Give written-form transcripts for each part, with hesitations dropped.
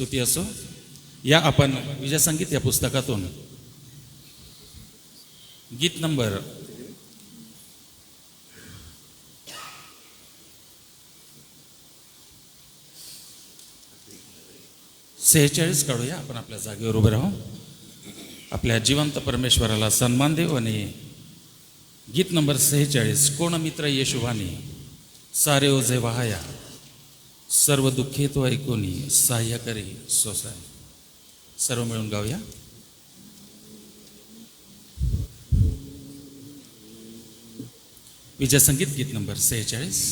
स्तुती असो. या आपण विजय संगीत या पुस्तकातून गीत नंबर 46 काढूया. आपण आपल्या जागेवर उभे राहू. आपल्या जिवंत परमेश्वराला सन्मान देऊ आणि गीत नंबर 46 कोण मित्र येशुवानी सारे ओझे वाहाया सर्व दुःखे तो ऐकूनी सहाय्य करी सोसाय. सर्व मिळून गाऊया. विजय संगीत गीत नंबर 46.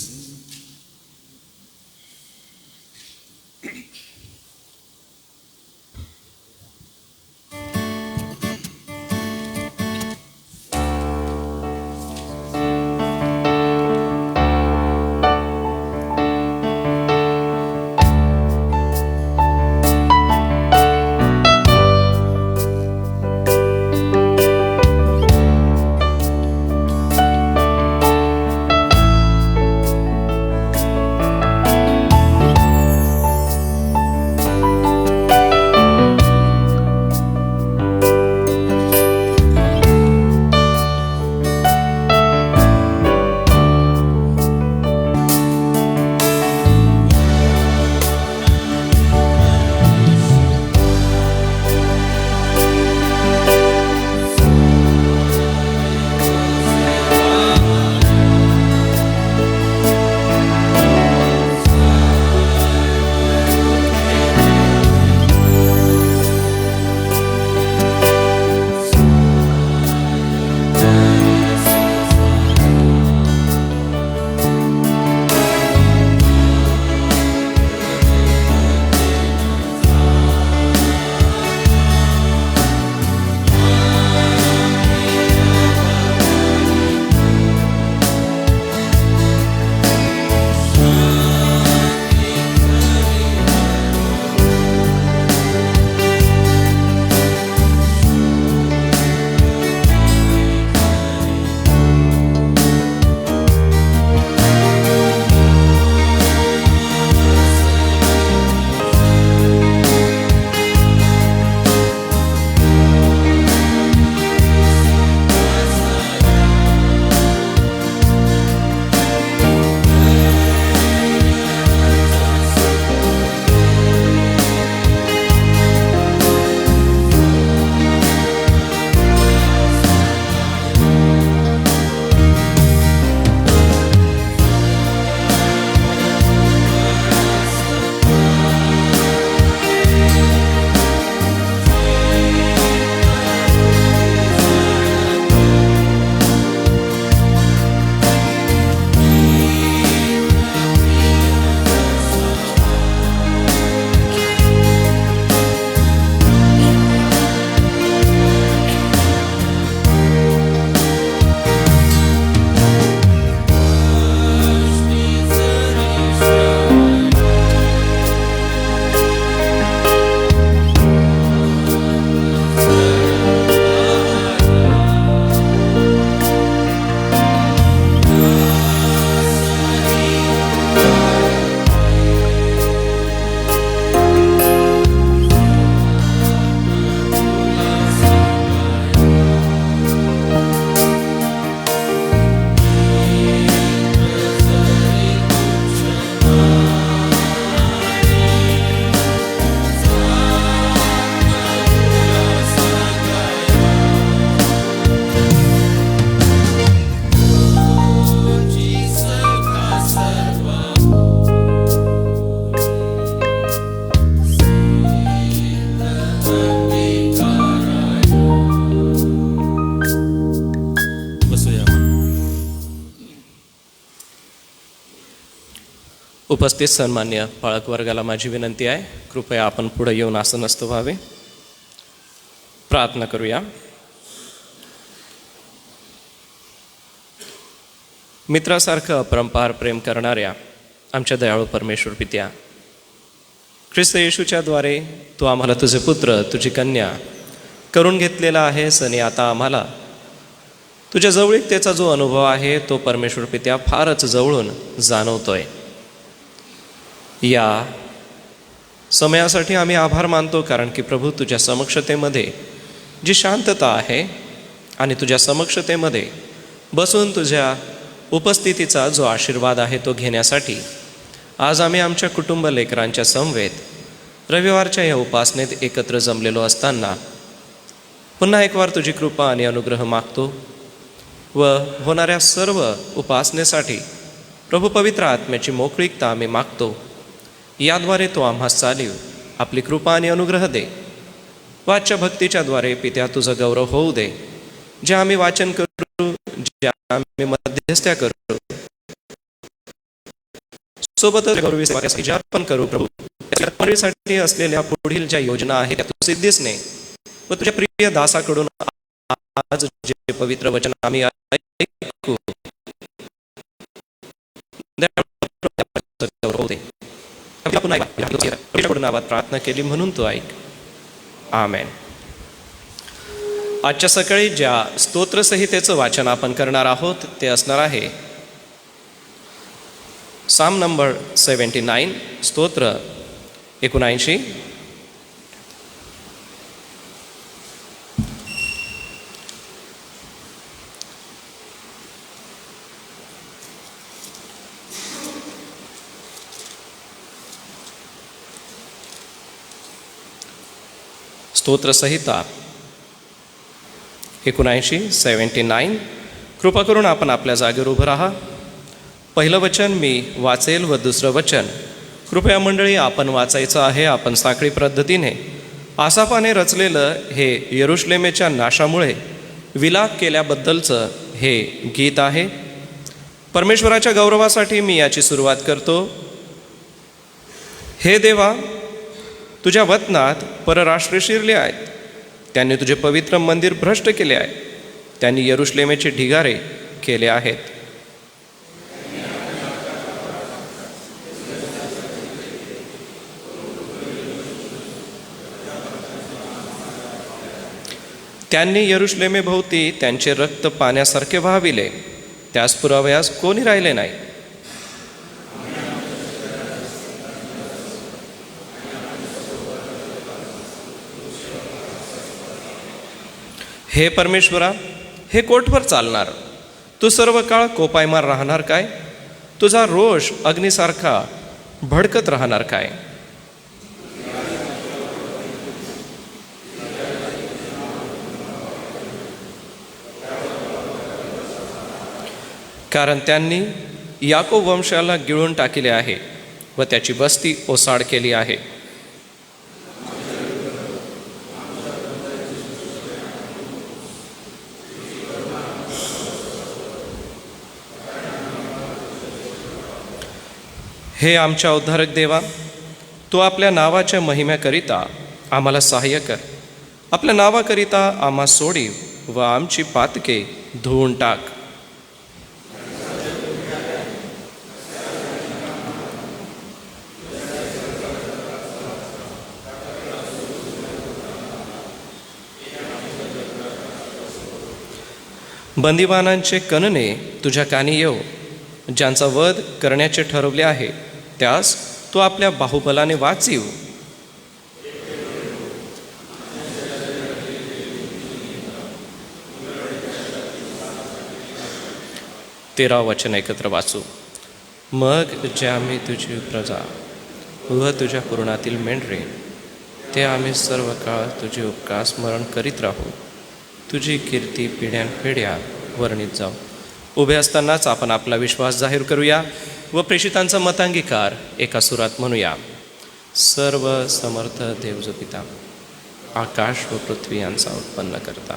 उपस्थित सन्मान्य पाळक वर्गाला माझी विनंती आहे, कृपया आपण पुढे येऊन आसनस्थ व्हावे. प्रार्थना करूया. मित्रासारखं अपरंपार प्रेम करणाऱ्या आमच्या दयाळू परमेश्वर पित्या, ख्रिस्त येशूच्या द्वारे तू आम्हाला तुझे पुत्र, तुझी कन्या करून घेतलेला आहेस आणि आता आम्हाला तुझ्या जवळीकतेचा जो अनुभव आहे तो परमेश्वर पित्या फारच जवळून जाणवतोय. या समयासाठी आम्ही आभार मानतो, कारण की प्रभू तुझ्या समक्षतेमध्ये जी शांतता आहे आणि तुझ्या समक्षतेमध्ये बसून तुझ्या उपस्थितीचा जो आशीर्वाद आहे तो घेण्यासाठी आज आम्ही आमच्या कुटुंब लेकरांच्या समवेत रविवारच्या या उपासनेत एकत्र जमलेलो असताना पुन्हा एक वार तुझी कृपा आणि अनुग्रह मागतो व होणाऱ्या सर्व उपासनेसाठी प्रभू पवित्र आत्म्याची मोकळीकता आम्ही मागतो. याद्वारे तो आम्हास चालीव आपली कृपा आणि अनुग्रह दे. वाच्या भक्तीच्याद्वारे पित्या तुझं गौरव होऊ दे. जे आम्ही वाचन करू, जे आम्ही मध्यस्थ्या करू, सोबतच गौरवी जे अर्पण करू प्रभू, साठी असलेल्या पुढील ज्या योजना आहेत त्या तू सिद्धीस ने व तुझ्या प्रिय दासाकडून आज जे पवित्र वचन आम्ही ऐकू नावात प्रार्थना केली म्हणून तू ऐक. आमेन. आजच्या सकाळी ज्या स्तोत्रसंहितेचं वाचन आपण करणार आहोत ते असणार आहे साम नंबर 79, स्तोत्र 79. स्तोत्रसंहिता 79. कृपा करून आपण आपल्या जागेवर उभं राहा. पहिलं वचन मी वाचेल व दुसरं वचन कृपया मंडळी आपण वाचायचं आहे. आपण साखळी पद्धतीने आसापाने रचलेलं हे यरुशलेमेच्या नाशामुळे विलाप केल्याबद्दलचं हे गीत आहे. परमेश्वराच्या गौरवासाठी मी याची सुरुवात करतो. हे देवा, तुझ्या वतनात परराष्ट्र शिरले आहेत. त्यांनी तुझे पवित्र मंदिर भ्रष्ट केले आहे. त्यांनी यरुशलेमेचे ढिगारे केले आहेत. त्यांनी यरुशलेमेभोवती त्यांचे रक्त पाण्यासारखे वाहविले. त्यास पुरावयास कोणी राहिले नाही. हे परमेश्वरा, हे कोठवर चालणार? तू सर्व काळ कोपायमार राहणार काय? तुझा रोष अग्नीसारखा भडकत राहणार काय? कारण त्यांनी याकोब वंशाला गिळून टाकले आहे व त्याची बस्ती ओसाड केली आहे. हे आमच्या उद्धारक देवा, तू आपल्या नावाच्या महिम्याकरिता आम्हाला सहाय्य कर. आपल्या नावाकरिता आम्हा सोडीव व आमची पातके धुवून टाक. बंदिवानांचे कणने तुझ्या कानी येऊ. ज्यांचा वध करण्याचे ठरवले आहे त्यास तू आपल्या बाहुबलाने वाचीव. तेरा वचन एकत्र वाचू. मग जे आम्ही तुझी प्रजा व तुझ्या पुरणातील मेंढरे ते आम्ही सर्व काळ तुझे उपकार स्मरण करीत राहू. तुझी कीर्ती पिढ्यानपिढ्या वर्णित जाऊ. उभे असतानाच आपण आपला विश्वास जाहीर करूया व प्रेषितांचा मतांगीकार एका सुरात म्हणूया. सर्व समर्थ देव जो पिता, आकाश व पृथ्वी यांचा उत्पन्न करता,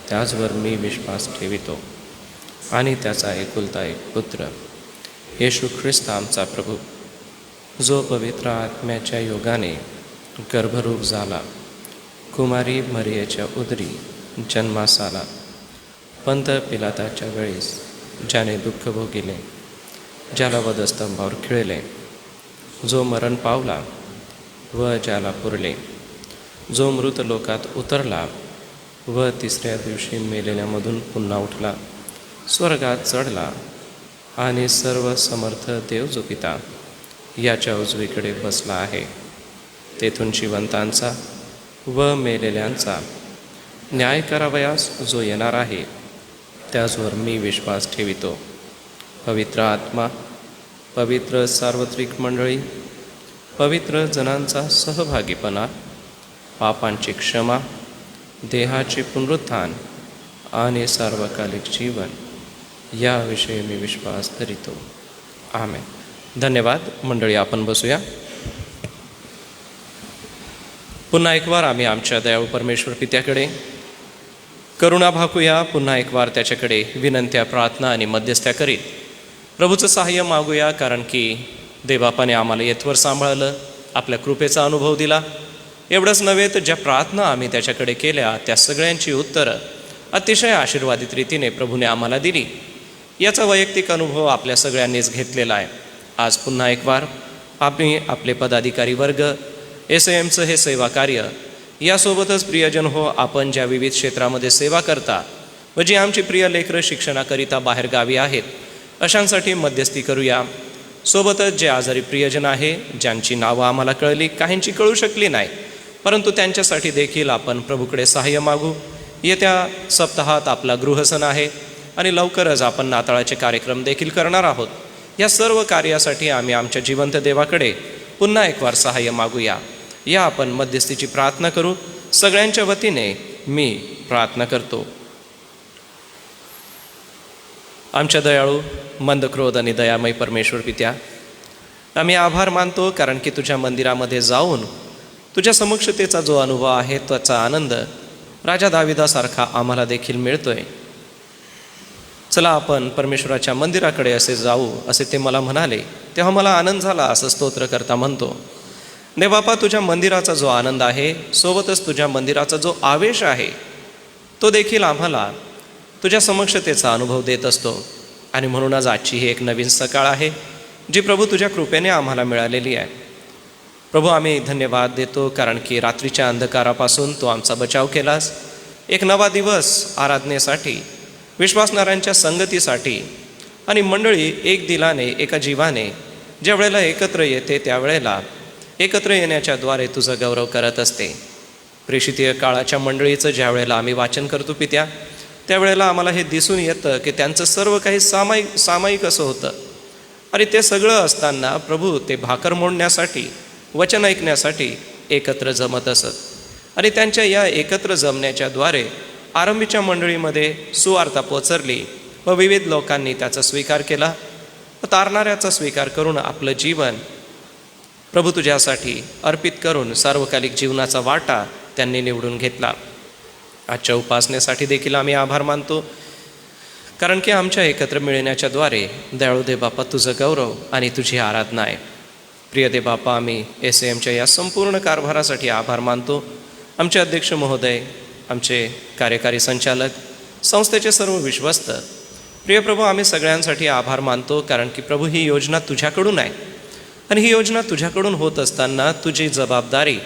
त्याचवर मी विश्वास ठेवितो आणि त्याचा एकुलता एक पुत्र येशू ख्रिस्त आमचा प्रभू, जो पवित्र आत्म्याच्या योगाने गर्भरूप झाला, कुमारी मरियेच्या उदरी जन्मास आला, पंत पिलाताच्या वेळेस ज्याने दुःख भोगिले, ज्याला वधस्तंभावर खिळले, जो मरण पावला व ज्याला पुरले, जो मृत लोकात उतरला व तिसऱ्या दिवशी मेलेल्यामधून पुन्हा उठला, स्वर्गात चढला आणि सर्व समर्थ देव जो पिता याच्या उजवीकडे बसला आहे. तेथून जिवंतांचा व मेलेल्यांचा न्याय करावयास जो येणार आहे त्याचवर मी विश्वास ठेवितो. पवित्र आत्मा, पवित्र सार्वत्रिक मंडळी, पवित्र जनांचा सहभागीपणा, पापांची क्षमा, देहाचे पुनरुत्थान आणि सार्वकालिक जीवन याविषयी मी विश्वास धरितो. आमेन. धन्यवाद. मंडळी, आपण बसूया. पुन्हा एक वार आम्ही आमच्या दयाळू परमेश्वर पित्याकडे करुणा भाकूया. पुन्हा एक वार त्याच्याकडे विनंत्या, प्रार्थना आणि मध्यस्थ्या करीत प्रभूचं सहाय्य मागूया. कारण की देवबापाने आम्हाला येथवर सांभाळलं, आपल्या कृपेचा अनुभव दिला. एवढंच नव्हे तर ज्या प्रार्थना आम्ही त्याच्याकडे केल्या त्या सगळ्यांची उत्तरं अतिशय आशीर्वादित रीतीने प्रभूने आम्हाला दिली. याचा वैयक्तिक अनुभव आपल्या सगळ्यांनीच घेतलेला आहे. आज पुन्हा एक वार आम्ही आपले पदाधिकारी वर्ग, SAMचं हे सेवा कार्य, यासोबतच प्रियजन हो, आपण ज्या विविध क्षेत्रामध्ये सेवा करता व जी आमची प्रिय लेकरं शिक्षणाकरिता बाहेरगावी आहेत अशांसाठी मध्यस्थी करूया. सोबतच जे आजारी प्रियजन आहे, ज्यांची नावं आम्हाला कळली, काहींची कळू शकली नाही, परंतु त्यांच्यासाठी देखील आपण प्रभूकडे सहाय्य मागू. येत्या सप्ताहात आपला गृहसण आहे आणि लवकरच आपण नाताळाचे कार्यक्रम देखील करणार आहोत. या सर्व कार्यासाठी आम्ही आमच्या जिवंत देवाकडे पुन्हा एक वार सहाय्य मागूया. या आपण मध्यस्थीची प्रार्थना करू. सगळ्यांच्या वतीने मी प्रार्थना करतो. आमच्या दयाळू, मंदक्रोध आणि दयामय परमेश्वर पित्या, आम्ही आभार मानतो कारण की तुझ्या मंदिरामध्ये जाऊन तुझ्या समक्षतेचा जो अनुभव आहे त्याचा आनंद राजा दाविदासारखा आम्हाला देखील मिळतोय. चला आपण परमेश्वराच्या मंदिराकडे असे जाऊ, असे ते मला म्हणाले तेव्हा मला आनंद झाला, असं स्तोत्रकर्ता म्हणतो. देवबापा, तुझ्या मंदिराचा जो आनंद आहे, सोबतच तुझ्या मंदिराचा जो आवेश आहे, तो देखील आम्हाला तुझ्या समक्षतेचा अनुभव देत असतो. आणि म्हणूनच आजची ही एक नवीन सकाळ आहे जी प्रभू तुझ्या कृपेने आम्हाला मिळालेली आहे. प्रभू, आम्ही धन्यवाद देतो कारण की रात्रीच्या अंधकारापासून तू आमचा बचाव केलास. एक नवा दिवस आराधनेसाठी, विश्वासणाऱ्यांच्या संगतीसाठी आणि मंडळी एक दिलाने, एका जीवाने ज्या वेळेला एकत्र येते त्यावेळेला एकत्र येण्याच्या द्वारे तुझं गौरव करत असते. प्रेषितीय काळाच्या मंडळीचं ज्या वेळेला आम्ही वाचन करतो पित्या, त्यावेळेला आम्हाला हे दिसून येतं की त्यांचं सर्व काही सामायिक असं होतं. आणि ते सगळं असताना प्रभू ते भाकर मोडण्यासाठी, वचन ऐकण्यासाठी एकत्र जमत असत. आणि त्यांच्या या एकत्र जमण्याच्या द्वारे आरंभीच्या मंडळीमध्ये सुवार्ता पोचरली व विविध लोकांनी त्याचा स्वीकार केला व तारणाऱ्याचा स्वीकार करून आपलं जीवन प्रभू तुझ्यासाठी अर्पित करून सार्वकालिक जीवनाचा वाटा त्यांनी निवडून घेतला. आजच्या उपासनेसाठी देखील आम्ही आभार मानतो कारण की आमच्या एकत्र मिळण्याच्या द्वारे दयाळू देवबापा तुझं गौरव आणि तुझी आराधना आहे. प्रिय देवबापा, आम्ही SAMच्या या संपूर्ण कारभारासाठी आभार मानतो. आमचे अध्यक्ष महोदय, आमचे कार्यकारी संचालक, संस्थेचे सर्व विश्वस्त, प्रिय प्रभू, आम्ही सगळ्यांसाठी आभार मानतो कारण की प्रभू ही योजना तुझ्याकडून आहे. आणि ही योजना तुझ्याकडून होत असताना तुझी जबाबदारी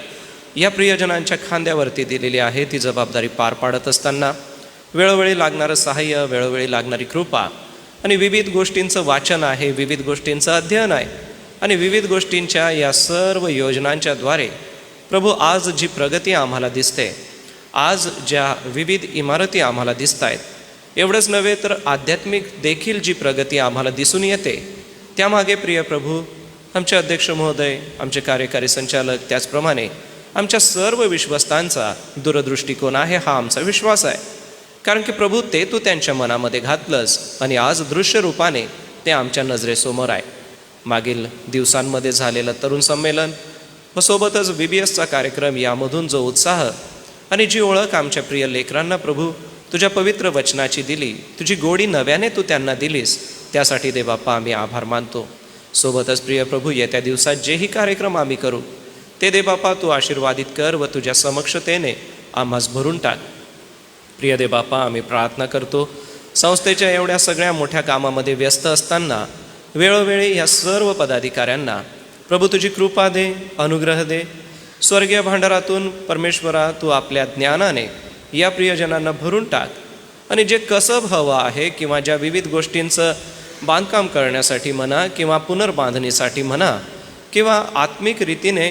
या प्रियजनांच्या खांद्यावरती दिलेली आहे. ती जबाबदारी पार पाडत असताना वेळोवेळी लागणारं सहाय्य, वेळोवेळी लागणारी कृपा आणि विविध गोष्टींचं वाचन आहे, विविध गोष्टींचं अध्ययन आहे आणि विविध गोष्टींच्या या सर्व योजनांच्याद्वारे प्रभू आज जी प्रगती आम्हाला दिसते, आज ज्या विविध इमारती आम्हाला दिसत आहेत, एवढंच नव्हे तर आध्यात्मिक देखील जी प्रगती आम्हाला दिसून येते, त्यामागे प्रिय प्रभू आमचे अध्यक्ष महोदय, आमचे कार्यकारी संचालक, त्याचप्रमाणे आमच्या सर्व विश्वस्तांचा दूरदृष्टिकोन आहे. हा आमचा विश्वास आहे कारण की प्रभू ते तू त्यांच्या मनामध्ये घातलंस आणि आज दृश्य रूपाने ते आमच्या नजरेसमोर आहे. मागील दिवसांमध्ये झालेलं तरुण संमेलन व सोबतच VBSचा कार्यक्रम, यामधून जो उत्साह आणि जी ओळख आमच्या प्रिय लेकरांना प्रभू तुझ्या पवित्र वचनाची दिली, तुझी गोडी नव्याने तू त्यांना दिलीस, त्यासाठी देवबापा आम्ही आभार मानतो. सोबतच प्रिय प्रभू, येत्या दिवसात जेही कार्यक्रम आम्ही करू ते देवबापा तू आशीर्वादित कर व तुझ्या समक्षतेने आम्हास भरून टाक. प्रिय देवबापा, आम्ही प्रार्थना करतो संस्थेच्या एवढ्या सगळ्या मोठ्या कामामध्ये व्यस्त असताना वेळोवेळी या सर्व पदाधिकाऱ्यांना प्रभू तुझी कृपा दे, अनुग्रह दे. स्वर्गीय भांडारातून परमेश्वरा तू आपल्या ज्ञानाने या प्रियजनांना भरून टाक आणि जे कसब हवं आहे किंवा ज्या विविध गोष्टींचं बांधकाम करण्यासाठी म्हणा किंवा पुनर्बांधणीसाठी म्हणा किंवा आत्मिक रीतीने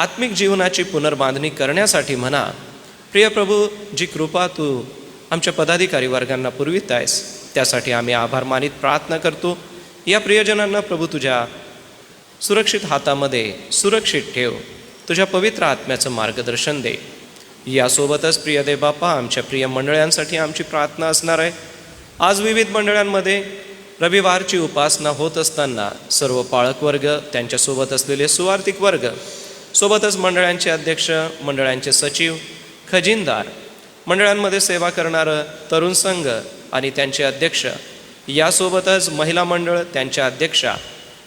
आत्मिक जीवनाची पुनर्बांधणी करण्यासाठी म्हणा. प्रिय प्रभू, जी कृपा तू आमच्या पदाधिकारी वर्गांना पुरवित आहेस त्यासाठी आम्ही आभार मानित प्रार्थना करतो. या प्रियजनांना प्रभू तुझ्या सुरक्षित हातामध्ये सुरक्षित ठेव. तुझ्या पवित्र आत्म्याचं मार्गदर्शन दे. यासोबतच प्रिय देव बाप्पा, आमच्या प्रिय मंडळांसाठी आमची प्रार्थना असणार आहे. आज विविध मंडळांमध्ये रविवारची उपासना होत असताना सर्व पाळक वर्ग, त्यांच्यासोबत असलेले सुवार्थिक वर्ग, सोबतच मंडळांचे अध्यक्ष, मंडळांचे सचिव, खजिनदार, मंडळांमध्ये सेवा करणारं तरुण संघ आणि त्यांचे अध्यक्ष, यासोबतच महिला मंडळ, त्यांच्या अध्यक्षा,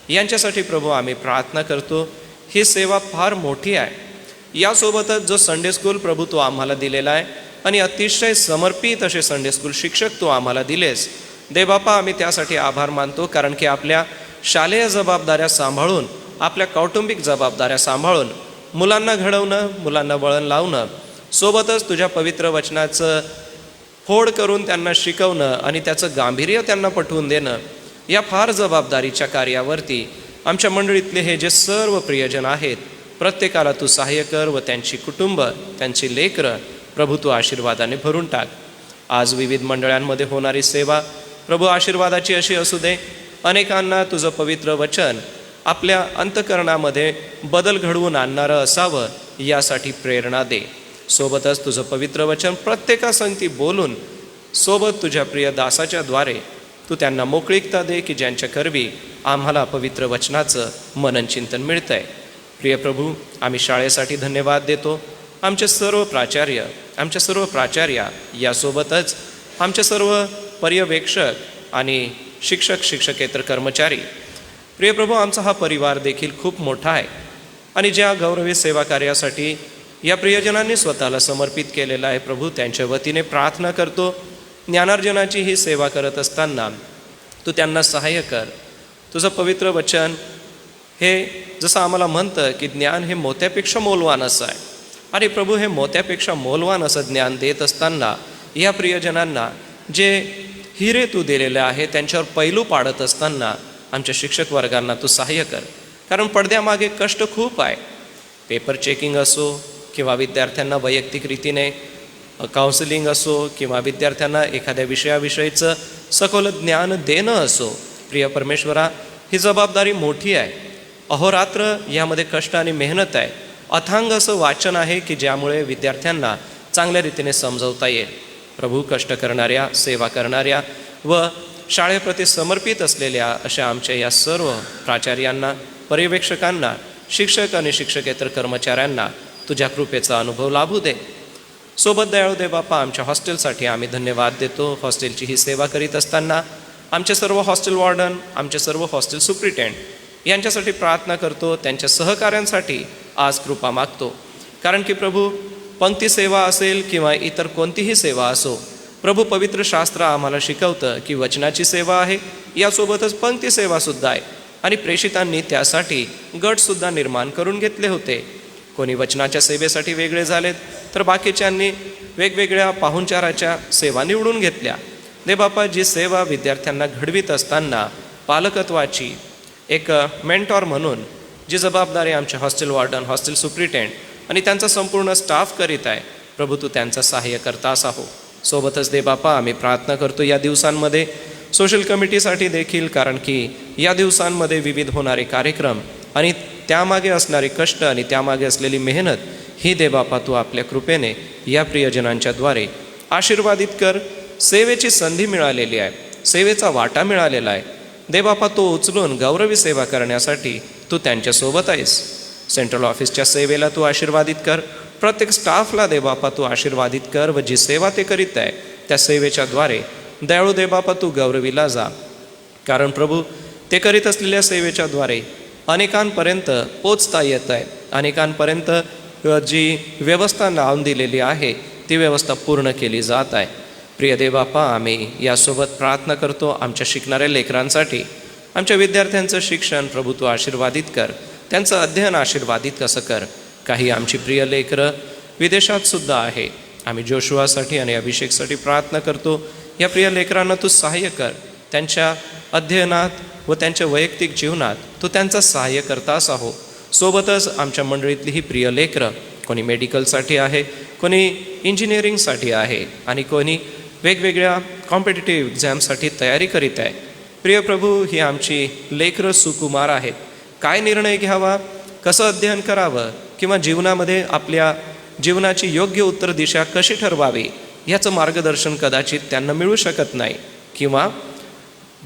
यांच्यासाठी प्रभू आम्ही प्रार्थना करतो. ही सेवा फार मोठी आहे. यासोबतच जो संडे स्कूल प्रभू तो आम्हाला दिलेला आहे आणि अतिशय समर्पित असे संडे स्कूल शिक्षक तो आम्हाला दिलेस देवबापा, आम्ही त्यासाठी आभार मानतो. कारण की आपल्या शालेय जबाबदाऱ्या सांभाळून, आपल्या कौटुंबिक जबाबदाऱ्या सांभाळून मुलांना घडवणं, मुलांना वळण लावणं, सोबतच तुझ्या पवित्र वचनाचं फोड करून त्यांना शिकवणं आणि त्याचं गांभीर्य त्यांना पटवून देणं, या फार जबाबदारीच्या कार्यावरती आमच्या मंडळीतले हे जे सर्व प्रियजन आहेत प्रत्येकाला तू सहाय्य कर व त्यांची कुटुंब, त्यांची लेकरं प्रभू तू आशीर्वादाने भरून टाक. आज विविध मंडळांमध्ये होणारी सेवा प्रभू आशीर्वादाची अशी असू दे. अनेकांना तुझं पवित्र वचन आपल्या अंतःकरणामध्ये बदल घडवून आणणारं असावं यासाठी प्रेरणा दे. सोबतच तुझं पवित्र वचन प्रत्येकासंगती बोलून सोबत तुझ्या प्रिय दासाच्या द्वारे तू त्यांना मोकळीकता दे की ज्यांच्या करवी आम्हाला पवित्र वचनाचं मनन चिंतन मिळतंय. प्रिय प्रभू, आम्ही शाळेसाठी धन्यवाद देतो. आमचे सर्व प्राचार्य, आमच्या सर्व प्राचार्या, यासोबतच आमचे सर्व पर्यवेक्षक आणि शिक्षक, शिक्षकेतर कर्मचारी. प्रिय प्रभू, आमचा हा परिवार देखील खूप मोठा आहे आणि ज्या गौरवी सेवा कार्यासाठी या प्रियजनांनी स्वतःला समर्पित केलेलं आहे प्रभू, त्यांच्या वतीने प्रार्थना करतो. ज्ञानार्जनाची ही सेवा करत असताना तू त्यांना सहाय्य कर. तुझं पवित्र वचन हे जसं आम्हाला म्हणतं की ज्ञान हे मोत्यापेक्षा मोलवान असं आहे आणि प्रभू हे मोत्यापेक्षा मोलवान असं ज्ञान देत असताना या प्रियजनांना जे हिरे तू दिलेले आहे त्यांच्यावर पैलू पाडत असताना आमच्या शिक्षक वर्गांना तू सहाय्य कर. कारण पडद्यामागे कष्ट खूप आहे. पेपर चेकिंग असो किंवा विद्यार्थ्यांना वैयक्तिक रीतीने काउन्सिलिंग असो किंवा विद्यार्थ्यांना एखाद्या विषयाविषयीचं सखोल ज्ञान देणं असो, प्रिय परमेश्वरा, ही जबाबदारी मोठी आहे. अहोरात्र यामध्ये कष्ट आणि मेहनत आहे. अथांग असं वाचन आहे की ज्यामुळे विद्यार्थ्यांना चांगल्या रीतीने समजवता येईल. प्रभू, कष्ट करणाऱ्या, सेवा करणाऱ्या व शाळेप्रती समर्पित असलेल्या अशा आमच्या या सर्व प्राचार्यांना, पर्यवेक्षकांना, शिक्षक आणि शिक्षकेतर कर्मचाऱ्यांना तुझ्या कृपेचा अनुभव लाभू दे. सोबत दयाळू दे बापा, आमच्या हॉस्टेलसाठी आम्ही धन्यवाद देतो. हॉस्टेलची ही सेवा करीत असताना आमचे सर्व हॉस्टेल वॉर्डन, आमचे सर्व हॉस्टेल सुप्रिटेंड यांच्यासाठी प्रार्थना करतो. त्यांच्या सहकाऱ्यांसाठी आज कृपा मागतो. कारण की प्रभू, पंक्ती सेवा असेल किंवा इतर कोणतीही सेवा असो, प्रभू पवित्र शास्त्र आम्हाला शिकवतं की वचनाची सेवा आहे, यासोबतच पंक्ती सेवासुद्धा आहे आणि प्रेषितांनी त्यासाठी गटसुद्धा निर्माण करून घेतले होते. कोणी वचनाच्या सेवेसाठी वेगळे झालेत तर बाकीच्यांनी वेगवेगळ्या पाहुणचाराच्या सेवा निवडून घेतल्या. दे बापा, जी सेवा विद्यार्थ्यांना घडवीत असताना पालकत्वाची एक मेंटॉर म्हणून जी जबाबदारी आमचे हॉस्टेल वॉर्डन, हॉस्टेल सुप्रिटेंड आणि त्यांचा संपूर्ण स्टाफ करीत आहे, प्रभू तू त्यांचा सहाय्य करतास आहो. सोबतच दे बापा, आम्ही प्रार्थना करतो या दिवसांमध्ये सोशल कमिटीसाठी देखील, कारण की या दिवसांमध्ये विविध होणारे कार्यक्रम आणि त्यामागे असणारे कष्ट आणि त्यामागे असलेली मेहनत ही दे बापा तू आपल्या कृपेने या प्रियजनांच्या द्वारे आशीर्वादित कर. सेवेची संधी मिळालेली आहे, सेवेचा वाटा मिळालेला आहे. दे बापा, तो उचलून गौरवी सेवा करण्यासाठी तू त्यांच्यासोबत आहेस. सेंट्रल ऑफिसच्या सेवेला तू आशीर्वादित कर. प्रत्येक स्टाफला दे बापा तू आशीर्वादित कर व जी सेवा ते करीत आहे त्या सेवेच्या द्वारे दयाळू दे बापा तू गौरवीला जा. कारण प्रभू, ते करीत असलेल्या सेवेच्या द्वारे अनेकांपर्यंत पोचता येत आहे. अनेकांपर्यंत जी व्यवस्था लावून दिलेली आहे ती व्यवस्था पूर्ण केली जात आहे. प्रिय देवबापा, आम्ही यासोबत प्रार्थना करतो आमच्या शिकणाऱ्या लेकरांसाठी. आमच्या विद्यार्थ्यांचं शिक्षण प्रभू तू आशीर्वादित कर, त्यांचं अध्ययन आशीर्वादित कसं कर. काही आमची प्रिय लेकरं विदेशात सुद्धा आहे. आम्ही जोशुआसाठी आणि अभिषेकसाठी प्रार्थना करतो. या प्रिय लेकरांना तू सहाय्य कर. त्यांच्या अध्ययनात व त्यांच्या वैयक्तिक जीवनात तू त्यांचा सहाय्य करतास आहो. सोबतच आमच्या मंडळीतली ही प्रिय लेकरं, कोणी मेडिकलसाठी आहे, कोणी इंजिनिअरिंगसाठी आहे आणि कोणी वेगवेगळ्या कॉम्पिटिटिव्ह एक्झामसाठी तयारी करीत आहे. प्रिय प्रभू, ही आमची लेकरं सुकुमार आहेत. काय निर्णय घ्यावा, कसं अध्ययन करावं किंवा जीवनामध्ये आपल्या जीवनाची योग्य उत्तर दिशा कशी ठरवावी याचं मार्गदर्शन कदाचित त्यांना मिळू शकत नाही, किंवा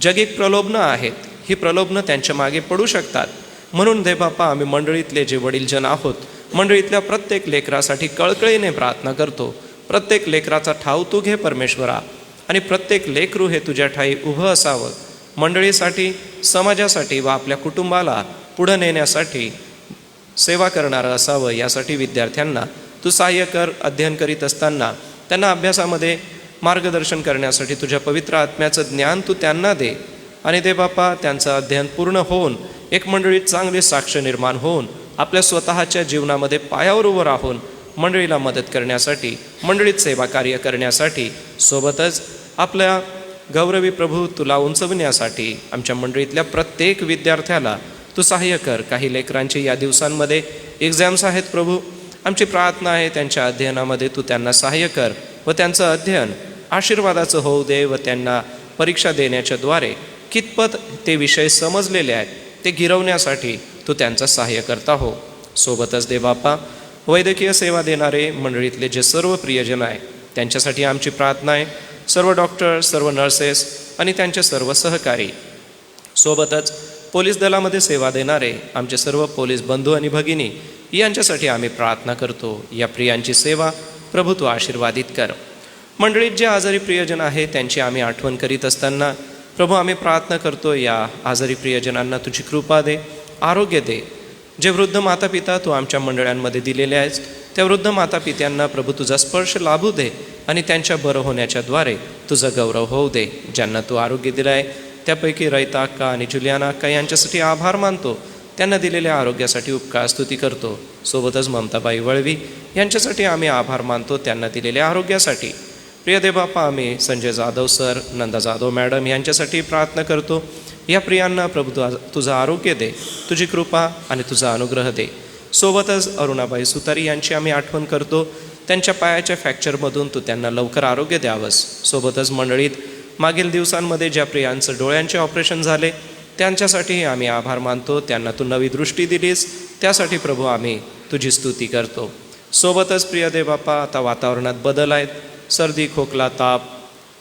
जगिक प्रलोभनं आहेत, ही प्रलोभनं त्यांच्या मागे पडू शकतात. म्हणून देवबापा, आम्ही मंडळीतले जे वडीलजन आहोत, मंडळीतल्या प्रत्येक लेकरासाठी कळकळीने प्रार्थना करतो. प्रत्येक लेकराचा ठाव तू घे परमेश्वरा, आणि प्रत्येक लेकरू हे तुझ्या ठाई उभं असावं. मंडळीसाठी, समाजासाठी व आपल्या कुटुंबाला पुढं नेण्यासाठी सेवा करणारं असावं. यासाठी विद्यार्थ्यांना तू सहाय्य कर. अध्ययन करीत असताना त्यांना अभ्यासामध्ये मार्गदर्शन करण्यासाठी तुझ्या पवित्र आत्म्याचं ज्ञान तू त्यांना दे. आणि दे बापा, त्यांचं अध्ययन पूर्ण होऊन एक मंडळीत चांगली साक्ष निर्माण होऊन आपल्या स्वतःच्या जीवनामध्ये पायावर उभं राहून मंडळीला मदत करण्यासाठी, मंडळीत सेवा कार्य करण्यासाठी, सोबतच आपल्या गौरवी प्रभू तुला उंचवण्यासाठी आमच्या मंडळीतल्या प्रत्येक विद्यार्थ्याला तू सहाय्य कर. काही लेकरांचे या दिवसांमध्ये एक्झाम्स आहेत प्रभू. आमची प्रार्थना आहे त्यांच्या अध्ययनामध्ये तू त्यांना सहाय्य कर व त्यांचं अध्ययन आशीर्वादाचं होऊ दे, व त्यांना परीक्षा देण्याच्या द्वारे कितपत ते विषय समजलेले आहेत ते गिरवण्यासाठी तू त्यांचं सहाय्य करता हो. सोबतच दे बापा, वैद्यकीय सेवा देणारे मंडळीतले जे सर्व प्रियजन आहे त्यांच्यासाठी आमची प्रार्थना आहे. सर्व डॉक्टर, सर्व नर्सेस आणि त्यांचे सर्व सहकारी, सोबतच पोलीस दलामध्ये सेवा देणारे आमचे सर्व पोलीस बंधू आणि भगिनी, यांच्यासाठी आम्ही प्रार्थना करतो. या प्रियांची सेवा प्रभू तू आशीर्वादित कर. मंडळीत जे आजारी प्रियजन आहे त्यांची आम्ही आठवण करीत असताना प्रभू आम्ही प्रार्थना करतो, या आजारी प्रियजनांना तुझी कृपा दे, आरोग्य दे. जे वृद्ध मातापिता तू आमच्या मंडळांमध्ये दिलेले आहेस त्या वृद्ध मातापित्यांना प्रभू तुझा स्पर्श लाभू दे आणि त्यांच्या बरं होण्याच्या द्वारे तुझा गौरव होऊ दे. ज्यांना तू आरोग्य दिलं आहे त्यापैकी रयता अक्का आणि जुलियाना अक्का यांच्यासाठी आभार मानतो. त्यांना दिलेल्या आरोग्यासाठी उपकार स्तुती करतो. सोबतच ममताबाई वळवी यांच्यासाठी आम्ही आभार मानतो त्यांना दिलेल्या आरोग्यासाठी. प्रिय देवबापा, आम्ही संजय जाधव सर, नंदा जाधव मॅडम यांच्यासाठी प्रार्थना करतो. या प्रियांना प्रभू तुझं आरोग्य दे, तुझी कृपा आणि तुझा अनुग्रह दे. सोबतच अरुणाबाई सुतारी यांची आम्ही आठवण करतो. त्यांच्या पायाच्या फ्रॅक्चरमधून तू त्यांना लवकर आरोग्य द्यावंस. सोबतच मंडळीत मागील दिवसांमध्ये ज्या प्रियांचं डोळ्यांचे ऑपरेशन झाले त्यांच्यासाठी आम्ही आभार मानतो. त्यांना तू नवी दृष्टी दिलीस त्यासाठी प्रभू आम्ही तुझी स्तुती करतो. सोबतच प्रिय देवबापा, आता वातावरणात बदल आहेत. सर्दी, खोकला, ताप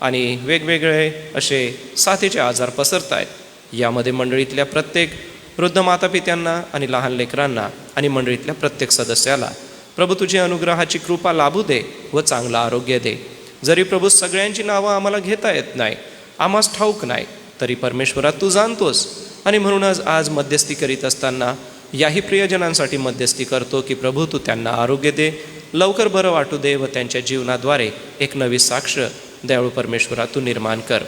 आणि वेगवेगळे असे साथीचे आजार पसरत आहेत. यामध्ये मंडळीतल्या प्रत्येक वृद्ध मातापित्यांना आणि लहान लेकरांना आणि मंडळीतल्या प्रत्येक सदस्याला प्रभू तुझी अनुग्रहाची कृपा लाभू दे व चांगलं आरोग्य दे. जरी प्रभू सगळ्यांची नावं आम्हाला घेता येत नाही, आम्हास ठाऊक नाही, तरी परमेश्वरा तू जाणतोस. आणि म्हणूनच आज मध्यस्थी करीत असताना याही प्रियजनांसाठी मध्यस्थी करतो की प्रभू तू त्यांना आरोग्य दे, लवकर बरं वाटू दे व त्यांच्या जीवनाद्वारे एक नवी साक्ष दयाळू परमेश्वरा तू निर्माण कर.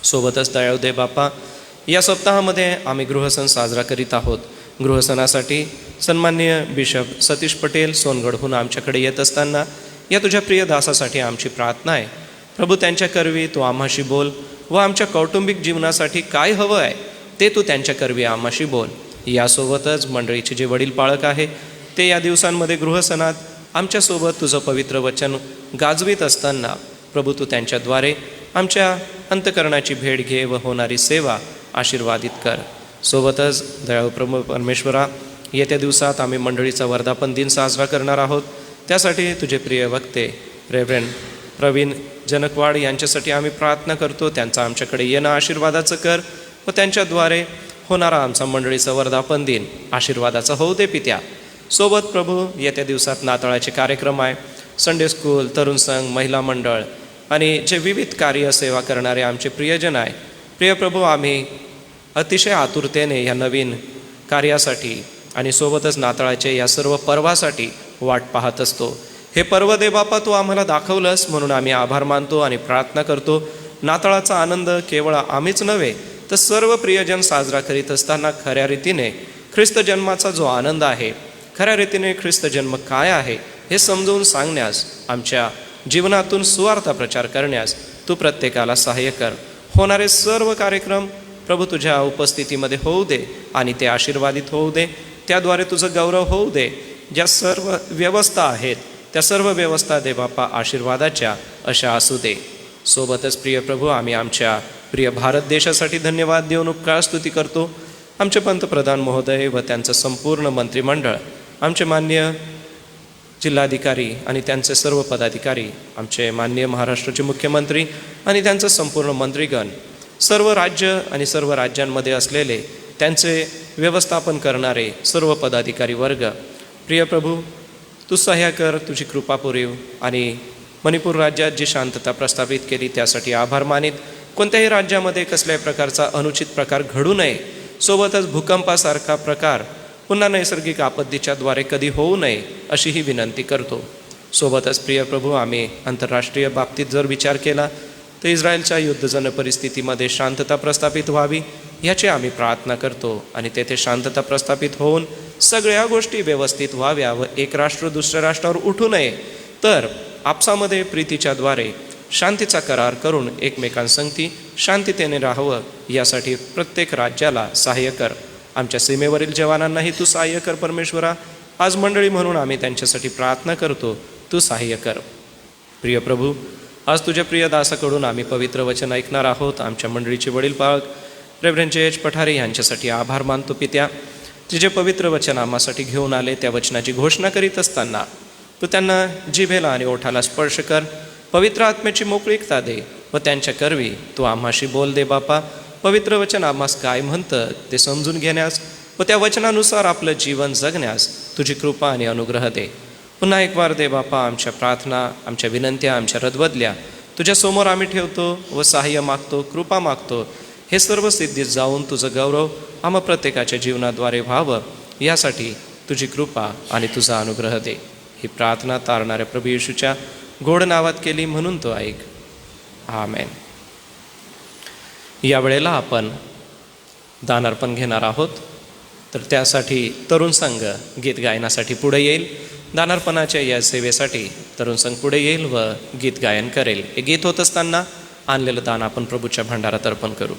सोबतच दयाळू दे बापा, या सप्ताहामध्ये आम्ही गृहसण साजरा करीत आहोत. गृहसणासाठी सन्माननीय बिशप सतीश पटेल सोनगडहून आमच्याकडे येत असताना या तुझ्या प्रिय दासासाठी आमची प्रार्थना आहे. प्रभू त्यांच्या करवी तू आम्हाशी बोल व आमच्या कौटुंबिक जीवनासाठी काय हवं आहे ते तू त्यांच्या करवी आम्हाशी बोल. यासोबतच मंडळीचे जे वडील पाळक आहे ते या दिवसांमध्ये गृहसणात आमच्यासोबत तुझं पवित्र वचन गाजवीत असताना प्रभू तू त्यांच्याद्वारे आमच्या अंतकरणाची भेट घे व होणारी सेवा आशीर्वादित कर. सोबतच दयाळू प्रभू परमेश्वरा, येत्या दिवसात आम्ही मंडळीचा वर्धापन दिन साजरा करणार आहोत. त्यासाठी तुझे प्रिय वक्ते रेव्हरेंड प्रवीण जनकवाड यांच्यासाठी आम्ही प्रार्थना करतो. त्यांचा आमच्याकडे येणं आशीर्वादाचं कर व त्यांच्याद्वारे होणारा आमचा मंडळीचा वर्धापन दिन आशीर्वादाचा होऊ दे पित्या. सोबत प्रभू येत्या दिवसात नाताळाचे कार्यक्रम आहे. संडे स्कूल, तरुण संघ, महिला मंडळ आणि जे विविध कार्य सेवा करणारे आमचे प्रियजन आहे. प्रिय प्रभू, आम्ही अतिशय आतुरतेने या नवीन कार्यासाठी आणि सोबतच नाताळाचे या सर्व पर्वासाठी वाट पाहत असतो. हे पर्व दे बापा तू आम्हाला दाखवलंस म्हणून आम्ही आभार मानतो आणि प्रार्थना करतो. नाताळाचा आनंद केवळ आम्हीच नव्हे तर सर्व प्रियजन साजरा करीत असताना खऱ्या रीतीने ख्रिस्त जन्माचा जो आनंद आहे, खऱ्या रीतीने ख्रिस्त जन्म काय आहे हे समजवून सांगण्यास, आमच्या जीवनातून सुवार्ता प्रचार करण्यास तू प्रत्येकाला सहाय्य कर. होणारे सर्व कार्यक्रम प्रभू तुझ्या उपस्थितीमध्ये होऊ दे आणि ते आशीर्वादित होऊ दे. त्याद्वारे तुझं गौरव होऊ दे. ज्या सर्व व्यवस्था आहेत त्या सर्व व्यवस्था दे बापा आशीर्वादाच्या अशा असू दे. सोबतच प्रिय प्रभू, आम्ही आमच्या प्रिय भारत देशासाठी धन्यवाद देऊन उपकार स्तुती करतो. आमचे पंतप्रधान महोदय व त्यांचं संपूर्ण मंत्रिमंडळ, आमचे माननीय जिल्हाधिकारी आणि त्यांचे सर्व पदाधिकारी, आमचे माननीय महाराष्ट्राचे मुख्यमंत्री आणि त्यांचं संपूर्ण मंत्रीगण, सर्व राज्य आणि सर्व राज्यांमध्ये असलेले त्यांचे व्यवस्थापन करणारे सर्व पदाधिकारी वर्ग, प्रिय प्रभू तू सहाय्य कर, तुझी कृपा पुरेव. आणि मणिपूर राज्यात जी शांतता प्रस्थापित केली त्यासाठी आभार मानित. कोणत्याही राज्यामध्ये कसल्याही प्रकारचा अनुचित प्रकार घडू नये. सोबतच भूकंपासारखा प्रकार पुन्हा नैसर्गिक आपत्तीच्याद्वारे कधी होऊ नये अशी ही विनंती करतो. सोबतच प्रिय प्रभू, आम्ही आंतरराष्ट्रीय बाबतीत जर विचार केला तर इस्रायलच्या युद्धजन्य परिस्थितीमध्ये शांतता प्रस्थापित व्हावी याची आम्ही प्रार्थना करतो. आणि तेथे शांतता प्रस्थापित होऊन सगळ्या गोष्टी व्यवस्थित व्हाव्या व एक राष्ट्र दुसऱ्या राष्ट्रावर उठू नये, तर आपसामध्ये प्रीतीच्याद्वारे शांतीचा करार करून एकमेकांसंगती शांततेने राहावं यासाठी प्रत्येक राज्याला सहाय्य कर. आमच्या सीमेवरील जवानांनाही तू सहाय्य कर परमेश्वरा. आज मंडळी म्हणून आम्ही त्यांच्यासाठी प्रार्थना करतो, तू सहाय्य कर. प्रिय प्रभू, आज तुझ्या प्रिय दासाकडून आम्ही पवित्र वचन ऐकणार आहोत. आमच्या मंडळीचे वडील पालक रेव्हरंड जे.एच. पठारे यांच्यासाठी आभार मानतो पित्या. जे पवित्र वचन आम्हासाठी घेऊन आले त्या वचनाची घोषणा करीत असताना तू त्यांना जिभेला आणि ओठाला स्पर्श कर. पवित्र आत्म्याची मोकळीकता दे व त्यांच्या करवी तू आम्हाशी बोल दे बापा. पवित्र वचन आम्हास काय म्हणतं ते समजून घेण्यास व त्या वचनानुसार आपलं जीवन जगण्यास तुझी कृपा आणि अनुग्रह दे. पुन्हा एक वार दे बापा. आमच्या प्रार्थना, आमच्या विनंत्या, आमच्या रदबदल्या तुझ्यासमोर आम्ही ठेवतो व सहाय्य मागतो, कृपा मागतो. हे सर्व सिद्धीत जाऊन तुझं गौरव आम्हा प्रत्येकाच्या जीवनाद्वारे व्हावं यासाठी तुझी कृपा आणि तुझा अनुग्रह दे. ही प्रार्थना तारणाऱ्या प्रभू येशूच्या गोड नावात केली म्हणून तो ऐक. आमेन. यावेळेला आपण दानार्पण घेणार आहोत, तर त्यासाठी तरुण संघ गीत गायनासाठी पुढे येईल. दानार्पणाच्या या सेवेसाठी तरुण संघ पुढे येईल व गीत गायन करेल. हे गीत होत असताना आणलेलं दान आपण प्रभूच्या भंडारात अर्पण करू.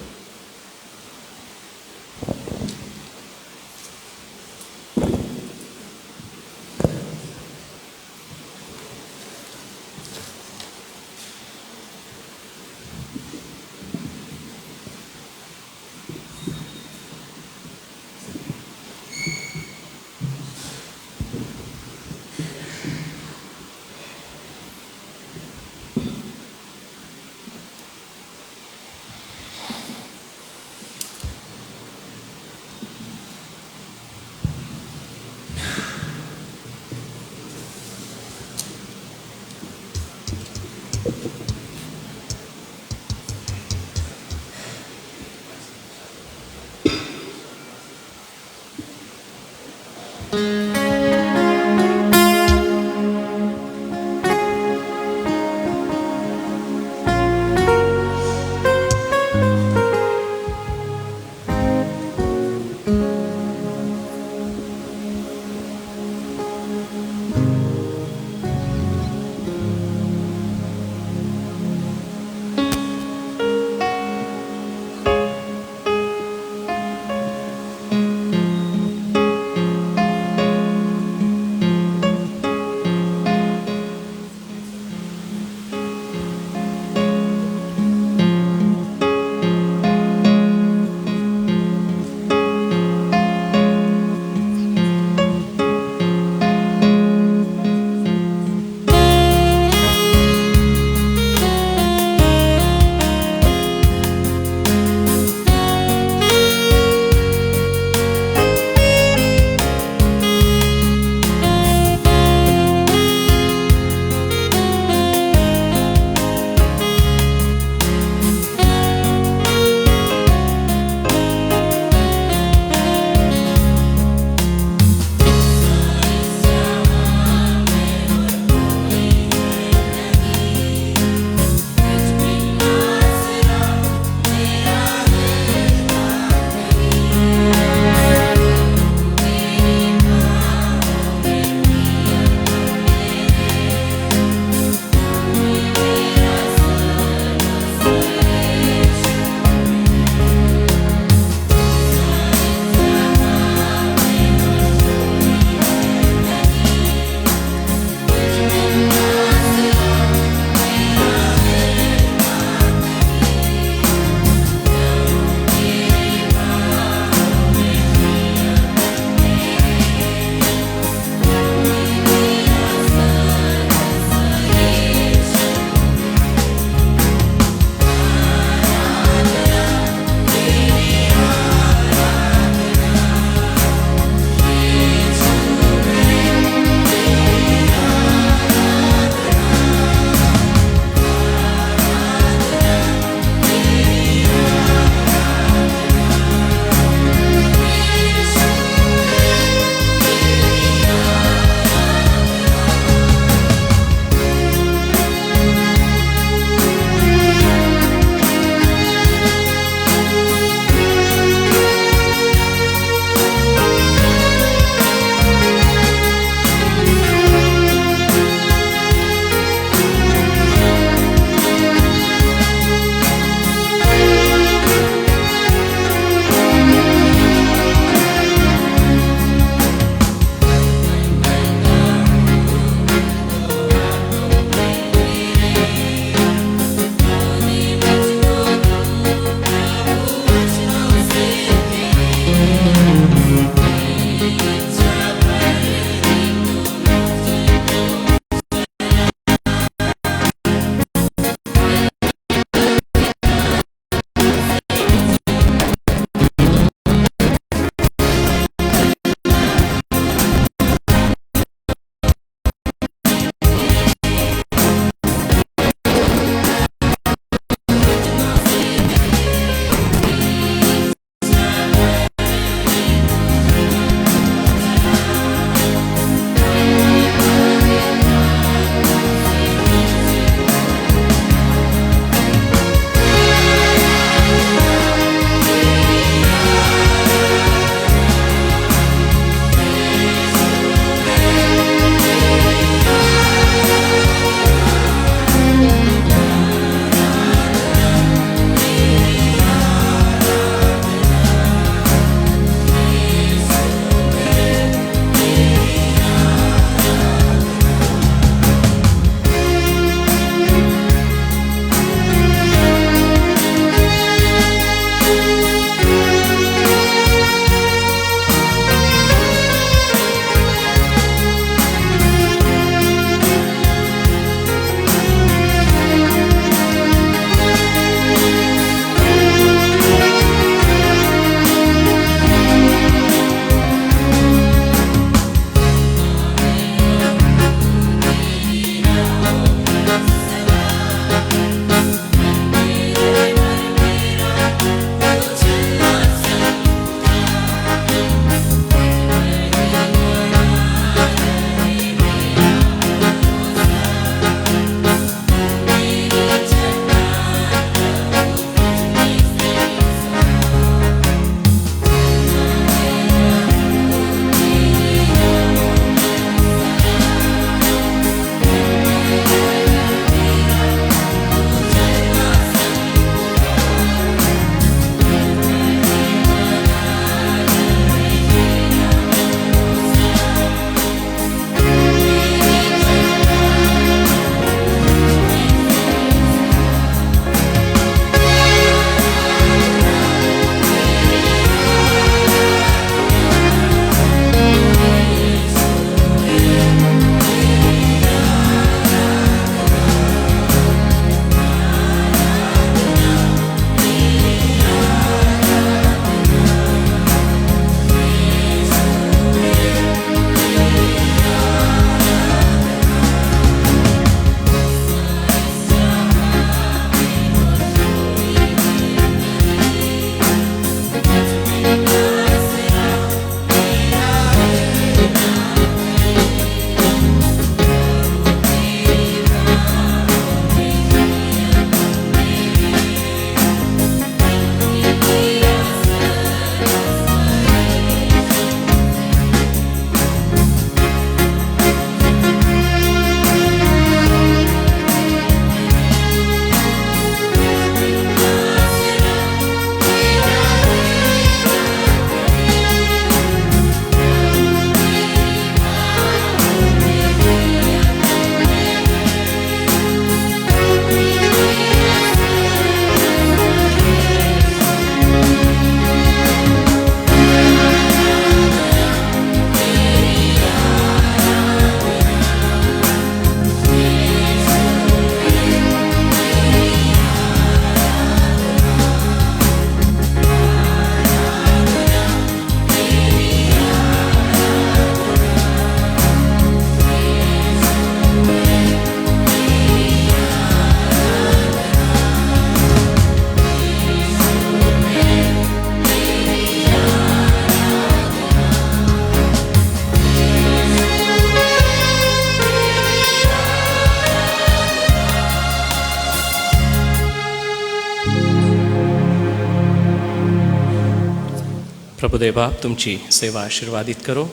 प्रभुदेव बाप तुमची सेवा आशीर्वादित करो.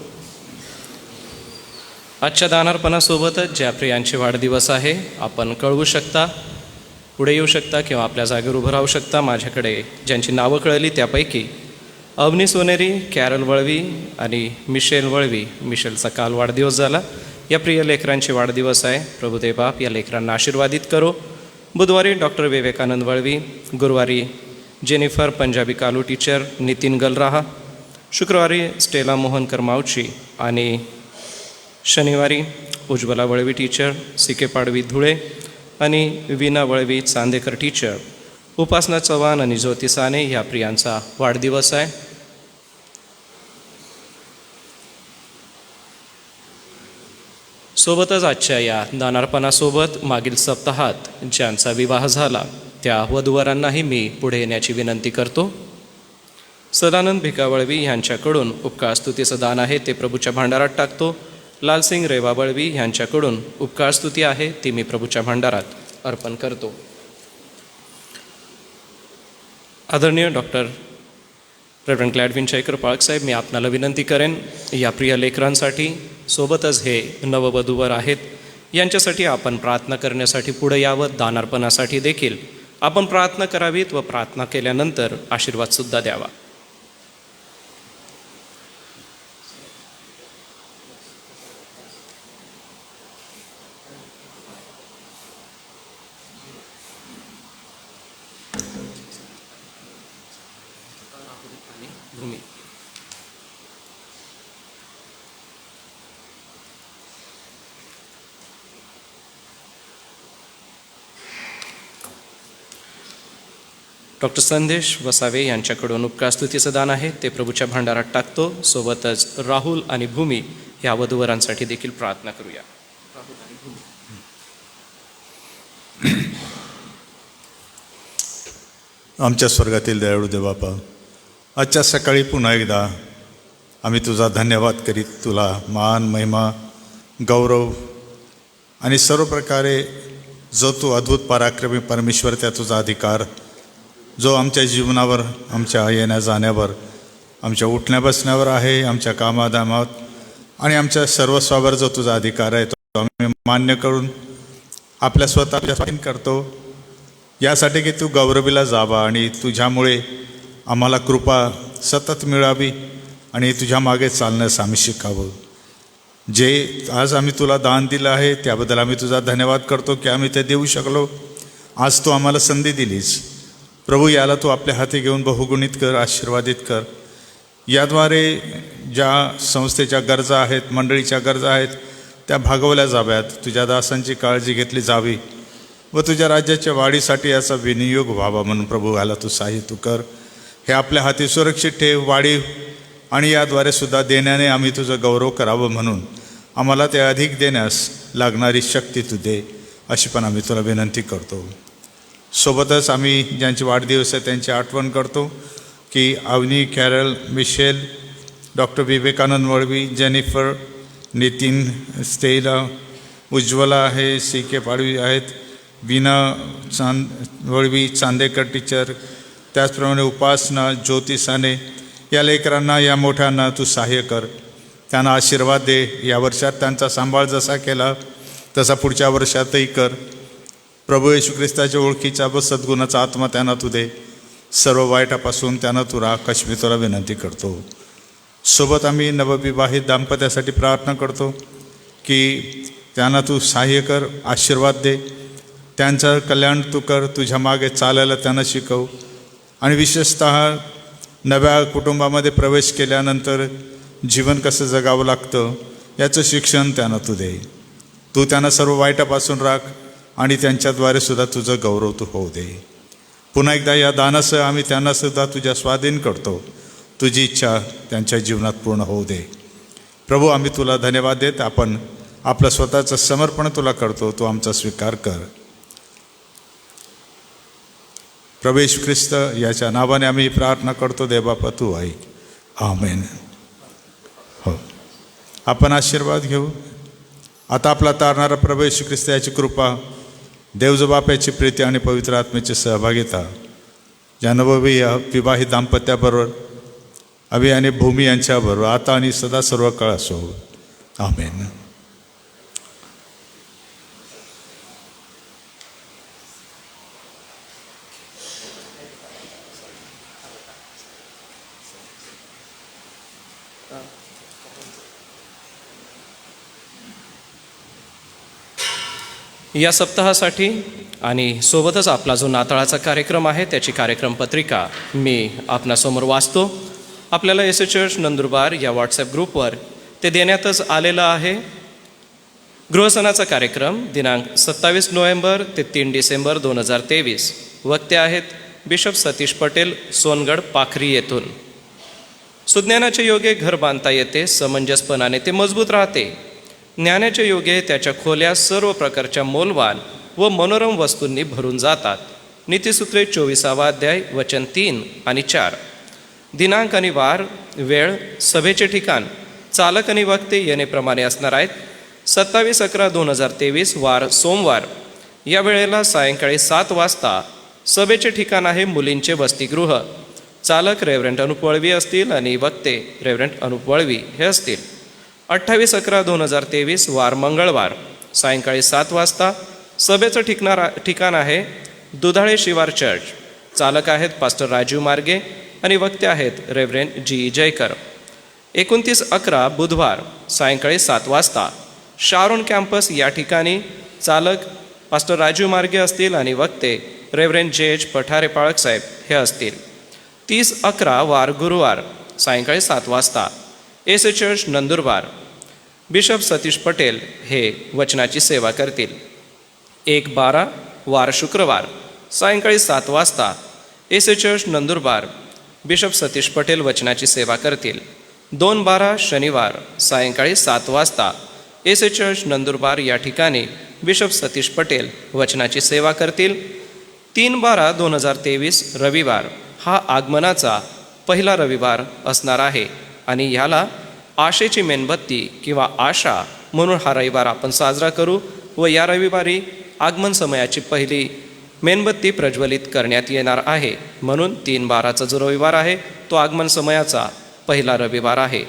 आजच्या दानार्पणासोबतच ज्या प्रियांचे वाढदिवस आहे आपण कळवू शकता, पुढे येऊ शकता किंवा आपल्या जागेवर उभं राहू शकता. माझ्याकडे ज्यांची नावं कळली त्यापैकी अवनी सोनेरी, कॅरल वळवी आणि मिशेल वळवी. मिशेलचा काल वाढदिवस झाला. या प्रिय लेकरांचे वाढदिवस आहे. प्रभुदेव बाप या लेकरांना आशीर्वादित करो. बुधवारी डॉक्टर विवेकानंद वळवी, गुरुवारी जेनिफर पंजाबी कालू टीचर, नितीन गलराहा, शुक्रवारी स्टेला मोहनकर मावची आणि शनिवारी उज्ज्वला वळवी टीचर, सी.के. पाडवी धुळे आणि वीणा वळवी चांदेकर टीचर. उपासना चव्हाण आणि ज्योती साने ह्या प्रियांचा वाढदिवस आहे. सोबतच आजच्या या दानार्पणासोबत मागील सप्ताहात ज्यांचा विवाह झाला त्या वधूवरांनाही मी पुढे येण्याची विनंती करतो. सदानंद भिकावळवी यांच्याकडून उपकार स्तुतीचं दान आहे ते प्रभूच्या भांडारात टाकतो. लालसिंग रेवावळवी यांच्याकडून उपकार स्तुती आहे ती मी प्रभूच्या भांडारात अर्पण करतो. आदरणीय डॉक्टर रेव्हरंड ग्लॅडविन शेखर पाळक साहेब, मी आपणाला विनंती करेन या प्रिय लेकरांसाठी, सोबतच हे नववधूवर आहेत, यांच्यासाठी आपण प्रार्थना करण्यासाठी पुढे यावं. दानार्पणासाठी देखील आपण प्रार्थना करावीत व प्रार्थना केल्यानंतर आशीर्वादसुद्धा द्यावा. डॉक्टर संदेश वसावे यांच्याकडून उपकार स्तुतीचं दान आहे ते प्रभूच्या भांडारात टाकतो. सोबतच राहुल आणि भूमी या वधूवरांसाठी देखील प्रार्थना करूया. आमच्या स्वर्गातील दयाळू देव बापा, आजच्या सकाळी पुन्हा एकदा आम्ही तुझा धन्यवाद करीत तुला मान, महिमा, गौरव आणि सर्व प्रकारे जो तू अद्भुत पराक्रमी परमेश्वर, त्या तुझा अधिकार जो आमच्या जीवनावर, आमच्या येण्या जाण्यावर, आमच्या उठण्या बसण्यावर आहे, आमच्या कामादामात आणि आमच्या सर्वस्वावर जो तुझा अधिकार आहे तो आम्ही मान्य करून आपल्या स्वतःच्या स्वाधीन करतो. यासाठी की तू गौरवीला जावा आणि तुझ्यामुळे आम्हाला कृपा सतत मिळावी आणि तुझ्या मागे चालण्यास आम्ही शिकावं. जे आज आम्ही तुला दान दिलं आहे त्याबद्दल आम्ही तुझा धन्यवाद करतो की आम्ही ते देऊ शकलो. आज तू आम्हाला संधी दिलीस प्रभू, याला तू आपल्या हाती घेऊन बहुगुणित कर, आशीर्वादित कर. याद्वारे ज्या संस्थेच्या गरजा आहेत, मंडळीच्या गरजा आहेत, त्या भागवल्या जाव्यात. तुझ्या दासांची काळजी घेतली जावी व तुझ्या राज्याच्या वाढीसाठी याचा विनियोग व्हावा म्हणून प्रभू याला तू साहित्य कर. हे आपल्या हाती सुरक्षित ठेव, वाढीव आणि याद्वारे सुद्धा देण्याने आम्ही तुझं गौरव करावं म्हणून आम्हाला ते अधिक देण्यास लागणारी शक्ती तू दे, अशी पण आम्ही तुला विनंती करतो. सोबतच आम्ही ज्यांचे वाढदिवस आहे त्यांची आठवण करतो की Avani, Carol, Michelle, doctor Vivekanand Valvi, Jennifer, Nitin, Stella, Ujjwala आहे, सी.के. पाडवी आहेत, वीणा वळवी चांदेकर टीचर, त्याचप्रमाणे उपासना, ज्योती साने या लेकरांना, या मोठ्यांना तू सहाय्य कर, त्यांना आशीर्वाद दे. या वर्षात त्यांचा सांभाळ जसा केला तसा पुढच्या वर्षातही कर. प्रभू येशू ख्रिस्ताच्या ओळखीचा व सद्गुणाचा आत्मा त्यांना तू दे. सर्व वाईटापासून त्यांना तू राख, अशी मी तुला विनंती करतो. सोबत आम्ही नवविवाहित दाम्पत्यासाठी प्रार्थना करतो की त्यांना तू सहाय्य कर, आशीर्वाद दे, त्यांचं कल्याण तू कर, तुझ्या मागे चालायला त्यांना शिकव आणि विशेषतः नव्या कुटुंबामध्ये प्रवेश केल्यानंतर जीवन कसं जगावं लागतं याचं शिक्षण त्यांना तू दे. तू त्यांना सर्व वाईटापासून राख आणि त्यांच्याद्वारे सुद्धा तुझं गौरव तू होऊ दे. पुन्हा एकदा या दानासह आम्ही त्यांनासुद्धा तुझ्या स्वाधीन करतो. तुझी इच्छा त्यांच्या जीवनात पूर्ण होऊ दे. प्रभू, आम्ही तुला धन्यवाद देत आपण आपलं स्वतःचं समर्पण तुला करतो. तू आमचा स्वीकार कर. प्रभू येशू ख्रिस्त याच्या नावाने आम्ही प्रार्थना करतो. देवबापा तू ऐक. आमेन. हो, आपण आशीर्वाद घेऊ. आता आपला तारणारा प्रभू येशू ख्रिस्त याची कृपा, देवजो बापाची प्रीती आणि पवित्र आत्म्याची सहभागिता ज्या नवविवाहित दाम्पत्याबरोबर अभि आणि भूमी यांच्याबरोबर आता आणि सदा सर्व काळ असो. आमेन. या सप्ताहासाठी आणि सोबतच आपला जो नाताळाचा कार्यक्रम आहे त्याची कार्यक्रम पत्रिका मी आपणासमोर वाचतो. आपल्याला एस ए चर्च नंदुरबार या व्हॉट्सॲप ग्रुपवर ते देण्यातच आलेलं आहे. गृहसणाचा कार्यक्रम दिनांक 27 नोव्हेंबर ते 3 डिसेंबर 2023. वक्ते आहेत बिशप सतीश पटेल, सोनगड पाखरी येथून. सुज्ञानाच्या योगे घर बांधता येते, समंजसपणाने ते मजबूत राहते. ज्ञानाच्या योगे त्याच्या खोल्या सर्व प्रकारच्या मौल्यवान व मनोरम वस्तूंनी भरून जातात. नीतिसूत्रे 24वा अध्याय वचन 3 आणि 4. दिनांक आणि वार, वेळ, सभेचे ठिकाण, चालक आणि वक्ते येण्याप्रमाणे असणार आहेत. 27/11/2023 वार सोमवार. या वेळेला सायंकाळी 7 वाजता. सभेचे ठिकाण आहे मुलींचे वसतिगृह. चालक रेव्हरंट अनुप वळवी असतील आणि वक्ते रेव्हरंट अनुप वळवी हे असतील. 28/11/2023 वार मंगळवार. सायंकाळी 7 वाजता. सभेचं ठिकाण आहे दुधाळे शिवार चर्च. चालक आहेत पास्टर राजीव मार्गे आणि वक्ते आहेत रेव्हरंट जी जयकर. 29/11 बुधवार. सायंकाळी 7 वाजता. शारोन कॅम्पस या ठिकाणी. चालक पास्टर राजीव मार्गे असतील आणि वक्ते रेव्हरंट जे.एच. पठारे पाळक साहेब हे असतील. 30/11 वार गुरुवार. सायंकाळी 7 वाजता. S A church Nandurbar. Bishop Satish Patel हे वचनाची सेवा करतील. 1/12 वार शुक्रवार. सायंकाळी 7 वाजता. S A church Nandurbar. Bishop Satish Patel वचनाची सेवा करतील. 2/12 शनिवार. सायंकाळी 7 वाजता. एस ए चर्च नंदुरबार या ठिकाणी बिशप सतीश पटेल वचनाची सेवा करतील. 3/12/2023 रविवार. हा आगमनाचा पहिला रविवार असणार आहे आणि ह्याला आशेची मेणबत्ती किंवा आशा म्हणून हा रविवार आपण साजरा करू व या रविवारी आगमन समयाची पहिली मेणबत्ती प्रज्वलित करण्यात येणार आहे. म्हणून 3/12चा जो रविवार आहे तो आगमन समयाचा पहिला रविवार आहे.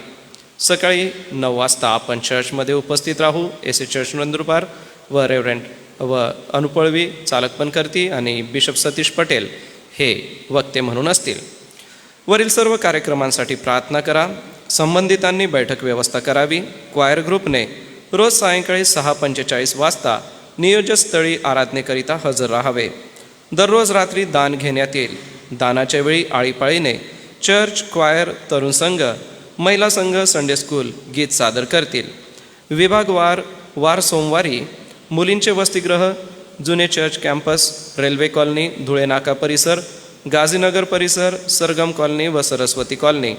सकाळी 9 वाजता आपण चर्चमध्ये उपस्थित राहू. एस ए चर्च नंदुरबार व रेव्हरंट व अनुपळवी चालक पण करती आणि बिशप सतीश पटेल हे वक्ते म्हणून असतील. वरील सर्व कार्यक्रमांसाठी प्रार्थना करा. संबंधितांनी बैठक व्यवस्था करावी. क्वायर ग्रुपने रोज सायंकाळी 6:45 वाजता नियोजनस्थळी आराधनेकरिता हजर राहावे. दररोज रात्री दान घेण्यात येईल. दानाच्या वेळी आळीपाळीने चर्च, क्वायर, तरुण संघ, महिला संघ, संडे स्कूल गीत सादर करतील. विभागवार वार सोमवारी मुलींचे वसतिगृह, जुने church campus, railway colony, Dhule नाका परिसर, गाझीनगर परिसर, सरगम कॉलनी व सरस्वती कॉलनी.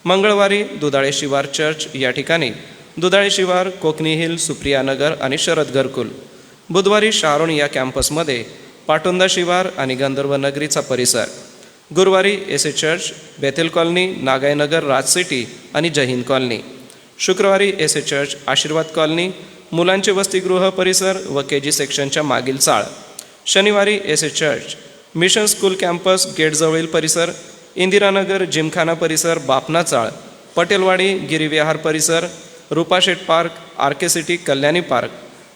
मंगळवारी दुधाळे शिवार चर्च या ठिकाणी, दुधाळे शिवार, कोकणी हिल, सुप्रिया नगर आणि शरद घरकुल. बुधवारी शारोन या कॅम्पसमध्ये पाटोंदा शिवार आणि गंधर्व नगरीचा परिसर. गुरुवारी S A church, Bethel colony, Nagayanagar, Raj city आणि जहीन कॉलनी. शुक्रवारी S A church, Ashirwad colony, मुलांचे वसतिगृह परिसर व के जी सेक्शनच्या मागील चाळ. शनिवारी S A church, mission school campus, गेटजवळील परिसर, इंदिरानगर, जिमखाना परिसर, बापना चाळ, पटेलवाडी, गिरीविहार परिसर, Rupasheth park, R K city, Kalyani park,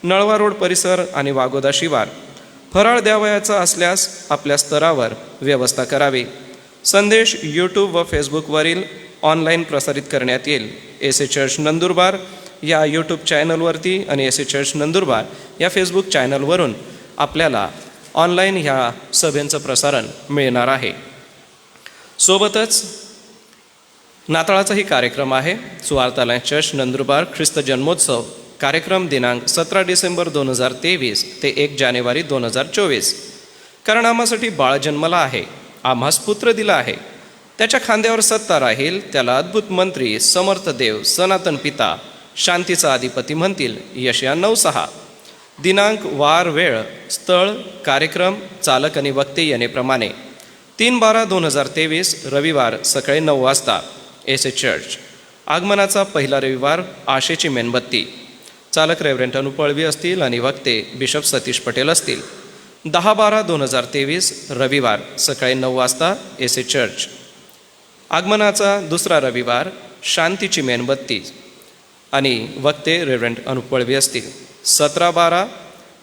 Nalwa road परिसर आणि वागोदा शिवार. फराळ द्यावयाचा असल्यास आपल्या स्तरावर व्यवस्था करावी. संदेश यूट्यूब व फेसबुकवरील ऑनलाईन प्रसारित करण्यात येईल. एस ए चर्च नंदुरबार या यूट्यूब चॅनलवरती आणि एस ए चर्च नंदुरबार या फेसबुक चॅनलवरून आपल्याला ऑनलाईन ह्या सभेंचं प्रसारण मिळणार आहे. सोबतच नाताळाचाही कार्यक्रम आहे. सुवार्तालय चर्च नंदुरबार ख्रिस्त जन्मोत्सव कार्यक्रम दिनांक 17 डिसेंबर 2023 ते 1 जानेवारी 2024. कारण आम्हासाठी बाळ जन्मला आहे, आम्हास पुत्र दिला आहे, त्याच्या खांद्यावर सत्ता राहील, त्याला अद्भुत मंत्री, समर्थ देव, सनातन पिता, शांतीचा अधिपती म्हणतील. यशया 9:6. दिनांक, वार, वेळ, स्थळ, कार्यक्रम, चालक आणि वक्ते येण्याप्रमाणे 3/12/2023 रविवार सकाळी 9 वाजता. S A church. आगमनाचा पहिला रविवार, आशेची मेणबत्ती. चालक रेव्हरंट अनुपळवी असतील आणि वक्ते बिशप सतीश पटेल असतील. 10/12/2023 रविवार सकाळी 9 वाजता. S A church. आगमनाचा दुसरा रविवार शांतीची मेणबत्ती आणि वक्ते रेव्हरंड अनुप पळवी असतील. 17-12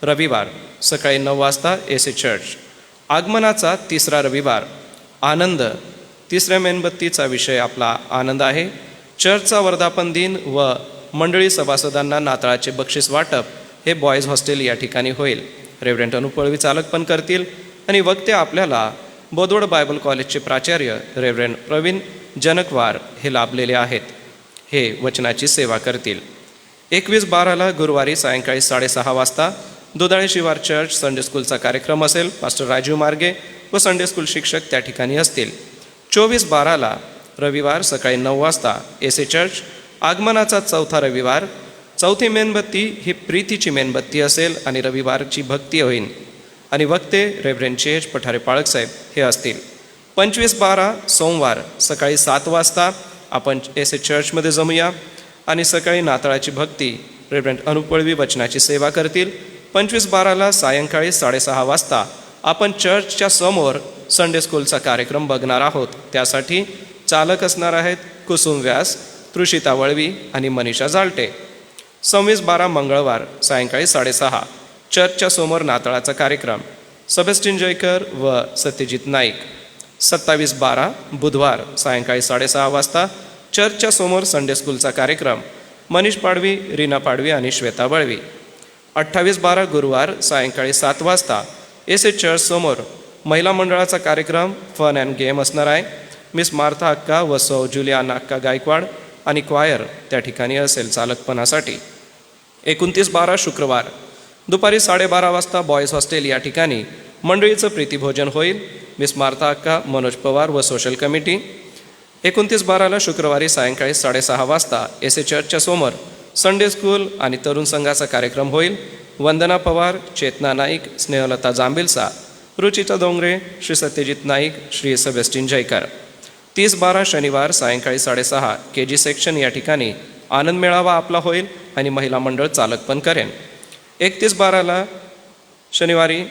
रविवार सकाळी 9 वाजता AC चर्च. आगमनाचा तिसरा रविवार आनंद. तिसऱ्या मेणबत्तीचा विषय आपला आनंद आहे. चर्चचा वर्धापन दिन व मंडळी सभासदांना नाताळाचे बक्षीस वाटप हे बॉयज हॉस्टेल या ठिकाणी होईल. रेव्हरंड अनुप पळवी चालकपण करतील आणि वक्ते आपल्याला बोदवड बायबल कॉलेजचे प्राचार्य रेव्हरंड प्रवीण जनकवार हे लाभलेले आहेत. हे वचनाची सेवा करतील. 21-12 गुरुवारी सायंकाळी 6:30 वाजता दुधाळे शिवार चर्च संडे स्कूलचा कार्यक्रम असेल. पास्टर राजीव मार्गे व संडे स्कूल शिक्षक त्या ठिकाणी असतील. 24-12 रविवार सकाळी 9 वाजता AC चर्च. आगमनाचा चौथा रविवार. चौथी मेणबत्ती ही प्रीतीची मेणबत्ती असेल आणि रविवारची भक्ती होईल आणि वक्ते रेव्हरंड चेज पठारे पाळक साहेब हे असतील. 25-12 सोमवार सकाळी 7 वाजता आपण AC चर्चमध्ये जमूया आणि सकाळी नाताळाची भक्ती रेव्हरंड अनुप पळवी वचनाची सेवा करतील. 25-12 सायंकाळी 6:30 वाजता आपण चर्चच्या समोर संडे स्कूलचा कार्यक्रम बघणार आहोत. त्यासाठी चालक असणार आहेत कुसुम व्यास, तृषिता वळवी आणि मनीषा जालटे. 26-12 मंगळवार सायंकाळी 6:30 चर्चच्या समोर नाताळाचा कार्यक्रम. सेबॅस्टियन जयकर व सत्यजित नाईक. 27-12 बुधवार सायंकाळी 6:30 वाजता चर्चच्या समोर संडे स्कूलचा कार्यक्रम. मनीष पाडवी, रीना पाडवी आणि श्वेता वळवी. 28-12 गुरुवार सायंकाळी 7 वाजता AC चर्च समोर महिला मंडळाचा कार्यक्रम फन अँड गेम असणार आहे. मिस मार्था अक्का व सौ जुलियाना अक्का गायकवाड आणि क्वायर त्या ठिकाणी असेल चालकपणासाठी. 29-12 शुक्रवार दुपारी 12:30 वाजता बॉयज हॉस्टेल या ठिकाणी मंडळीचं प्रीतिभोजन होईल. मिस मार्था अक्का, मनोज पवार व सोशल कमिटी. 29-12 शुक्रवारी सायंकाळी 6:30 वाजता AC चर्चच्या समोर संडे स्कूल आणि तरुण संघाचा कार्यक्रम होईल. वंदना पवार, चेतना नाईक, स्नेहलता जांबिलसा, रुचिता डोंगरे, श्री सत्यजित नाईक, श्री सेबॅस्टियन जयकर. 30-12 शनिवार सायंकाळी 6:30 KG सेक्शन या ठिकाणी आनंद मेळावा आपला होईल आणि महिला मंडळ चालकपण करेन. 31-12 शनिवारी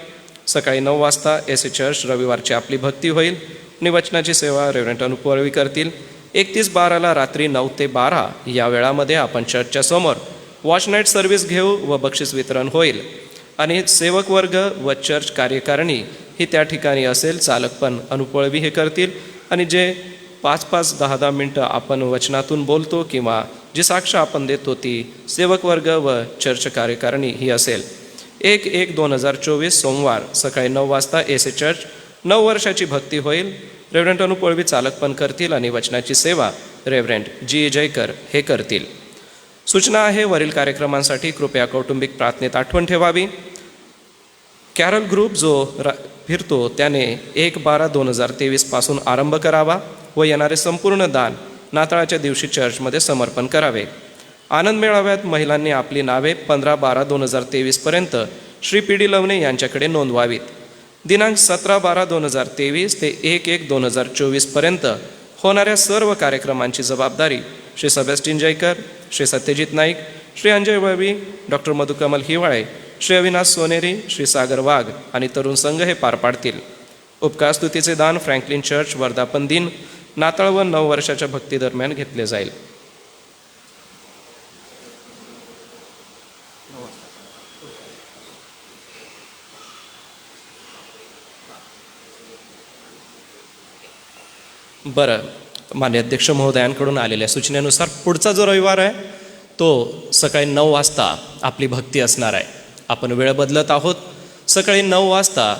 सकाळी 9 वाजता AC चर्च रविवारची आपली भक्ती होईल आणि वचनाची सेवा रेव्हरंड अनुप पळवी करतील. 31-12 रात्री 9 ते 12 या वेळामध्ये आपण चर्चच्या समोर वॉच नाईट सर्व्हिस घेऊ व बक्षीस वितरण होईल आणि सेवक वर्ग व चर्च कार्यकारिणी ही त्या ठिकाणी असेल. चालकपण अनुप पळवी हे करतील आणि जे 5-5, 10-10 मिनटं आपण वचनातून बोलतो किंवा जी साक्ष आपण देतो ती सेवक वर्ग व चर्च कार्यकारिणी ही असेल. 1-1-2024 सोमवार सकाळी 9 वाजता AC चर्च 9 वर्षाची भक्ती होईल. रेव्हरंड अनुप पळवी चालकपण करतील आणि वचनाची सेवा रेव्हरंड G. जयकर हे करतील. सूचना आहे वरील कार्यक्रमांसाठी कृपया कौटुंबिक प्रार्थनेत आठवण ठेवावी. कॅरल ग्रुप जो फिरतो त्याने 1-12-2023 पासून आरंभ करावा व येणारे संपूर्ण दान नाताळाच्या दिवशी चर्चमध्ये समर्पण करावे. आनंद मेळाव्यात महिलांनी आपली नावे 15-12-2023 पर्यंत श्री PD लवणे यांच्याकडे नोंदवावीत. दिनांक 17-12-2023 ते 1-1-2024 पर्यंत होणाऱ्या सर्व कार्यक्रमांची जबाबदारी श्री सेबॅस्टियन जयकर, श्री सत्यजित नाईक, श्री अंजय वळवी, डॉक्टर मधुकमल हिवाळे, श्री अविनाश सोनेरी, श्री सागर वाघ आणि तरुण संघ हे पार पाडतील. उपकारस्तुतीचे दान फ्रँकलिन चर्च वर्धापन दिन नाताळ व 9 वर्षाच्या भक्ती दरम्यान घेतले जाईल. बरं, मान्य अध्यक्ष महोदयांकडून आलेल्या सूचनेनुसार पुढचा जो रविवार आहे तो सकाळी 9 वाजता आपली भक्ती असणार आहे. आपण वेळ बदलत आहोत. सकाळी 9 वाजता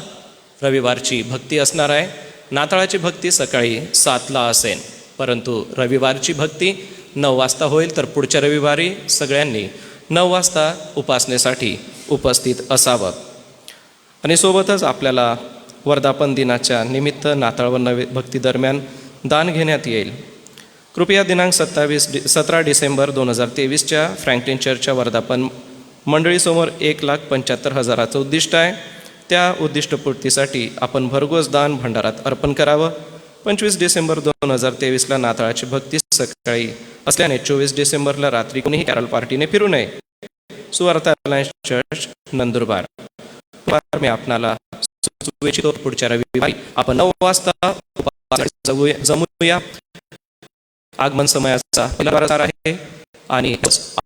रविवारची भक्ती असणार आहे. नाताळाची भक्ती सकाळी 7ला असेल, परंतु रविवारची भक्ती 9 वाजता होईल. तर पुढच्या रविवारी सगळ्यांनी 9 वाजता उपासनेसाठी उपस्थित असावं. आणि सोबतच आपल्याला वर्धापन दिनाच्या निमित्त नाताळ व नवे भक्ती दरम्यान दान घेण्यात येईल. कृपया दिनांक 17 डिसेंबर 2023 फ्रँकलिन चर्चच्या वर्धापन मंडळीसमोर 1,75,000 उद्दिष्ट आहे. त्या उद्दिष्टपूर्तीसाठी आपण भरघोस दान भंडारात अर्पण करावं. 25 डिसेंबर 2023 नाताळाची भक्ती सकाळी असल्याने 24 डिसेंबरला रात्री कोणीही कॅरल पार्टीने फिरू नये. सुवार्ता अलायन्स चर्च नंदुरबार. मी आपणाला सुचवू इच्छितो पुढच्या रविवारी आपण 9 वाजता जमूया आगमन समयाचा पहिला वार आहे आणि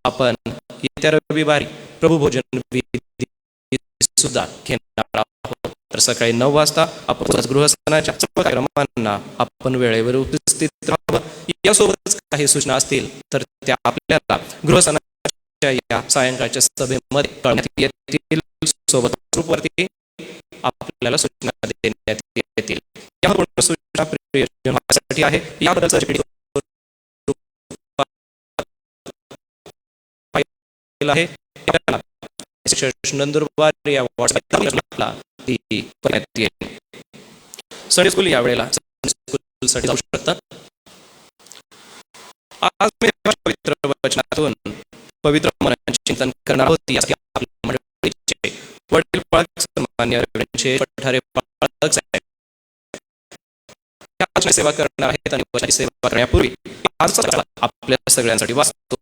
आपण येत्या रविवारी प्रभू भोजन विधी सुद्धा घेणार आहोत. तर सकाळी 9 वाजता आपण गृहस्थानाच्या सर्व कार्यक्रमांना आपण वेळेवर उपस्थित राहावं. यासोबतच काही सूचना असतील तर त्या आपल्याला गृहस्थानाच्या या सायंकाळच्या सभेमध्ये कळण्यात येतील. सोबत ग्रुपवरती आपल्याला सूचना देण्यात येतील. या पूर्ण सूचना प्रियजनांसाठी आहे. याबद्दल आहे नंदुरबार या व्हॉट्सअपला ती करण्यात येईल. संडे स्कूल या वेळेला स्कूलसाठी जाऊ शकतात. आज मी पवित्र वचनातून पवित्र मनाचे चिंतन करणार आहोत. यासाठी आपल्या मंडळीचे वडील पालक सन्माननीय रेव्हरंडचे पठारे पालक साहेब सेवा करणार आहेत आणि वचनाची सेवा करण्यापूर्वी आजचा आपल्या सगळ्यांसाठी वाचतो.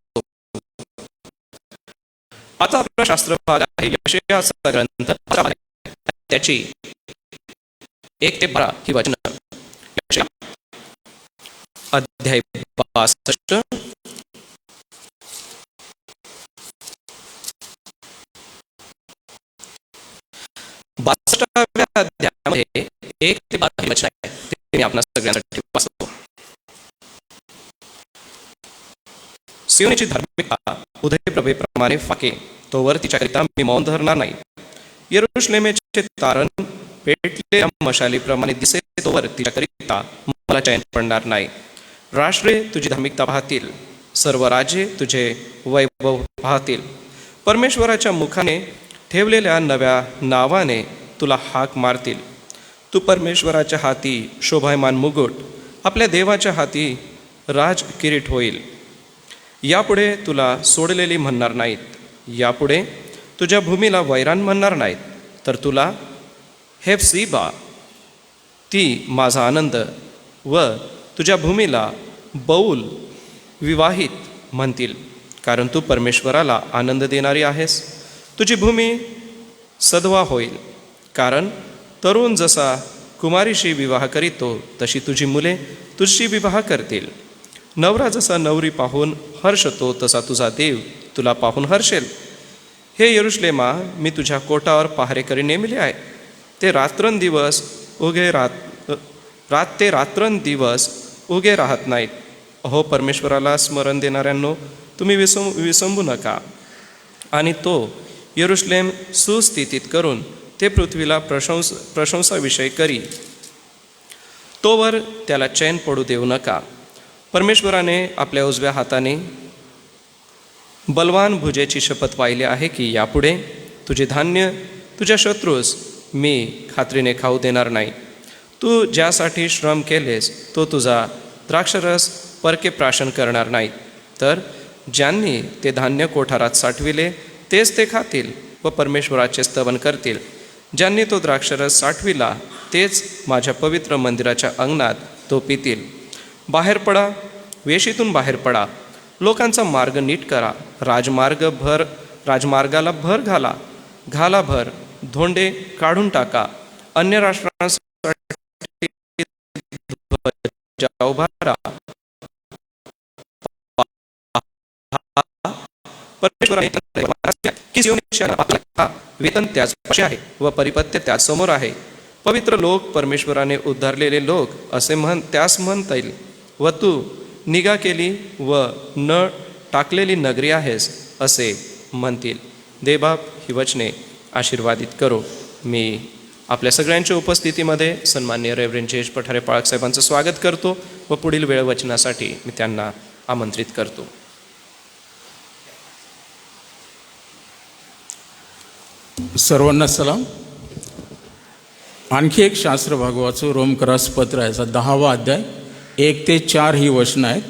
आता आपला शास्त्र भाग आहे यशायाचा ग्रंथ त्याची 1 ते 12 ही वचन. अध्याय 62 62व्या अध्यायामध्ये 1 ते 12 ही वचन आहे. ते मी आपल्या सगळ्यांसाठी वाचतो. सियोनीची धार्मिकता उदयप्रभेप्रमाणे फाके, तोवर तिच्याकरिता मी मौन धरणार नाही. यरूशलेमेचे तारण पेटलेल्या मशालीप्रमाणे दिसे, तोवर तिच्याकरिता मला चैन पडणार नाही. राष्ट्रे तुझी धार्मिकता पाहतील, सर्व राज्ये तुझे वैभव पाहतील. परमेश्वराच्या मुखाने ठेवलेल्या नव्या नावाने तुला हाक मारतील. तू परमेश्वराच्या हाती शोभायमान मुकुट, आपल्या देवाच्या हाती राज किरीट होईल. यापुढे तुला सोडलेली म्हणणार नाहीत, यापुढे तुझ्या भूमीला वैराण म्हणणार नाहीत, तर तुला हेफसीबा ती माझा आनंद व तुझ्या भूमीला बौल विवाहित म्हणतील. कारण तू परमेश्वराला आनंद देणारी आहेस. तुझी भूमी सधवा होईल, कारण तरुण जसा कुमारीशी विवाह करीतो तशी तुझी मुले तुझशी विवाह करतील. नवरा जसा नवरी पाहून हर्षतो तसा तुझा देव तुला पाहून हर्षेल. हे यरूशलेमा, मी तुझ्या कोटावर पहारेकरी नेमले आहे. ते रात्रंदिवस उगे राहत नाहीत. अहो परमेश्वराला स्मरण देणाऱ्यांनो, तुम्ही विसंबू नका. आणि तो यरूशलेम सुस्थितीत करून ते पृथ्वीला प्रशंसाविषयी करी, तोवर त्याला चैन पडू देऊ नका. परमेश्वराने आपल्या उजव्या हाताने बलवान भुजेची शपथ पाहिली आहे की यापुढे तुझे धान्य तुझ्या शत्रूस मी खात्रीने खाऊ देणार नाही. तू ज्यासाठी श्रम केलेस तो तुझा द्राक्षरस परके प्राशन करणार नाही, तर ज्यांनी ते धान्य कोठारात साठविले तेच ते खातील व परमेश्वराचे स्तवन करतील. ज्यांनी तो द्राक्षरस साठविला तेच माझ्या पवित्र मंदिराच्या अंगणात तो पितील. बाहेर पडा, वेशीतून बाहेर पडा, लोकांचा मार्ग नीट करा. राजमार्गाला भर घाला भर, धोंडे काढून टाका. अन्य राष्ट्रांसाठी ध्वजा उभारा. वेतन त्याच पाशी आहे व परिपत्य त्याच समोर आहे. पवित्र लोक, परमेश्वराने उद्धारलेले लोक असे त्यास म्हणता येईल. व तू निगा केली व न टाकलेली नगरी आहेस असे म्हणतील. देवबाप ही वचने आशीर्वादित करो. मी आपल्या सगळ्यांच्या उपस्थितीमध्ये सन्माननीय रेव्हरंड जयेश पठारे पाळक साहेबांचं स्वागत करतो व पुढील वेळ वचनासाठी मी त्यांना आमंत्रित करतो. सर्वांना सलाम. आणखी एक शास्त्र भाग वाचू. रोमकरास पत्र याचा 10वा अध्याय 1 ते 4 ही वचनं आहेत.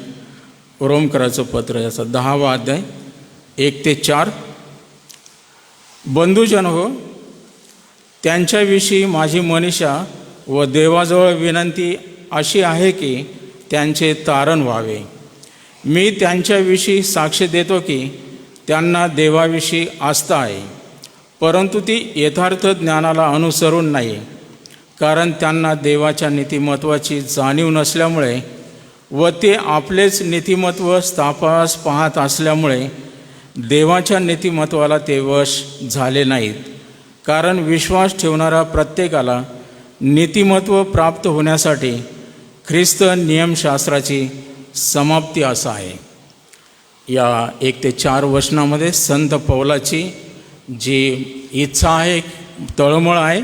रोमकराचं पत्र याचा 10वा अध्याय 1 ते 4. बंधुजन हो, त्यांच्याविषयी माझी मनीषा व देवाजवळ विनंती अशी आहे की त्यांचे तारण व्हावे. मी त्यांच्याविषयी साक्ष देतो की त्यांना देवाविषयी आस्था आहे, परंतु ती यथार्थ ज्ञानाला अनुसरून नाही. कारण त्यांना देवाच्या नीतिमत्वाची जाणीव नसल्यामुळे व ते आपलेच नीतिमत्व स्थापास पाहत असल्यामुळे देवाच्या नीतिमत्वाला ते वश झाले नाहीत. कारण विश्वास ठेवणाऱ्या प्रत्येकाला नीतिमत्व प्राप्त होण्यासाठी ख्रिस्त नियमशास्त्राची समाप्ती असा आहे. या 1 ते 4 वचनामध्ये संत पौलाची जी इच्छा आहे, तळमळ आहे,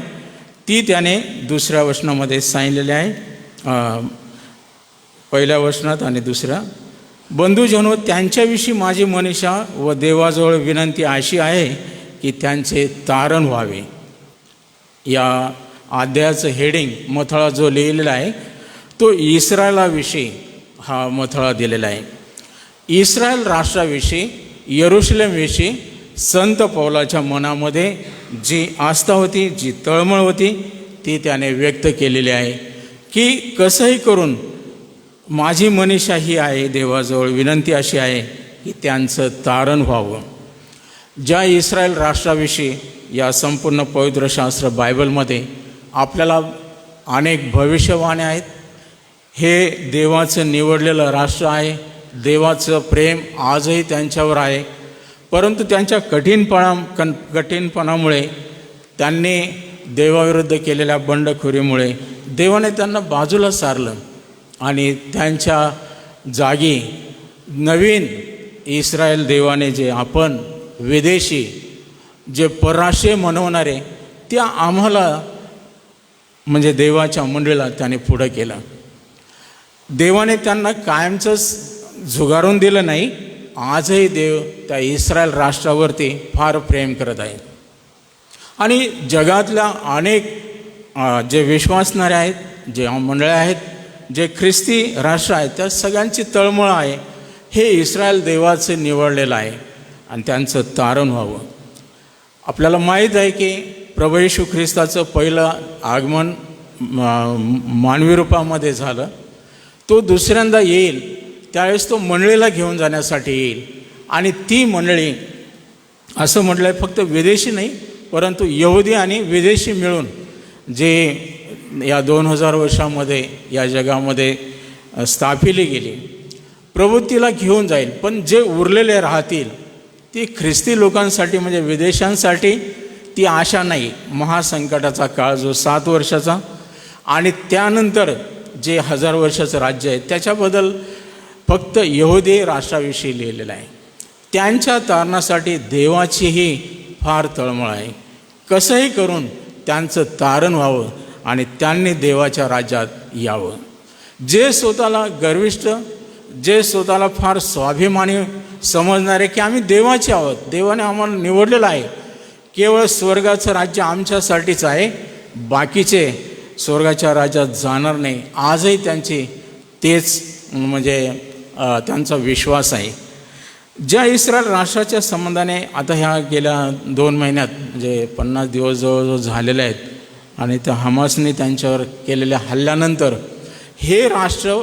ती त्याने दुसऱ्या वचनामध्ये सांगितलेली आहे. पहिल्या वचनात आणि दुसऱ्या, बंधुजनो, त्यांच्याविषयी माझी मनीषा व देवाजवळ विनंती अशी आहे की त्यांचे तारण व्हावे. या अध्यायाचं हेडिंग मथळा जो लिहिलेला आहे तो इस्रायलाविषयी हा मथळा दिलेला आहे. इस्रायल राष्ट्राविषयी, यरूशलेमविषयी संत पौलाच्या मनामध्ये जी आस्था होती, जी तळमळ होती, ती त्याने व्यक्त केलेली आहे की कसंही करून माझी मनीषा ही आहे, देवाजवळ विनंती अशी आहे की त्यांचं तारण व्हावं. ज्या इस्रायल राष्ट्राविषयी या संपूर्ण पवित्र शास्त्र बायबलमध्ये आपल्याला अनेक भविष्यवाणी आहेत. हे देवाचं निवडलेलं राष्ट्र आहे. देवाचं प्रेम आजही त्यांच्यावर आहे. परंतु त्यांच्या कठीणपणामुळे, त्यांनी देवाविरुद्ध केलेल्या बंडखोरीमुळे देवाने त्यांना बाजूला सारलं आणि त्यांच्या जागी नवीन इस्रायल देवाने जे आपण विदेशी, जे परराष्ट्रीय म्हणवणारे, त्या आम्हाला म्हणजे देवाच्या मंडळीला त्याने पुढं केलं. देवाने त्यांना कायमचंच झुगारून दिलं नाही. आजही देव त्या इस्रायल राष्ट्रावरती फार प्रेम करत आहे. आणि जगातल्या अनेक जे विश्वासणारे आहेत, जे मंडळे आहेत, जे ख्रिस्ती राष्ट्र आहेत, त्या सगळ्यांची तळमळ आहे हे इस्रायल देवाचं निवडलेलं आहे आणि त्यांचं तारण व्हावं. आपल्याला माहीत आहे की प्रभू येशू ख्रिस्ताचं पहिलं आगमन मानवी रूपामध्ये झालं. तो दुसऱ्यांदा येईल त्यावेळेस तो मंडळीला घेऊन जाण्यासाठी येईल. आणि ती मंडळी, असं म्हटलं आहे, फक्त विदेशी नाही परंतु यहुदी आणि विदेशी मिळून जे या 2000 वर्षामध्ये या जगामध्ये स्थापिली गेली, प्रभू तिला घेऊन जाईल. पण जे उरलेले राहतील ती ख्रिस्ती लोकांसाठी म्हणजे विदेशांसाठी ती आशा नाही. महासंकटाचा काळ जो 7 वर्षाचा आणि त्यानंतर जे 1000 वर्षाचं राज्य आहे त्याच्याबद्दल फक्त यहुदी राष्ट्राविषयी लिहिलेलं आहे. त्यांच्या तारणासाठी देवाचीही फार तळमळ आहे. कसंही करून त्यांचं तारण व्हावं आणि त्यांनी देवाच्या राज्यात यावं. जे स्वतःला गर्विष्ठ, जे स्वतःला फार स्वाभिमानी समजणारे की आम्ही देवाचे आहोत, देवाने आम्हाला निवडलेलं आहे, केवळ स्वर्गाचं राज्य आमच्यासाठीच आहे, बाकीचे स्वर्गाच्या राज्यात जाणार नाही, आजही त्यांची तेच म्हणजे त्यांचा विश्वास आहे. ज्या इस्रायल राष्ट्राच्या संबंधाने आता ह्या गेल्या 2 महिन्यात म्हणजे 50 दिवस जवळजवळ झालेले आहेत आणि त्या हमासने त्यांच्यावर केलेल्या हल्ल्यानंतर हे राष्ट्र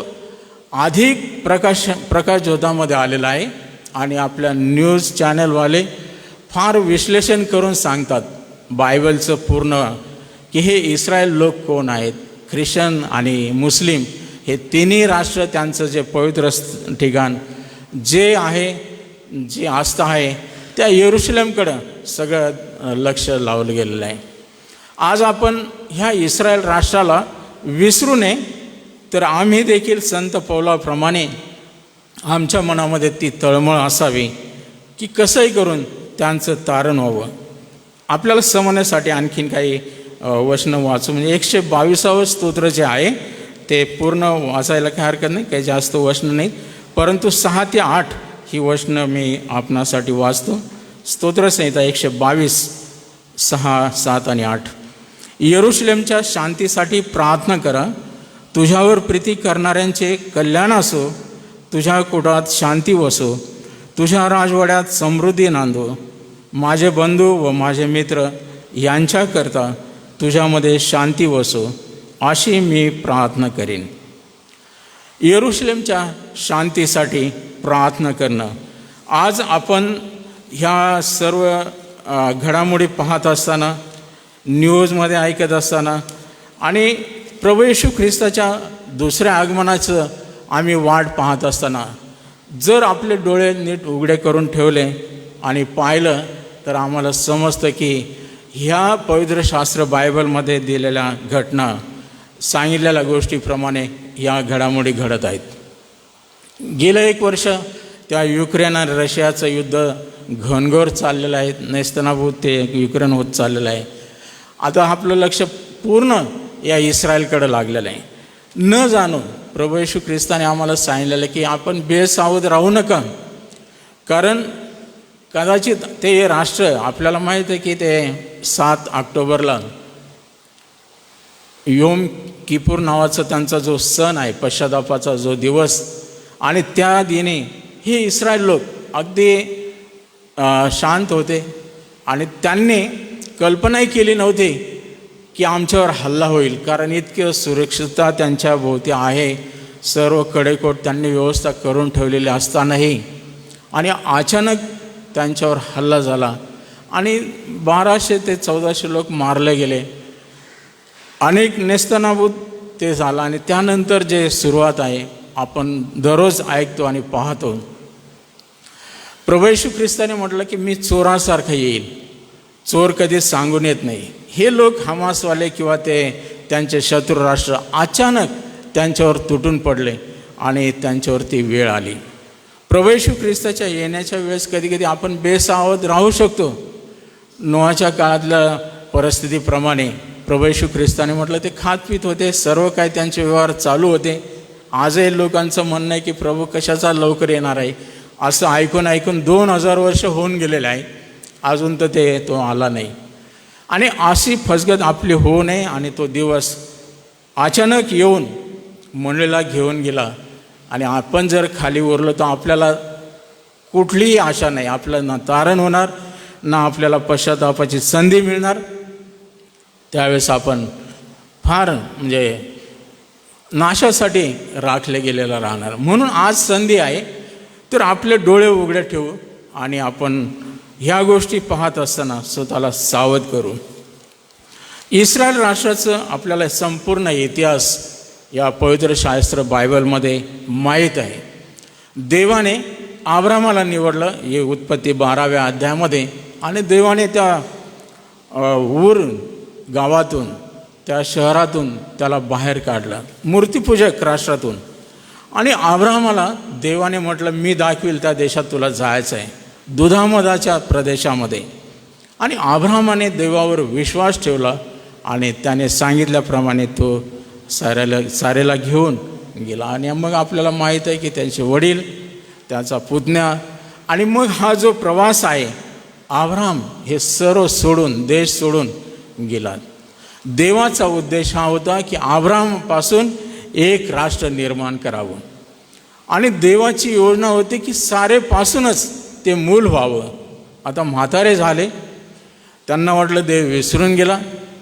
अधिक प्रकाशझोतामध्ये आलेलं आहे. आणि आपल्या न्यूज चॅनलवाले फार विश्लेषण करून सांगतात बायबलचं पूर्ण की हे इस्रायल लोक कोण आहेत. ख्रिश्चन आणि मुस्लिम हे तिन्ही राष्ट्र, त्यांचं जे पवित्र ठिकाण जे आहे, जी आस्था आहे, त्या यरूशलेमकडं सगळं लक्ष लावलं गेलेलं आहे. आज आपण ह्या इस्रायल राष्ट्राला विसरू नये, तर आम्ही देखील संत पौलाप्रमाणे आमच्या मनामध्ये ती तळमळ असावी की कसंही करून त्यांचं तारण व्हावं. आपल्याला समजण्यासाठी आणखीन काही वचनं वाचू, म्हणजे 122 स्तोत्र जे आहे ते पूर्ण वाचायला काही हरकत नाही, काही जास्त वचनं नाहीत, परंतु 6 ते 8 ही वचनं मी आपणासाठी वाचतो. स्तोत्रसंहिता 122, 6, 7 आणि 8. यरूशलेमच्या शांतीसाठी प्रार्थना करा. तुझ्यावर प्रीती करणाऱ्यांचे कल्याण असो. तुझ्या कुटात शांती वसो. तुझ्या राजवाड्यात समृद्धी नांदो. माझे बंधू व माझे मित्र यांच्याकरता तुझ्यामध्ये शांती वसो, अशी मी प्रार्थना करीन. यरूशलेमच्या शांतीसाठी प्रार्थना करणं. आज आपण ह्या सर्व घडामोडी पाहत असताना, न्यूजमध्ये ऐकत असताना आणि प्रभू येशू ख्रिस्ताच्या दुसऱ्या आगमनाचं आम्ही वाट पाहत असताना जर आपले डोळे नीट उघडे करून ठेवले आणि पाहिलं तर आम्हाला समजतं की ह्या पवित्र शास्त्र बायबलमध्ये दिलेल्या घटना सांगितलेल्या गोष्टीप्रमाणे या घडामोडी घडत आहेत. गेलं 1 वर्ष त्या युक्रेन आणि रशियाचं युद्ध घनघोर चाललेलं आहे. नेस्तनाभूत ते युक्रेन होत चाललेलं आहे. आता आपलं लक्ष पूर्ण या इस्रायलकडं लागलेलं आहे. न जाणून प्रभू येशू ख्रिस्ताने आम्हाला सांगितलेलं की आपण बेसावध राहू नका, कारण कदाचित ते राष्ट्र आपल्याला माहीत आहे की ते 7 ऑक्टोबरला योम किपूर नावाचा त्यांचा जो सण आहे, पश्चातापाचा जो दिवस, आणि त्या दिनी हे इस्रायल लोक अगदी शांत होते आणि त्यांनी कल्पनाही केली नव्हती की आमच्यावर हल्ला होईल, कारण इतकी सुरक्षितता त्यांच्या भोवती आहे. सर्व कडेकोट त्यांनी व्यवस्था करून ठेवलेली असतानाही आणि अचानक त्यांच्यावर हल्ला झाला आणि 1200 ते 1400 लोक मारले गेले. अनेक नेस्तनाबूत ते झालं आणि त्यानंतर जे सुरुवात आहे आपण दररोज ऐकतो आणि पाहतो. प्रभू येशू ख्रिस्ताने म्हटलं की मी चोरासारखं येईल. चोर कधीच सांगून येत नाही. हे लोक हमासवाले किंवा ते त्यांचे शत्रू राष्ट्र अचानक त्यांच्यावर तुटून पडले आणि त्यांच्यावरती वेळ आली. प्रभू येशू ख्रिस्ताच्या येण्याच्या वेळेस कधीकधी आपण बेसावध राहू शकतो. नोआच्या काळातल्या परिस्थितीप्रमाणे प्रभू येशू ख्रिस्ताने म्हटलं ते खात पित होते, सर्व काय त्यांचे व्यवहार चालू होते. आजही लोकांचं म्हणणं आहे की प्रभू कशाचा लवकर येणार आहे, असं ऐकून ऐकून 2000 वर्ष होऊन गेलेलं आहे, अजून तर तो आला नाही. आणि अशी फसगत आपली होऊ नये आणि तो दिवस अचानक येऊन मंडळीला घेऊन गेला आणि आपण जर खाली उरलो तर आपल्याला कुठलीही आशा नाही. आपलं ना तारण होणार, ना आपल्याला पश्चातापाची संधी मिळणार. त्यावेळेस आपण फार नाशासाठी राखले गेलेला राहणार. म्हणून आज संधी आहे, तर आपले डोळे उघडे ठेवू आणि आपण ह्या गोष्टी पाहत असताना स्वतःला सावध करू. इस्रायल राष्ट्राचं आपल्याला संपूर्ण इतिहास या पवित्र शास्त्र बायबलमध्ये माहीत आहे. देवाने अब्रामाला निवडलं, हे उत्पत्ती 12व्या अध्यायामध्ये, आणि देवाने त्या गावातून, त्या शहरातून त्याला बाहेर काढलं, मूर्तिपूजक राष्ट्रातून. आणि अब्रामाला देवाने म्हटलं मी दाखवील त्या देशात तुला जायचं आहे, दुधामधाच्या प्रदेशामध्ये. आणि अब्रामाने देवावर विश्वास ठेवला आणि त्याने सांगितल्याप्रमाणे तो सारेला घेऊन गेला. आणि मग आपल्याला माहीत आहे की त्यांचे वडील, त्याचा पुतण्या, आणि मग हा जो प्रवास आहे, अब्राम हे सर्व सोडून, देश सोडून गेला. देवाचा उद्देश हा होता की अब्रामपासून एक राष्ट्र निर्माण करावं. आणि देवाची योजना होती की सारेपासूनच ते मूल व्हावं. आता म्हातारे झाले, त्यांना वाटलं देव विसरून गेला.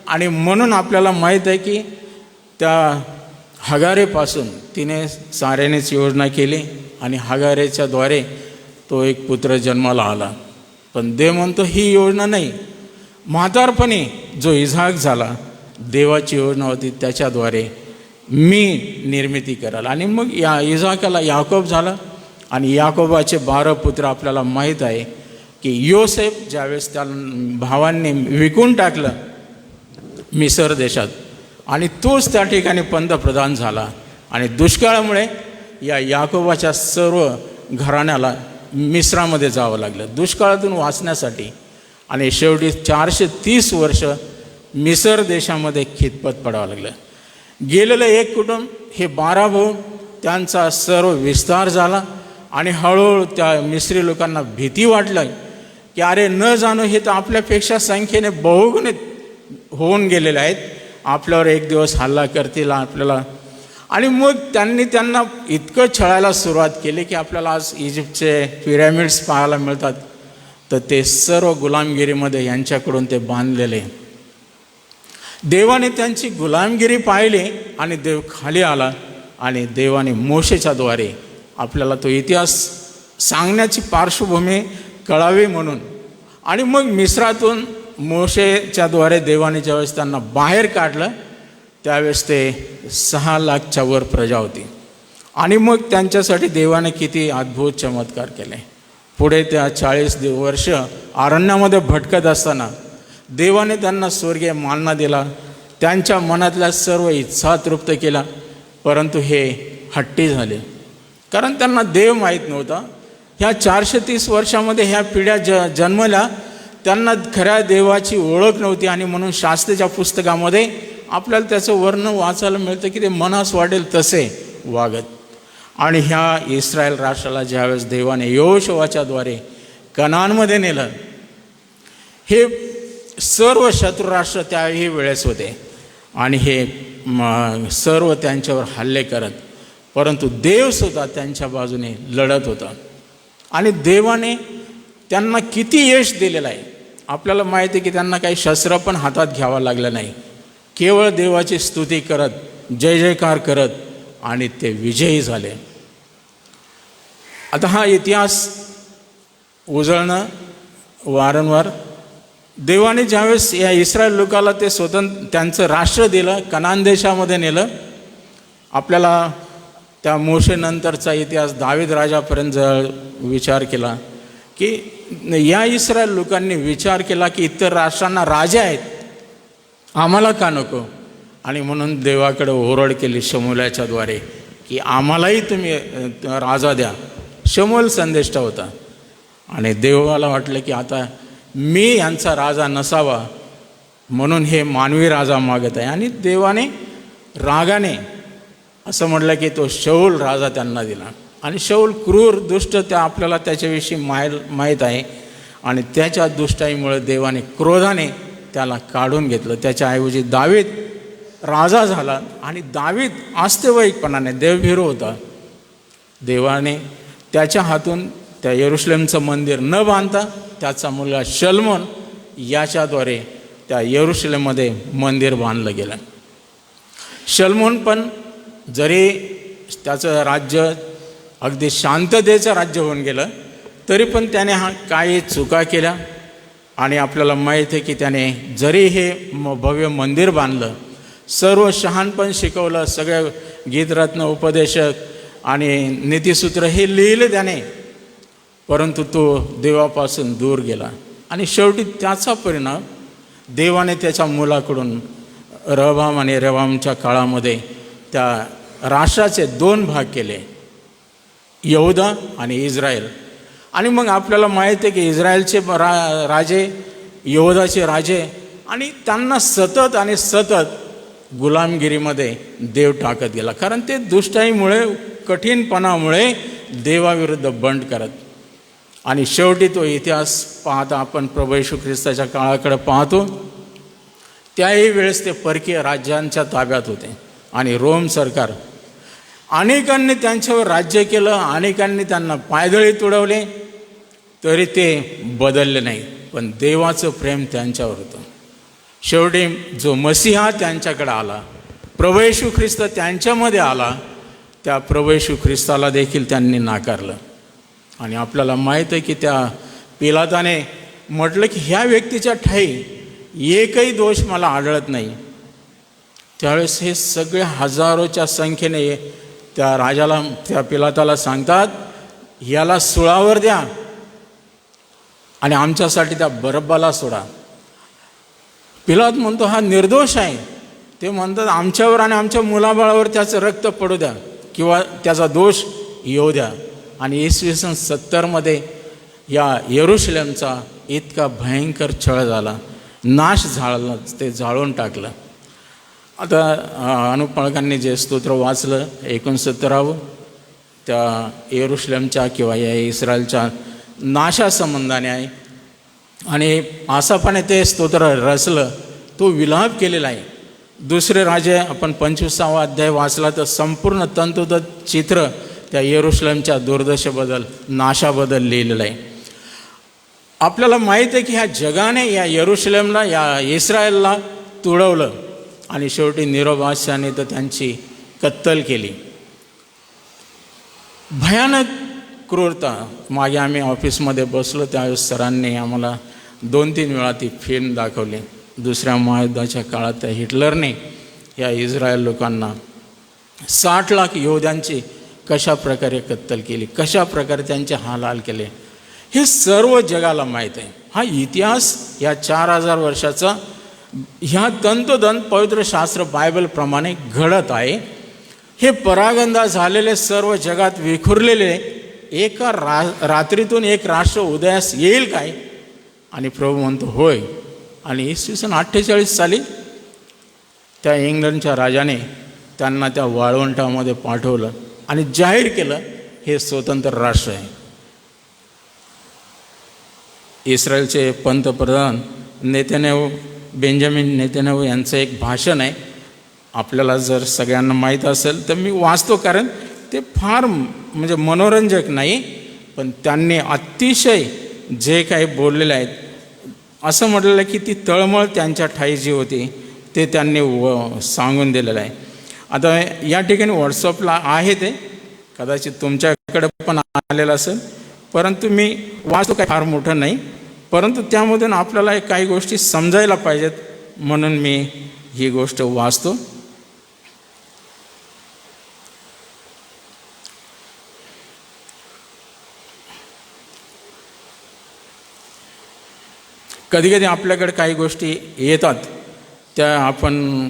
आणि म्हणून आपल्याला माहीत आहे की त्या हगारेपासून तिने साऱ्यानेच योजना केली आणि हगारेच्याद्वारे तो एक पुत्र जन्माला आला. पण देव म्हणतो ही योजना नाही. म्हातारपणी जो इसाक झाला, देवाची योजना होती त्याच्याद्वारे मी निर्मिती कराल. आणि मग या इसाकाला याकोब झाला आणि याकोबाचे 12 पुत्र आपल्याला माहीत आहे की योसेफ ज्यावेळेस त्याला भावांनी विकून टाकलं मिसर देशात, आणि तोच त्या ठिकाणी पंतप्रधान झाला. आणि दुष्काळामुळे या याकोबाच्या सर्व घराण्याला मिस्रामध्ये जावं लागलं दुष्काळातून वाचण्यासाठी. आणि शेवटी 430 वर्ष मिसर देशामध्ये खितपत पडावं लागलं. गेलेलं एक कुटुंब, हे 12 भाऊ, त्यांचा सर्व विस्तार झाला. आणि हळूहळू त्या मिस्री लोकांना भीती वाटलं की अरे न जाणो हे तर आपल्यापेक्षा संख्येने बहुगुणित होऊन गेलेले आहेत, आपल्यावर एक दिवस हल्ला करतील आपल्याला. आणि मग त्यांना इतकं छळायला सुरुवात केली की आपल्याला आज इजिप्तचे पिरॅमिड्स पाहायला मिळतात, तर ते सर्व गुलामगिरीमध्ये यांच्याकडून ते बांधलेले. देवाने त्यांची गुलामगिरी पाहिली आणि देव खाली आला आणि देवाने मोशेच्याद्वारे आपल्याला तो इतिहास सांगण्याची पार्श्वभूमी कळावी म्हणून. आणि मग मिस्रातून मोशेच्याद्वारे देवाने ज्यावेळेस त्यांना बाहेर काढलं त्यावेळेस ते 6 लाखच्या वर प्रजा होती. आणि मग त्यांच्यासाठी देवाने किती अद्भुत चमत्कार केले. पुढे त्या 40 वर्ष अरण्यामध्ये भटकत असताना देवाने त्यांना स्वर्गीय मानना दिला, त्यांच्या मनातल्या सर्व इच्छा तृप्त केला. परंतु हे हट्टी झाले, कारण त्यांना देव माहीत नव्हता. ह्या 430 वर्षामध्ये ह्या पिढ्या जन्मल्या, त्यांना खऱ्या देवाची ओळख नव्हती. आणि म्हणून शास्त्रीच्या पुस्तकामध्ये आपल्याला त्याचं वर्णन वाचायला मिळतं की ते मनास वाटेल तसे वागत. आणि ह्या इस्रायल राष्ट्राला ज्यावेळेस देवाने यहोशुवाच्याद्वारे कनानमध्ये नेलं, हे सर्व शत्रुराष्ट्र त्याही वेळेस होते आणि हे सर्व त्यांच्यावर हल्ले करत, परंतु देवसुद्धा त्यांच्या बाजूने लढत होता. आणि देवाने त्यांना किती यश दिलेलं आहे. आपल्याला माहिती आहे की त्यांना काही शस्त्र पण हातात घ्यावं लागलं नाही, केवळ देवाची स्तुती करत, जय जयकार करत आणि ते विजयी झाले. आता हा इतिहास उजळणं वारंवार, देवाने ज्यावेळेस या इस्रायल लोकाला ते त्यांचं राष्ट्र दिलं, कनान देशामध्ये नेलं. आपल्याला त्या मोशेनंतरचा इतिहास दावीद राजापर्यंत विचार केला की या इस्रायल लोकांनी विचार केला की इतर राष्ट्रांना राजा आहेत, आम्हाला का नको. आणि म्हणून देवाकडे ओरड केली शमूएलाच्याद्वारे की आम्हालाही तुम्ही राजा द्या. शमूएल संदेष्टा होता आणि देवाला वाटलं की आता मी यांचा राजा नसावा, म्हणून हे मानवी राजा मागत आहे. आणि देवाने रागाने असं म्हटलं की तो शौल राजा त्यांना दिला. आणि शौल क्रूर दुष्ट, त्या आपल्याला त्याच्याविषयी माहीत आहे. आणि त्याच्या दुष्टाईमुळे देवाने क्रोधाने त्याला काढून घेतलं. त्याच्याऐवजी दावीद राजा झाला. आणि दावीद वास्तविकपणाने देवभीरू होता. देवाने त्याच्या हातून त्या यरूशलेमचं मंदिर न बांधता त्याचा मुलगा शलोमोन याच्याद्वारे त्या यरूशलेममध्ये मंदिर बांधलं गेलं. शलोमोन पण जरी त्याचं राज्य अगदी शांततेचं राज्य होऊन गेलं, तरी पण त्याने काही चुका केल्या. आणि आपल्याला माहीत आहे की त्याने जरी हे भव्य मंदिर बांधलं, सर्व शहाणपण शिकवलं, सगळे गीतरत्न, उपदेशक आणि नीतिसूत्र हे लिहिले त्याने, परंतु तो देवापासून दूर गेला. आणि शेवटी त्याचा परिणाम देवाने त्याच्या मुलाकडून रहबाम आणि रेवामच्या काळामध्ये त्या राष्ट्राचे 2 भाग केले, यहुदा आणि इस्रायल. आणि मग आपल्याला माहीत आहे की इस्रायलचे राजे, यहुदाचे राजे, आणि त्यांना सतत आणि सतत गुलामगिरीमध्ये देव टाकत गेला, कारण ते दुष्टाईमुळे, कठीणपणामुळे देवाविरुद्ध बंड करत. आणि शेवटी तो इतिहास पाहता आपण प्रभू येशू ख्रिस्ताच्या काळाकडे पाहतो, त्याही वेळेस ते परकीय राज्यांच्या ताब्यात होते. आणि रोम सरकार, अनेकांनी त्यांच्यावर राज्य केलं, अनेकांनी त्यांना पायदळी तुडवले, तरी ते बदलले नाही. पण देवाचं प्रेम त्यांच्यावर होतं. शेवटी जो मसीहा त्यांच्याकडे आला, प्रभू येशू ख्रिस्त त्यांच्यामध्ये आला, त्या प्रभू येशू ख्रिस्ताला देखील त्यांनी नाकारलं. आणि आपल्याला माहीत आहे की त्या पिलाताने म्हटलं की ह्या व्यक्तीच्या ठाई एकही दोष मला आढळत नाही. त्यावेळेस हे सगळे हजारोच्या संख्येने त्या राजाला, त्या पिलाताला सांगतात, याला सुळावर द्या आणि आमच्यासाठी त्या बरब्बाला सोडा. पिलात म्हणतो हा निर्दोष आहे. ते म्हणतात आमच्यावर आणि आमच्या मुलाबाळावर त्याचं रक्त पडू द्या किंवा त्याचा दोष येऊ द्या. आणि इसवी सन 70 या यरूशलेमचा इतका भयंकर छळ झाला, नाश झाला, ते जाळून टाकलं. आता अनुपळकांनी जे स्तोत्र वाचलं 69, त्या यरूशलेमच्या किंवा या इस्रायलच्या नाशासंबंधाने आहे. आणि आसापाने ते स्तोत्र रचलं, तो विलाप केलेला आहे. दुसरे राजे आपण 25वा अध्याय वाचला तर संपूर्ण तंतोतंत चित्र त्या यरूशलेमच्या दुर्दशेबद्दल, नाशाबद्दल लिहिलेलं आहे. आपल्याला माहीत आहे की ह्या जगाने या यरूशलेमला, या इस्रायलला तुडवलं आणि शेवटी नीरो बादशाहाने तर त्यांची कत्तल केली. भयानक क्रूरता. मागे आम्ही ऑफिसमध्ये बसलो त्यावेळेस सरांनी आम्हाला 2-3 वेळा ती फिल्म दाखवली. दुसऱ्या महायुद्धाच्या काळात त्या हिटलरने या इस्रायल लोकांना 60 लाख यहुद्यांची कशा प्रकारे कत्तल केली, कशा प्रकारे त्यांचे हाल केले, हे सर्व जगाला माहीत आहे. हा इतिहास या 4000 वर्षाचा ह्या तंतोतंत पवित्र शास्त्र बायबलप्रमाणे घडत आहे. हे परागंदा झालेले सर्व जगात विखुरलेले एका रात्रीतून एक राष्ट्र उदयास येईल काय? आणि प्रभू म्हणतो होय. आणि इसवी सन 48 साली त्या इंग्लंडच्या राजाने त्यांना त्या वाळवंटामध्ये पाठवलं आणि जाहीर केलं हे स्वतंत्र राष्ट्र आहे. इस्रायलचे पंतप्रधान नेतन्याहू, बेंजामिन नेतन्याहू यांचं एक भाषण आहे. आपल्याला जर सगळ्यांना माहीत असेल तर मी वाचतो, कारण ते फार म्हणजे मनोरंजक नाही, पण त्यांनी अतिशय जे काही बोललेले आहेत, असं म्हटलेलं आहे की ती तळमळ त्यांच्या ठाई जी होती ते त्यांनी सांगून दिलेलं आहे. आता या ठिकाणी व्हॉट्सअपला आहे, ते कदाचित तुमच्याकडे पण आलेलं असेल, परंतु मी वाचतो, काय फार मोठं नाही, परंतु त्यामधून आपल्याला काही गोष्टी समजायला पाहिजेत म्हणून मी ही गोष्ट वाचतो. कधी कधी आपल्याकडे काही गोष्टी येतात त्या आपण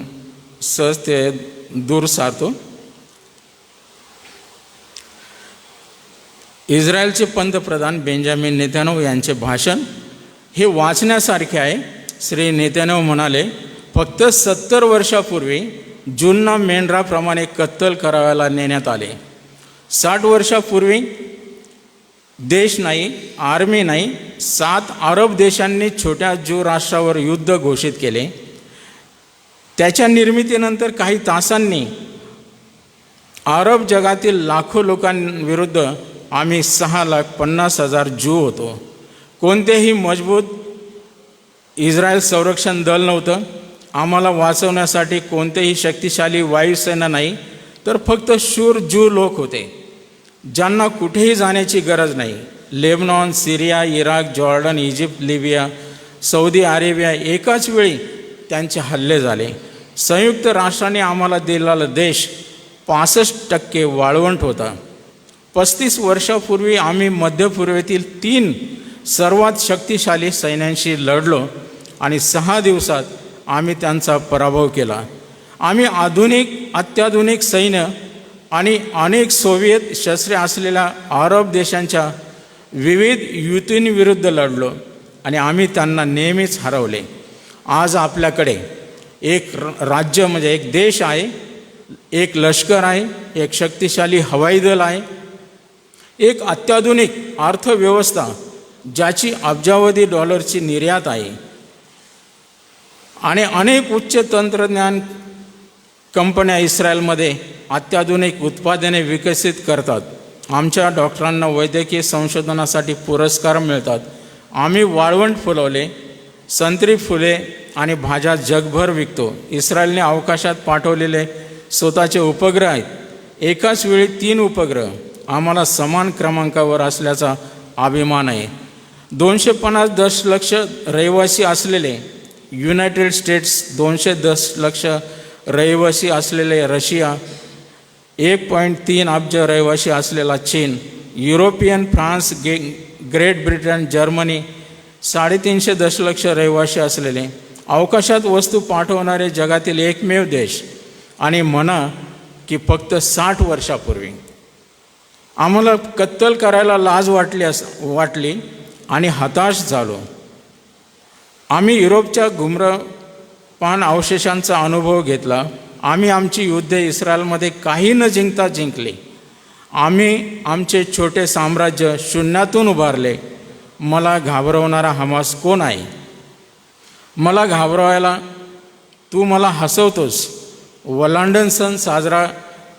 सहज ते दूर सारतो. इस्रायलचे पंतप्रधान बेंजामिन नेतन्याहू यांचे भाषण हे वाचण्यासारखे आहे. श्री नेतन्याहू म्हणाले, फक्त 70 वर्षापूर्वी ज्यूंना मेंढराप्रमाणे कत्तल करायला नेण्यात आले. 60 वर्षापूर्वी देश नाही, आर्मी नाही, 7 अरब देशांनी छोट्या ज्यू राष्ट्रावर युद्ध घोषित केले. त्याच्या निर्मितीनंतर काही तासांनी अरब जगातील लाखो लोकांविरुद्ध आम्ही 6,50,000 ज्यू होतो. कोणतेही मजबूत इस्रायल संरक्षण दल नव्हतं. आम्हाला वाचवण्यासाठी कोणतेही शक्तिशाली वायुसेना नाही, तर फक्त शूर ज्यू लोक होते ज्यांना कुठेही जाण्याची गरज नाही. Lebanon, Syria, Iraq, Jordan, Egypt, Libya, Saudi Arabia एकाच वेळी त्यांचे हल्ले झाले. संयुक्त राष्ट्राने आम्हाला दिलेला देश 65% वाळवंट होता. 35 वर्षापूर्वी आम्ही मध्यपूर्वेतील 3 सर्वात शक्तिशाली सैन्यांशी लढलो आणि 6 दिवसात आम्ही त्यांचा पराभव केला. आम्ही अत्याधुनिक सैन्य आणि अनेक सोव्हिएत शस्त्रे असलेल्या अरब देशांच्या विविध युतींविरुद्ध लढलो आणि आम्ही त्यांना नेहमीच हरवले. आज आपल्याकडे एक राज्य म्हणजे एक देश आहे, एक लष्कर आहे, एक शक्तिशाली हवाई दल आहे, एक अत्याधुनिक अर्थव्यवस्था ज्याची अब्जावधी डॉलरची निर्यात आहे आणि अनेक उच्च तंत्रज्ञान कंपन्या इस्रायलमध्ये अत्याधुनिक उत्पादने विकसित करतात. आमच्या डॉक्टरांना वैद्यकीय संशोधनासाठी पुरस्कार मिळतात. आम्ही वाळवंट फुलवले, संत्री फुले आणि भाज्या जगभर विकतो. इस्रायलने अवकाशात पाठवलेले स्वतःचे उपग्रह आहेत. एकाच वेळी 3 उपग्रह आम्हाला समान क्रमांकावर असल्याचा अभिमान आहे. 250 दशलक्ष रहिवासी असलेले युनायटेड स्टेट्स, 200 दशलक्ष रहिवासी असलेले रशिया, 1.3 अब्ज रहिवासी असलेला चीन, European France, great Britain, Germany, 350 दशलक्ष रहिवासी असलेले अवकाशात वस्तू पाठवणारे जगातील एकमेव देश. आणि म्हणा की फक्त 60 वर्षापूर्वी आम्हाला कत्तल करायला लाज वाटली आणि हताश झालो. आम्ही युरोपच्या धूम्रपान अवशेषांचा अनुभव घेतला. आम्ही आमची युद्धे इस्रायलमध्ये काही न जिंकता जिंकली. आम्ही आमचे छोटे साम्राज्य शून्यातून उभारले. मला घाबरवणारा हमास कोण आहे? मला घाबरवायला तू मला हसवतोस. वलांडन सण साजरा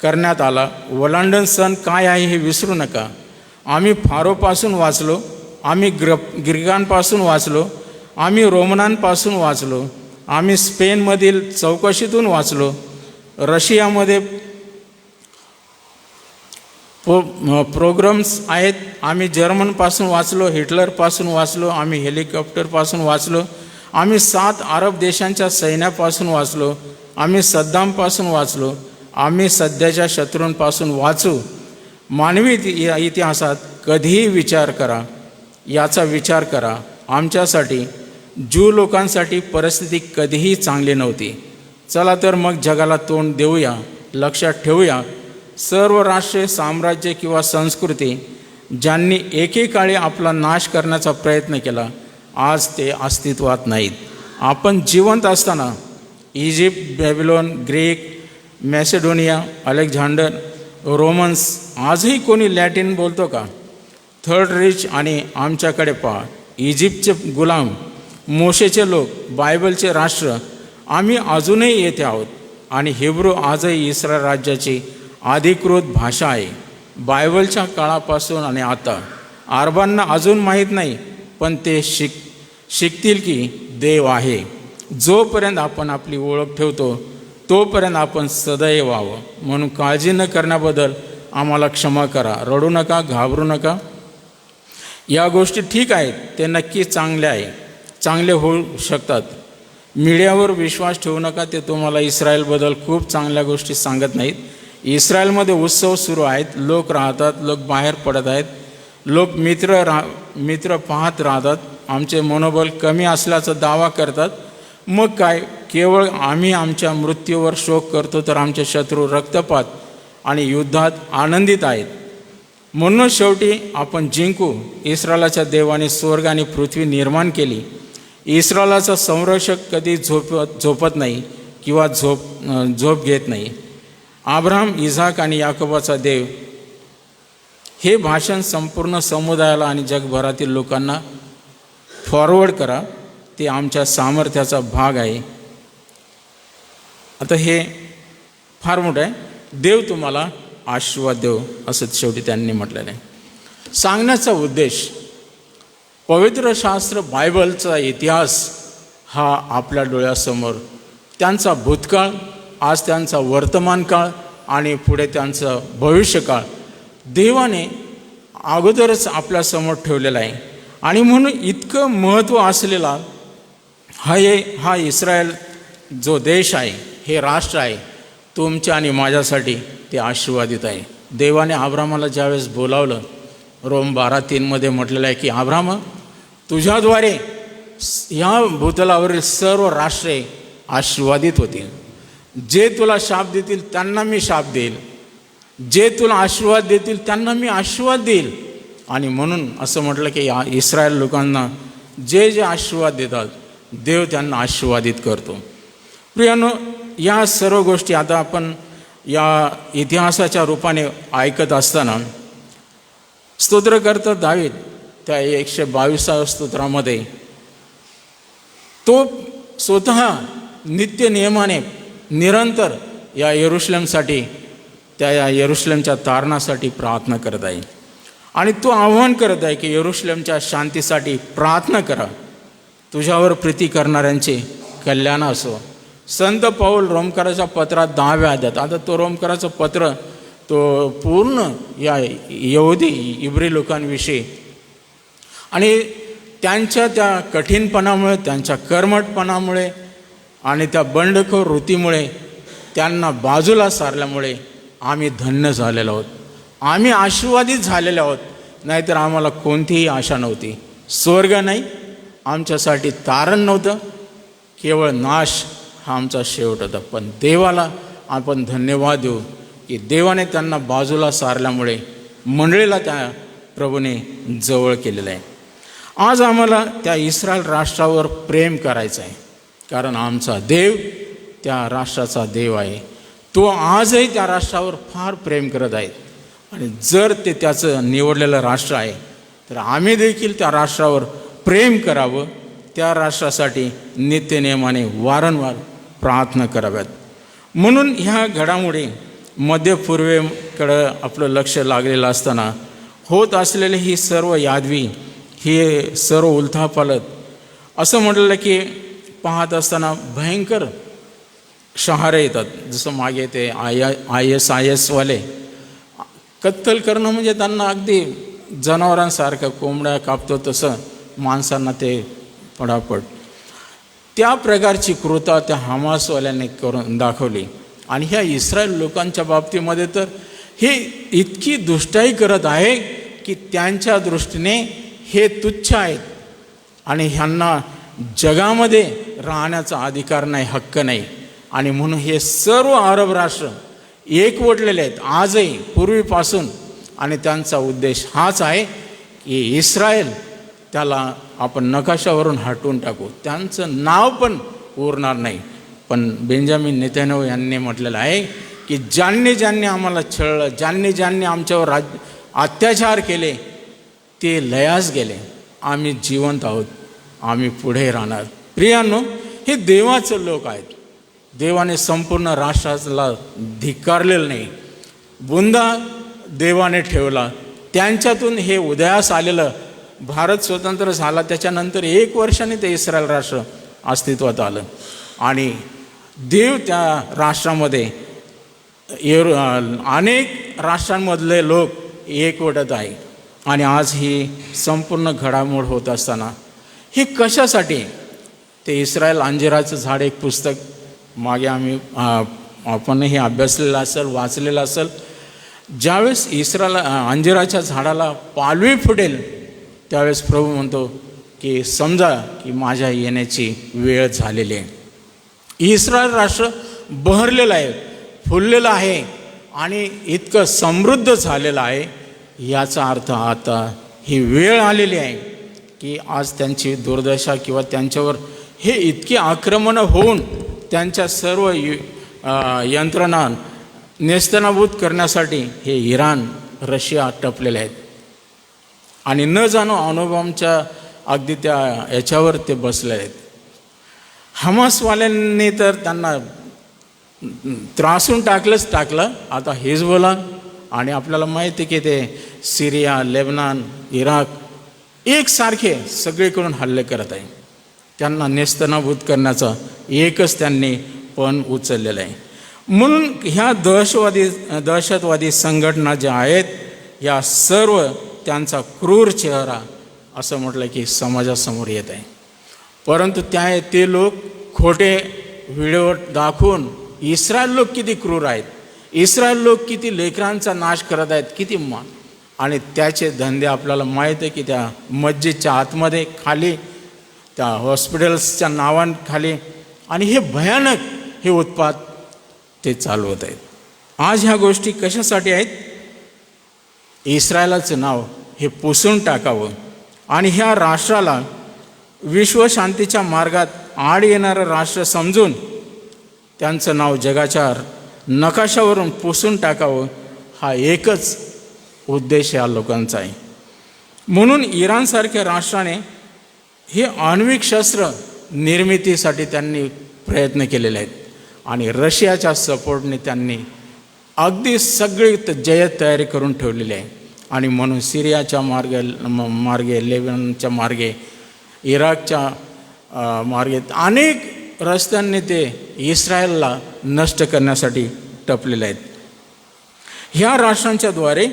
करण्यात आला. वलांडन सण काय आहे हे विसरू नका. आम्ही फारोपासून वाचलो, आम्ही ग्रीकांपासून वाचलो, आम्ही रोमनांपासून वाचलो, आम्ही स्पेनमधील चौकशीतून वाचलो, रशियामध्ये प्रोग्राम्स आहेत, आम्ही जर्मनपासून वाचलो, हिटलरपासून वाचलो, आम्ही हेलिकॉप्टरपासून वाचलो, आम्ही 7 अरब देशांच्या सैन्यापासून वाचलो, आम्ही सद्दामपासून वाचलो, आम्ही सध्याच्या शत्रूंपासून वाचू. मानवी इतिहासात कधीही विचार करा, याचा विचार करा. आमच्यासाठी ज्यू लोकांसाठी परिस्थिती कधीही चांगली नव्हती. चला तर मग जगाला तोंड देऊया. लक्षात ठेवूया, सर्व राष्ट्रे, साम्राज्य किंवा संस्कृती ज्यांनी एकेकाळी आपला नाश करण्याचा प्रयत्न केला, आज ते अस्तित्वात नाहीत. आपण जिवंत असताना Egypt, Babylon, Greek, Macedonia, Alexander, Romans, आजही कोणी लॅटिन बोलतो का? थर्ड रिच आणि आमच्याकडे पहा, इजिप्तचे गुलाम, मोशेचे लोक, बायबलचे राष्ट्र, आम्ही अजूनही येथे आहोत. आणि हिब्रू आजही इस्रायल राज्याची अधिकृत भाषा आहे. बायबलच्या काळापासून आणि आता अरबांना अजून माहीत नाही, पण ते शिकतील की देव आहे. जोपर्यंत आपण आपली ओळख ठेवतो तोपर्यंत आपण सदैव व्हावं. म्हणून काळजी न करण्याबद्दल आम्हाला क्षमा करा. रडू नका, घाबरू नका. या गोष्टी ठीक आहेत, ते नक्की चांगले होऊ शकतात. मीडियावर विश्वास ठेवू नका, ते तुम्हाला इस्रायलबद्दल खूप चांगल्या गोष्टी सांगत नाहीत. इस्रायलमध्ये उत्सव सुरू आहेत, लोक राहतात, लोक बाहेर पडत आहेत, लोक मित्र पाहत राहतात, आमचे मनोबल कमी असल्याचा दावा करतात. मग काय, केवळ आम्ही आमच्या मृत्यूवर शोक करतो, तर आमचे शत्रू रक्तपात आणि युद्धात आनंदित आहेत. म्हणून शेवटी आपण जिंकू. इस्रायलाच्या देवाने स्वर्ग आणि पृथ्वी निर्माण केली. इस्रायलाचा संरक्षक कधी झोपत नाही किंवा झोप घेत नाही. अब्राहम, इझाक आणि याकोबाचा देव. हे भाषण संपूर्ण समुदायाला आणि जगभरातील लोकांना फॉरवर्ड करा. ते आमच्या सामर्थ्याचा भाग आहे. आता हे फार मोठं आहे. देव तुम्हाला आशीर्वाद देव, असं शेवटी त्यांनी म्हटलेलं आहे. सांगण्याचा उद्देश, पवित्र शास्त्र, बायबलचा इतिहास हा आपल्या डोळ्यासमोर, त्यांचा भूतकाळ, आज त्यांचा वर्तमान काळ आणि पुढे त्यांचं भविष्यकाळ देवाने अगोदरच ठेवलेला आहे. आणि म्हणून इतकं महत्त्व असलेला हा इस्रायल जो देश आहे, हे राष्ट्र आहे, तुमच्या आणि माझ्यासाठी ते आशीर्वादित आहे. देवाने अब्रामाला ज्यावेळेस बोलावलं, रोम 12:3 म्हटलेलं आहे की अब्राम, तुझ्याद्वारे ह्या भूतलावरील सर्व राष्ट्रे आशीर्वादित होतील. जे तुला शाप देतील त्यांना मी शाप देईल, जे तुला आशीर्वाद देतील त्यांना मी आशीर्वाद देईल. आणि म्हणून असं म्हटलं की या इस्रायल लोकांना जे जे आशीर्वाद देतात, देव त्यांना आशीर्वादित करतो. प्रियानो, या सर्व गोष्टी आता आपण या इतिहासाच्या रूपाने ऐकत असताना स्तोत्रकर्ता दावीद त्या 122व्या स्तोत्रामध्ये तो स्वतः नित्य नियमाने निरंतर या यरूशलेमसाठी, त्या यरूशलेमच्या तारणासाठी प्रार्थना करत आहे. आणि तो आव्हान करत आहे की यरूशलेमच्या शांतीसाठी प्रार्थना करा, तुझ्यावर प्रीती करणाऱ्यांचे कल्याण असो. संत पौल रोमकराच्या पत्रात 10व्या अध्यायात, आता तो रोमकराचं पत्र तो पूर्ण या यहुदी इब्री लोकांविषयी आणि त्यांच्या त्या कठीणपणामुळे, त्यांच्या कर्मठपणामुळे आणि त्या बंडखोर वृत्तीमुळे त्यांना बाजूला सारल्यामुळे आम्ही धन्य झालेलो आहोत, आम्ही आशीर्वादित झालेले आहोत. नाहीतर आम्हाला कोणतीही आशा नव्हती. स्वर्ग नाही, आमच्यासाठी तारण नव्हतं, केवळ नाश हा आमचा शेवट होता. पण देवाला आपण धन्यवाद देऊ की देवाने त्यांना बाजूला सारल्यामुळे मंडळीला त्या प्रभूने जवळ केलेलं आहे. आज आम्हाला त्या इस्रायल राष्ट्रावर प्रेम करायचं आहे, कारण आमचा देव त्या राष्ट्राचा देव आहे. तो आजही त्या राष्ट्रावर फार प्रेम करत आहे. आणि जर ते त्याचं निवडलेलं राष्ट्र आहे, तर आम्ही देखील त्या राष्ट्रावर प्रेम करावं, त्या राष्ट्रासाठी नित्यनेमाने वारंवार प्रार्थना कराव्यात. म्हणून ह्या घडामोडी मध्य पूर्वेकडं आपलं लक्ष लागलेलं असताना होत असलेले ही सर्व यादवी, ही सर्व उलथापालत, असं म्हटलेलं की पाहत असताना भयंकर शहारे येतात. जसं मागे ते IS वाले कत्तल करणं म्हणजे त्यांना अगदी जनावरांसारखं कोंबड्या कापतो तसं माणसांना ते पडापड, त्या प्रकारची कृता त्या हमासवाल्यांनी करून दाखवली. आणि ह्या इस्रायल लोकांच्या बाबतीमध्ये तर हे इतकी दुष्टाई करत आहे की त्यांच्या दृष्टीने हे तुच्छ आहेत आणि ह्यांना जगामध्ये राहण्याचा अधिकार नाही, हक्क नाही. आणि म्हणून हे सर्व अरब राष्ट्र एकवटलेले आहेत आजही, पूर्वीपासून. आणि त्यांचा उद्देश हाच आहे की इस्रायल त्याला आपण नकाशावरून हटवून टाकू, त्यांचं नाव पण उरणार नाही. पण बेंजामिन नेतन्याहू यांनी म्हटलेलं आहे की ज्यांनी ज्यांनी आम्हाला छळलं, ज्यांनी ज्यांनी आमच्यावर अत्याचार केले ते लयास गेले, आम्ही जिवंत आहोत, आम्ही पुढे राहणार. प्रियांनो, हे देवाचे लोक आहेत. देवाने संपूर्ण राष्ट्राला धिक्कारलेलं नाही, बुंदा देवाने ठेवला. त्यांच्यातून हे उदयास आलेलं भारत स्वतंत्र झाला त्याच्यानंतर 1 वर्षाने ते इस्रायल राष्ट्र अस्तित्वात आलं आणि देव त्या राष्ट्रामध्ये अनेक राष्ट्रांमधले लोक एकवटत आहे. आणि आज ही संपूर्ण घडामोड होत असताना हे कशासाठी? ते इस्रायल अंजिराचं झाड, एक पुस्तक मागे आपणही अभ्यासलेलं असेल, वाचलेलं असेल. ज्यावेळेस इस्रायल अंजिराच्या झाडाला पालवी फुटेल त्यावेळेस प्रभू म्हणतो की समजा की माझ्या येण्याची वेळ झालेली आहे. इस्रायल राष्ट्र बहरलेलं आहे, फुललेलं आहे आणि इतकं समृद्ध झालेलं आहे. याचा अर्थ आता ही वेळ आलेली आहे की आज त्यांची दुर्दशा किंवा त्यांच्यावर हे इतकी आक्रमणं होऊन त्यांच्या सर्व यंत्रणा नेस्तनाबूत करण्यासाठी हे इराण, रशिया टपलेले आहेत. आणि न जाणो अणुबॉम्बच्या अगदी त्या याच्यावर ते बसले आहेत. हमासवाल्यांनी तर त्यांना त्रासून टाकलं. आता हिजबुल्ला आणि आपल्याला माहिती की ते सिरिया, लेबनान, इराक एकसारखे सगळीकडून हल्ले करत आहे. त्यांना नेस्तनाबूत करण्याचा एकच त्यांनी पण उचललेलं आहे. म्हणून ह्या दहशतवादी संघटना ज्या आहेत, या सर्व त्यांचा क्रूर चेहरा असं म्हटलं की समाजासमोर येत आहे. परंतु ते लोक खोटे व्हिडिओ दाखवून इस्रायल लोक किती क्रूर आहेत, इस्रायल लोक किती लेकरांचा नाश करत आहेत, किती आणि त्याचे धंदे आपल्याला माहीत आहे की त्या मस्जिदच्या आतमध्ये खाली, त्या हॉस्पिटल्सच्या नावांखाली, आणि हे भयानक हे उत्पात ते चालवत आहेत. आज ह्या गोष्टी कशासाठी आहेत? इस्रायलाचं नाव हे पुसून टाकावं आणि ह्या राष्ट्राला विश्वशांतीच्या मार्गात आड येणारं राष्ट्र समजून त्यांचं नाव जगाच्या नकाशावरून पुसून टाकावं, हा एकच उद्देश या लोकांचा आहे. म्हणून इराणसारख्या राष्ट्राने हे आण्विक शस्त्र निर्मितीसाठी त्यांनी प्रयत्न केलेले आहेत आणि रशियाच्या सपोर्टने त्यांनी अगदी सगळी जय्यत तयारी करून ठेवलेली आहे. आणि म्हणून सिरियाच्या मार्गे, लेबननच्या मार्गे, इराकच्या मार्गे अनेक रस्त्यांनी ते इस्रायलला नष्ट करण्यासाठी टपलेले आहेत. ह्या राष्ट्रांच्या द्वारे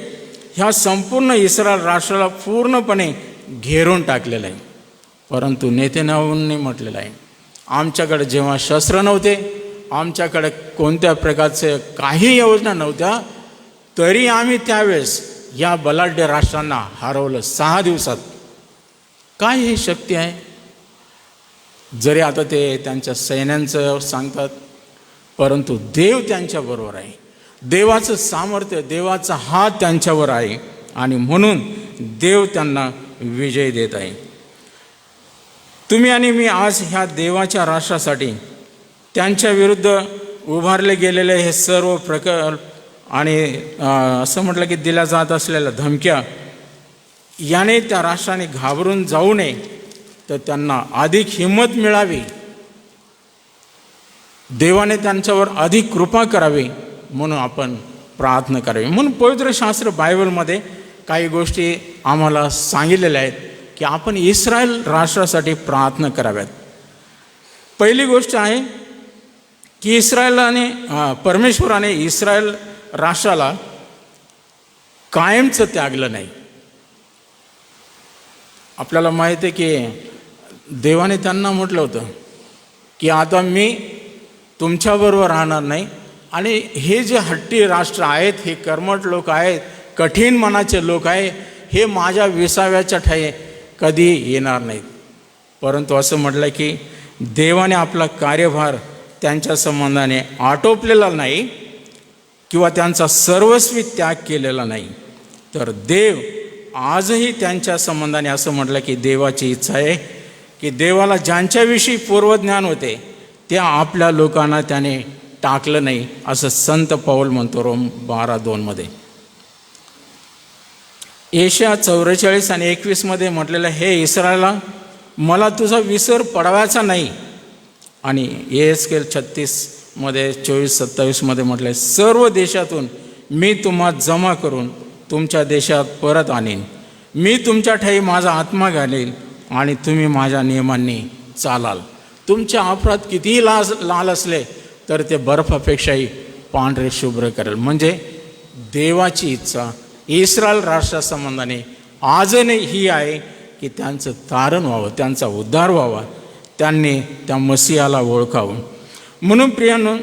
ह्या संपूर्ण इस्रायल राष्ट्राला पूर्णपणे घेरून टाकलेलं आहे. परंतु नेतन्याहूंनी म्हटलेलं आहे, आमच्याकडे जेव्हा शस्त्र नव्हते, आमच्याकडे कोणत्या प्रकारचे काही योजना नव्हत्या, तरी आम्ही त्यावेळेस या बलाढ्य राष्ट्रांना हरवलं 6 दिवसात. काय ही शक्ती आहे? जरी आता ते त्यांच्या सैन्यांचं सांगतात, परंतु देव त्यांच्याबरोबर आहे. देवाचं सामर्थ्य, देवाचा हात त्यांच्यावर आहे आणि म्हणून देव त्यांना विजय देत आहे. तुम्ही आणि मी आज ह्या देवाच्या राष्ट्रासाठी त्यांच्या विरुद्ध उभारले गेलेले हे सर्व प्रकल्प आणि असं म्हटलं की दिल्या जात असलेल्या धमक्या, याने त्या राष्ट्राने घाबरून जाऊ नये, तर त्यांना अधिक हिंमत मिळावी, देवाने त्यांच्यावर अधिक कृपा करावी म्हणून आपण प्रार्थना करावी. म्हणून पवित्र शास्त्र बायबलमध्ये काही गोष्टी आम्हाला सांगितलेल्या आहेत की आपण इस्रायल राष्ट्रासाठी प्रार्थना कराव्यात. पहिली गोष्ट आहे की परमेश्वराने इस्रायल राष्ट्राला कायमचं त्यागलं नाही. आपल्याला माहीत आहे की देवाने त्यांना म्हटलं होतं की आता मी तुमच्याबरोबर राहणार नाही आणि हे जे हट्टी राष्ट्र आहेत, हे कर्मठ लोक आहेत, कठीण मनाचे लोक आहे, हे माझ्या विसाव्याच्या ठाई कधी येणार नाहीत. परंतु असं म्हटलं की देवाने आपला कार्यभार त्यांच्या संबंधाने आटोपलेला नाही किंवा त्यांचा सर्वस्वी त्याग केलेला नाही. तर देव आजही त्यांच्या संबंधाने असं म्हटलं की देवाची इच्छा आहे की देवाला ज्यांच्याविषयी पूर्वज्ञान होते त्या आपल्या लोकांना त्याने टाकलं नाही, असं संत पौल म्हणतो रोम 12:2 एशिया 44 आणि 21 म्हटलेलं, हे इस्रायला मला तुझा विसर पडवायचा नाही. आणि एहेस्केल 36 24-27 म्हटलं, सर्व देशातून मी तुम्हा जमा करून तुमच्या देशात परत आणीन. मी तुमच्या ठाई माझा आत्मा घालेल आणि तुम्ही माझ्या नियमांनी चालाल. तुमचे अपराध कितीही लाल असले तर ते बर्फापेक्षाही पांढरे शुभ्र करेल. म्हणजे देवाची इच्छा इस्रायल राष्ट्रासंबंधाने आजही ही आहे की त्यांचं तारण व्हावं, त्यांचा उद्धार व्हावा, त्यांनी त्या मसीहाला ओळखावं. म्हणून प्रियानो,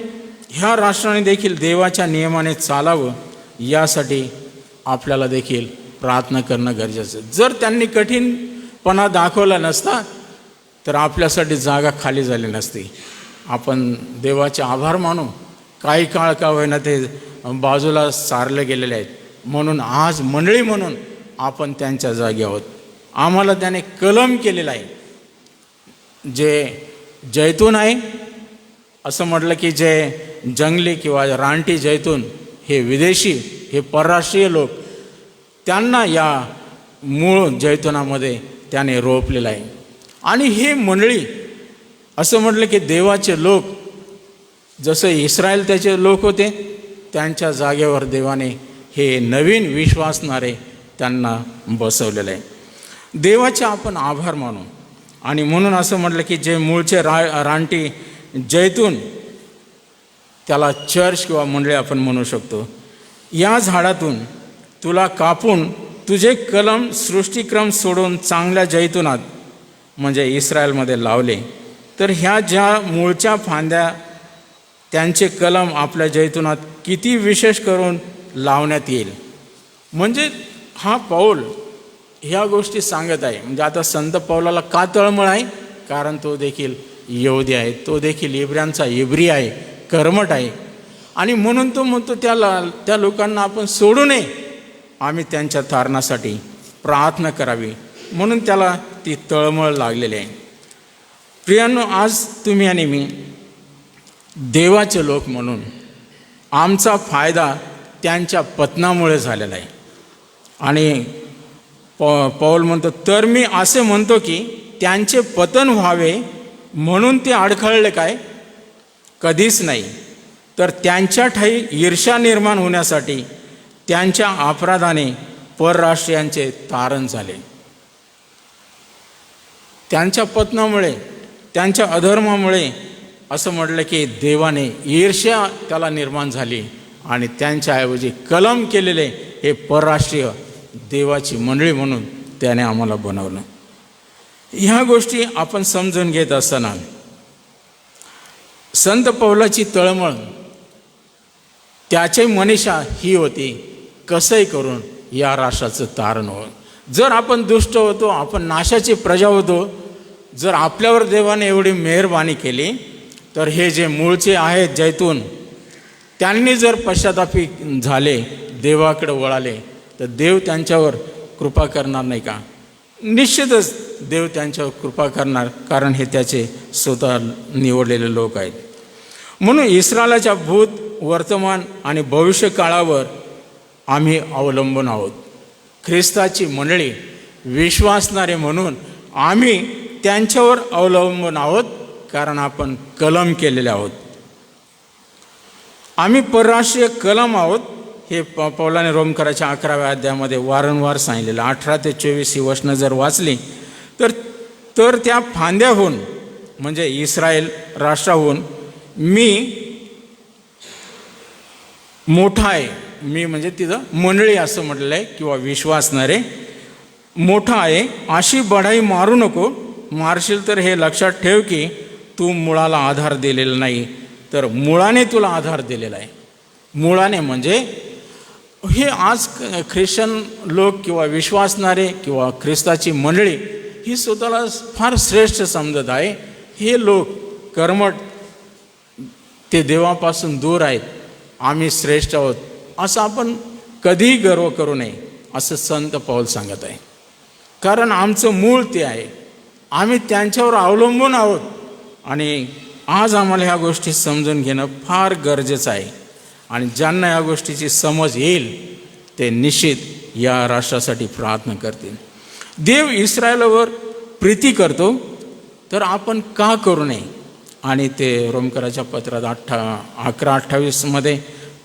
ह्या राष्ट्राने देखील देवाच्या नियमाने चालावं, यासाठी आपल्याला देखील प्रार्थना करणं गरजेचं आहे. जर त्यांनी कठीणपणा दाखवला नसता तर आपल्यासाठी जागा खाली झाली नसती. आपण देवाचे आभार मानू, काही काळ का होईना ते बाजूला सारले गेलेले आहेत, म्हणून आज मंडळी म्हणून आपण त्यांच्या जागी आहोत. आम्हाला त्याने कलम केलेला आहे. जे जैतून आहे, असं म्हटलं की जे जंगली किंवा रानटी जैतून, हे विदेशी, हे परराष्ट्रीय लोक, त्यांना या मूळ जैतुनामध्ये त्याने रोपलेलं आहे. आणि हे मंडळी असं म्हटलं की देवाचे लोक, जसं इस्रायल त्याचे लोक होते, त्यांच्या जागेवर देवाने हे नवीन विश्वासणारे त्यांना बसवलेलं आहे. देवाचे आपण आभार मानू. आणि म्हणून असं म्हटलं की जे मूळचे रानटी जैतून, त्याला चर्च किंवा मंडळी आपण म्हणू शकतो, या झाडातून तुला कापून तुझे कलम सृष्टिक्रम सोडून चांगल्या जैतुनात म्हणजे इस्रायलमध्ये लावले, तर ह्या ज्या मूळच्या फांद्या, त्यांचे कलम आपल्या जैतुनात किती विशेष करून लावण्यात येईल. म्हणजे हा पौल ह्या गोष्टी सांगत आहे. म्हणजे आता संत पौलाला का तळमळ आहे? कारण तो देखील यहुदी आहे, तो देखील इब्र्यांचा इब्री आहे, कर्मठ आहे. आणि म्हणून तो म्हणतो त्या लोकांना आपण सोडू नये, आम्ही त्यांच्या तारणासाठी प्रार्थना करावी, म्हणून त्याला ती तळमळ लागलेली आहे. प्रियांनो, आज तुम्ही आणि मी देवाचे लोक म्हणून आमचा फायदा त्यांच्या पतनामुळे झालेला आहे. आणि पौल म्हणतो, तर मी असे म्हणतो की त्यांचे पतन व्हावे म्हणून ते अडखळले काय? कधीच नाही. तर त्यांच्या ठाई ईर्ष्या निर्माण होण्यासाठी त्यांच्या अपराधाने परराष्ट्रीयांचे तारण झाले. त्यांच्या पतनामुळे, त्यांच्या अधर्मामुळे असं म्हटलं की देवाने ईर्ष्या त्याला निर्माण झाली आणि त्यांच्याऐवजी कलम केलेले हे परराष्ट्रीय देवाची मंडळी म्हणून त्याने आम्हाला बनवलं. ह्या गोष्टी आपण समजून घेत असताना संत पौलाची तळमळ, त्याची मनीषा ही होती, कसंही करून या राष्ट्राचं तारण हो. जर आपण दुष्ट होतो, आपण नाशाची प्रजा होतो, जर आपल्यावर देवाने एवढी मेहरबानी केली, तर हे जे मूळचे आहेत जैतून, त्यांनी जर पश्चातापी झाले, देवाकडे वळाले, तर देव त्यांच्यावर कृपा करणार नाही का? निश्चितच देव त्यांच्यावर कृपा करणार, कारण हे त्याचे स्वतः निवडलेले लोक आहेत. म्हणून इस्रायलाच्या भूत, वर्तमान आणि भविष्य काळावर आम्ही अवलंबून आहोत. ख्रिस्ताची मंडळी विश्वासणारे म्हणून आम्ही त्यांच्यावर अवलंबून आहोत, कारण आपण कलम केलेले आहोत. आम्ही परराष्ट्रीय कलम आहोत. हे पौलाने रोमकराच्या 11व्या अध्यायामध्ये वारंवार सांगितलेलं. 18 ते 24 ही वचनं जर वाचली तर त्या फांद्याहून म्हणजे इस्रायल राष्ट्राहून मी मोठा आहे, मी म्हणजे तिथं मंडळी असं म्हटलेलं आहे किंवा विश्वासणारे मोठा आहे, अशी बढाई मारू नको. मारशील तर हे लक्षात ठेव की तू मुळाला आधार दिलेला नाही, तर मुळाने तुला आधार दिलेला आहे. मुळाने म्हणजे हे आज ख्रिश्चन लोक किंवा विश्वासणारे किंवा ख्रिस्ताची मंडळी ही स्वतःला फार श्रेष्ठ समजत आहे. हे लोक कर्मठ, ते देवापासून दूर आहेत, आम्ही श्रेष्ठ आहोत असं आपण कधीही गर्व करू नये असं संत पौल सांगत आहे. कारण आमचं मूळ ते आहे, आम्ही त्यांच्यावर अवलंबून आहोत आणि आज आम्हाला ह्या गोष्टी समजून घेणं फार गरजेचं आहे. आणि ज्यांना या गोष्टीची समज येईल ते निश्चित या राष्ट्रासाठी प्रार्थना करतील. देव इस्रायलावर प्रीती करतो तर आपण का करू नये. आणि ते रोमकराच्या पत्रात 11:28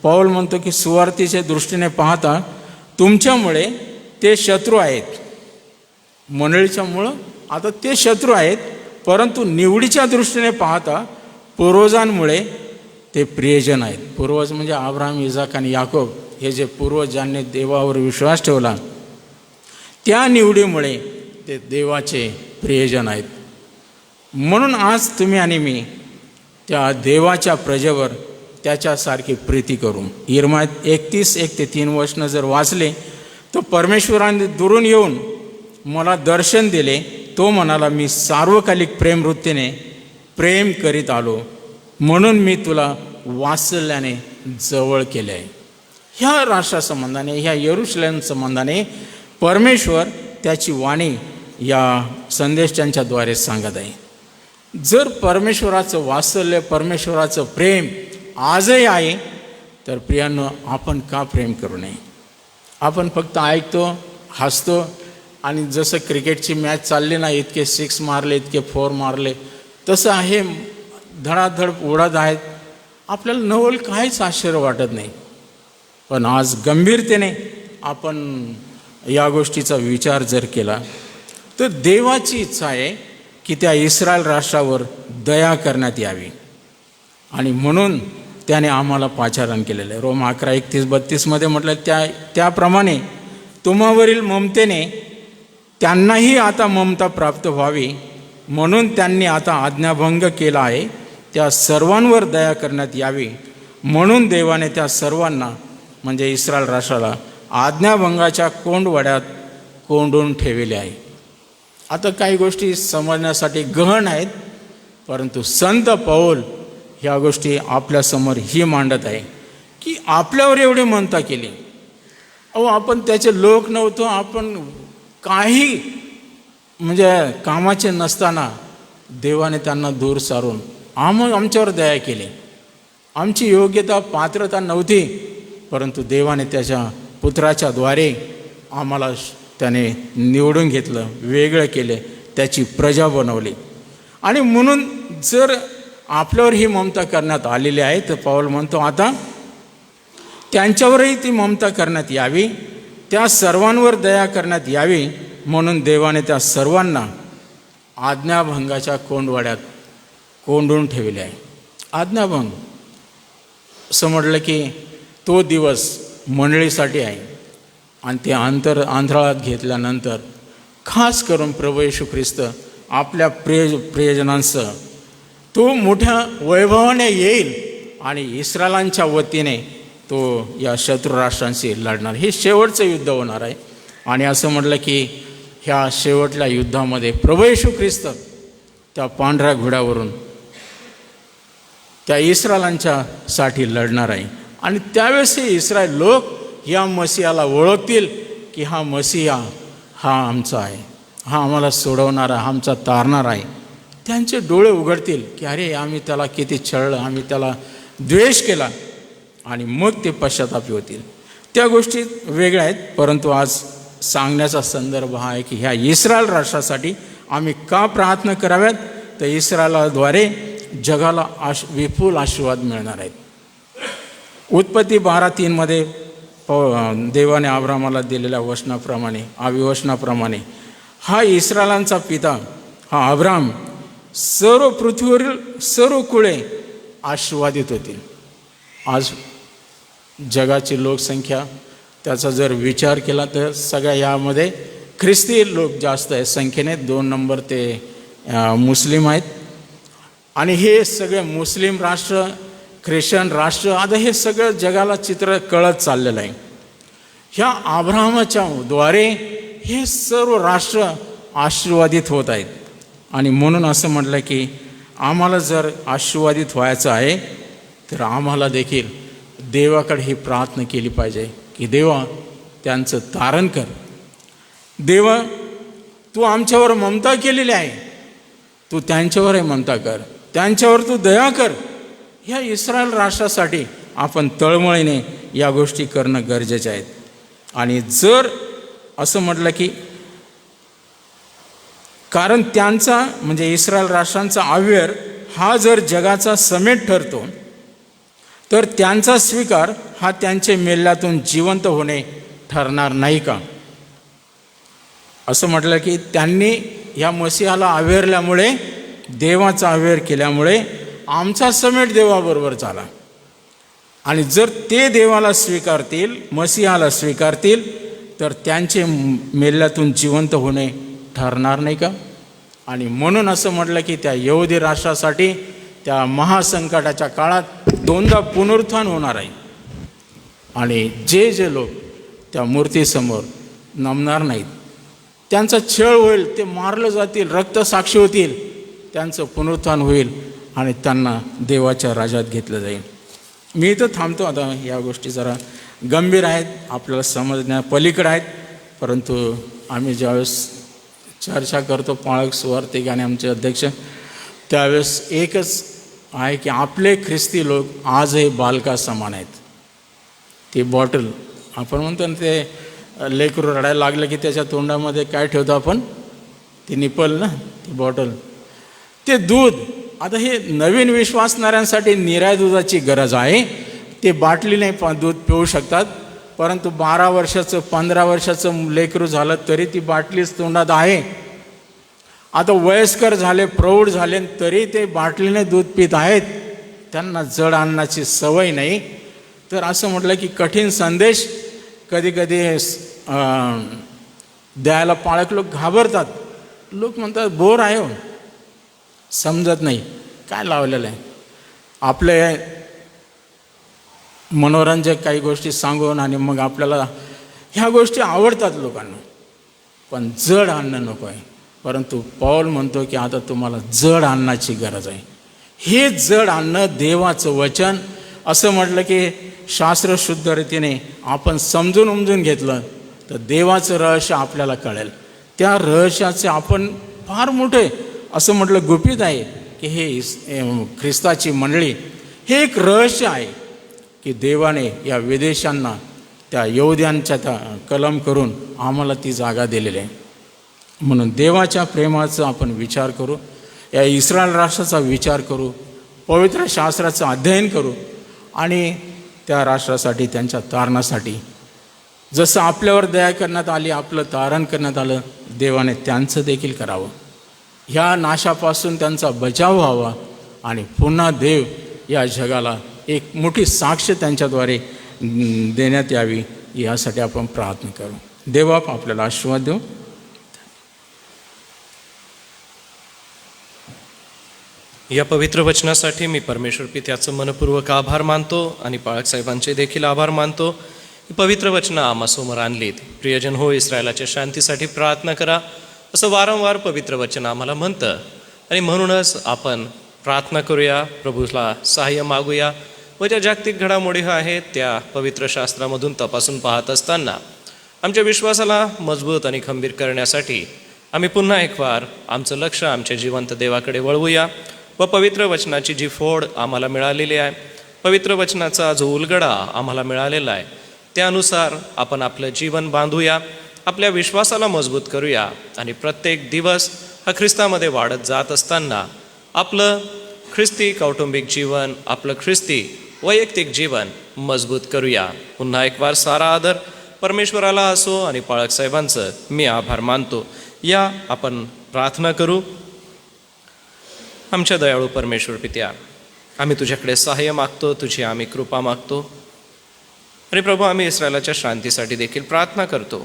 पौल म्हणतो की सुवार्तेच्या दृष्टीने पाहता तुमच्यामुळे ते शत्रू आहेत. मंडळीच्या मुळं आता ते शत्रू आहेत, परंतु निवडीच्या दृष्टीने पाहता पूर्वजांमुळे ते प्रियजन आहेत. पूर्वज म्हणजे अब्राहम, इजाक आणि याकोब, हे जे पूर्वज ज्यांनी देवावर विश्वास ठेवला त्या निवडीमुळे ते देवाचे प्रियजन आहेत. म्हणून आज तुम्ही आणि मी त्या देवाच्या प्रजेवर त्याच्यासारखी प्रीती करू. इर्मायात 31:1-3 जर वाचले तर परमेश्वराने दुरून येऊन मला दर्शन दिले. तो म्हणाला, मी सार्वकालिक प्रेमवृत्तीने प्रेम करीत आलो, म्हणून मी तुला वात्सल्याने जवळ केले आहे. ह्या राष्ट्रासंबंधाने, ह्या यरूशलेम संबंधाने परमेश्वर त्याची वाणी या संदेशांच्याद्वारे सांगत आहे. जर परमेश्वराचं वात्सल्य, परमेश्वराचं प्रेम आजही आहे तर प्रियांनो, आपण का प्रेम करू नये. आपण फक्त ऐकतो, हसतो आणि जसं क्रिकेटची मॅच चालली ना, इतके 6 मारले, इतके 4 मारले, तसं आहे, धडाधड उडत आहेत, आपल्याला नवल काहीच आश्चर्य वाटत नाही. पण आज गंभीरतेने आपण या गोष्टीचा विचार जर केला तर देवाची इच्छा आहे की त्या इस्रायल राष्ट्रावर दया करण्यात यावी आणि म्हणून त्याने आम्हाला पाचारण केलेलं आहे. रोम 11:31-32 म्हटलं, त्याप्रमाणे तुम्हावरील ममतेने त्यांनाही आता ममता प्राप्त व्हावी, म्हणून त्यांनी आता आज्ञाभंग केला आहे, त्या सर्वांवर दया करण्यात यावी, म्हणून देवाने त्या सर्वांना म्हणजे इस्रायल राष्ट्राला आज्ञाभंगाच्या कोंडवड्यात कोंडून ठेवले आहे. आता काही गोष्टी समजण्यासाठी गहन आहेत, परंतु संत पौल ह्या गोष्टी आपल्यासमोर ही मांडत आहे की आपल्यावर एवढी ममता केली. आपण त्याचे लोक नव्हतो, आपण काही म्हणजे कामाचे नसताना देवाने त्यांना दूर सारून आमच्यावर दया केली. आमची योग्यता, पात्रता नव्हती, परंतु देवाने त्याच्या पुत्राच्या द्वारे आम्हाला त्याने निवडून घेतलं, वेगळं केले, त्याची प्रजा बनवली. आणि म्हणून जर आपल्यावर ही ममता करण्यात आलेली आहे तर पौल म्हणतो आता त्यांच्यावरही ती ममता करण्यात यावी, त्या सर्वांवर दया करण्यात यावी, म्हणून देवाने त्या सर्वांना आज्ञाभंगाच्या कोंडवाड्यात कोंडून ठेवले आहे. आज्ञाभंग असं म्हटलं की तो दिवस मंडळीसाठी आहे आणि ते अंतराळात घेतल्यानंतर खास करून प्रभू येशू ख्रिस्त आपल्या प्रियजनांसह तो मोठ्या वैभवाने येईल आणि इस्रायलांच्या वतीने तो या शत्रू राष्ट्रांशी लढणार. हे शेवटचं युद्ध होणार आहे. आणि असं म्हटलं की ह्या शेवटल्या युद्धामध्ये प्रभू येशू ख्रिस्त त्या पांढऱ्या घोड्यावरून त्या इस्रायलांच्यासाठी लढणार आहे. आणि त्यावेळेस हे इस्रायल लोक या मसीहाला ओळखतील की हा मसीहा हा आमचा आहे, हा आम्हाला सोडवणारा, हा आमचा तारणार आहे. त्यांचे डोळे उघडतील की अरे आम्ही त्याला किती छळलं, आम्ही त्याला द्वेष केला, आणि मग ते पश्चातापी होतील. त्या गोष्टी वेगळ्या आहेत, परंतु आज सांगण्याचा संदर्भ हा आहे की ह्या इस्रायल राष्ट्रासाठी आम्ही का प्रार्थना कराव्यात, तर इस्रायलाद्वारे जगाला विपुल आशीर्वाद मिळणार आहेत. उत्पत्ती 12:3 देवाने अब्रामाला दिलेल्या वचनाप्रमाणे, अभिवचनाप्रमाणे हा इस्रायलांचा पिता हा अब्राम सर्व पृथ्वीवरील सर्व कुळे आशीर्वादित होतील. आज जगाची लोकसंख्या त्याचा जर विचार केला तर सगळ्या यामध्ये ख्रिस्ती लोक जास्त आहे संख्येने, 2 नंबर ते मुस्लिम आहेत. आणि हे सगळे मुस्लिम राष्ट्र ख्रिश्चन राष्ट्र, आता हे सगळं जगाला चित्र कळत चाललेलं आहे. ह्या अब्राहमाच्या द्वारे हे सर्व राष्ट्र आशीर्वादित होत आहेत. आणि म्हणून असं म्हटलं की आम्हाला जर आशीर्वादित व्हायचं आहे तर आम्हाला देखील देवाकडे ही प्रार्थना केली पाहिजे की देवा त्यांचं तारण कर. देवा तू आमच्यावर ममता केलेली आहे, तू त्यांच्यावरही ममता कर, त्यांच्यावर तू दया कर. ह्या इस्रायल राष्ट्रासाठी आपण तळमळीने या गोष्टी करणं गरजेचे आहेत. आणि जर असं म्हटलं की कारण त्यांचा म्हणजे इस्रायल राष्ट्रांचा अव्यय हा जर जगाचा समेट ठरतो तर त्यांचा स्वीकार हा त्यांचे मेल्यातून जिवंत होणे ठरणार नाही का? असं म्हटलं की त्यांनी ह्या मसीहाला अव्हेरल्यामुळे, देवाचा अव्हेर केल्यामुळे आमचा समेट देवाबरोबर झाला. आणि जर ते देवाला स्वीकारतील, मसीहाला स्वीकारतील तर त्यांचे मेल्यातून जिवंत होणे ठरणार नाही का? आणि म्हणून असं म्हटलं की त्या यहुदी राष्ट्रासाठी त्या महासंकटाच्या काळात दोनदा पुनरुत्थान होणार आहे. आणि जे जे लोक त्या मूर्तीसमोर नमणार नाहीत, त्यांचा छळ होईल, ते मारले जातील, रक्तसाक्षी होतील, त्यांचं पुनरुत्थान होईल आणि त्यांना देवाच्या राज्यात घेतलं जाईल. मी इथं थांबतो. आता या गोष्टी जरा गंभीर आहेत, आपल्याला समजण्या पलीकडे आहेत, परंतु आम्ही ज्यावेळेस चर्चा करतो पाळक सुवार्तिक आणि आमचे अध्यक्ष, त्यावेळेस एकच आहे की आपले ख्रिस्ती लोक आजही बालका समान आहेत. ती बॉटल आपण म्हणतो ना, ते लेकरू रडायला लागलं की त्याच्या तोंडामध्ये काय ठेवतो आपण, ती निपल ना, ती बॉटल, ते दूध. आता हे नवीन विश्वासणाऱ्यांसाठी निराय दुधाची गरज आहे. ते बाटलीने दूध पिऊ शकतात, परंतु 12 वर्षाचं 15 वर्षाचं लेकरू झालं तरी ती बाटलीच तोंडात आहे. आता वयस्कर झाले, प्रौढ झाले तरी ते बाटलीने दूध पित आहेत, त्यांना जड अन्नाची सवय नाही. तर असं म्हटलं की कठीण संदेश कधी कधी द्यायला पाळक लोक घाबरतात. लोक म्हणतात बोर आहे, समजत नाही काय लावलेलं आहे. आपले मनोरंजक काही गोष्टी सांगून आणि मग आपल्याला ह्या गोष्टी आवडतात लोकांना, पण जड अन्न नको आहे. परंतु पौल म्हणतो की आता तुम्हाला जड अन्नाची गरज आहे. हे जड अन्न देवाचं वचन. असं म्हटलं की शास्त्रशुद्ध रीतीने आपण समजून उमजून घेतलं तर देवाचं रहस्य आपल्याला कळेल. त्या रहस्याचे आपण फार मोठे असं म्हटलं गुपित आहे की हे ख्रिस्ताची मंडळी, हे एक रहस्य आहे की देवाने या विदेशांना, त्या यहुद्यांच्या त्या कलम करून आम्हाला ती जागा दिलेली आहे. म्हणून देवाच्या प्रेमाचा आपण विचार करू, या इस्रायल राष्ट्राचा विचार करू, पवित्र शास्त्राचं अध्ययन करू आणि त्या राष्ट्रासाठी, त्यांच्या तारणासाठी जसं आपल्यावर दया करण्यात आली, आपलं तारण करण्यात आलं, देवाने त्यांचं देखील करावं. ह्या नाशापासून त्यांचा बचाव व्हावा आणि पुन्हा देव या जगाला एक मोठी साक्ष त्यांच्याद्वारे देण्यात यावी, यासाठी आपण प्रार्थना करू. देव आपल्याला आशीर्वाद देऊ. या पवित्र वचनासाठी मी परमेश्वर पित्याचं मनपूर्वक आभार मानतो आणि पाळक साहेबांचे देखील आभार मानतो. ही पवित्र वचनं आम्हासमोर आणलीत. प्रियजन हो, इस्रायलाच्या शांतीसाठी प्रार्थना करा असं वारंवार पवित्र वचन आम्हाला म्हणतं. आणि म्हणूनच आपण प्रार्थना करूया, प्रभूला सहाय्य मागूया व ज्या जागतिक घडामोडी आहेत त्या पवित्र शास्त्रामधून तपासून पाहत असताना आमच्या विश्वासाला मजबूत आणि खंबीर करण्यासाठी आम्ही पुन्हा एक वार आमचं लक्ष आमच्या जिवंत देवाकडे वळवूया व पवित्र वचनाची जी फोड आम्हाला मिळालेली आहे, पवित्र वचनाचा जो उलगडा आम्हाला मिळालेला आहे, त्यानुसार आपण आपलं जीवन बांधूया, आपल्या विश्वासाला मजबूत करूया आणि प्रत्येक दिवस हा ख्रिस्तामध्ये वाढत जात असताना आपलं ख्रिस्ती कौटुंबिक जीवन, आपलं ख्रिस्ती वैयक्तिक जीवन मजबूत करूया. पुन्हा एक वार सारा आदर परमेश्वराला असो आणि पाळक साहेबांचं मी आभार मानतो. या आपण प्रार्थना करू. आमच्या दयाळू परमेश्वर पित्या, आम्ही तुझ्याकडे सहाय्य मागतो, तुझी आम्ही कृपा मागतो. आणि प्रभू, आम्ही इस्रायलाच्या शांतीसाठी देखील प्रार्थना करतो.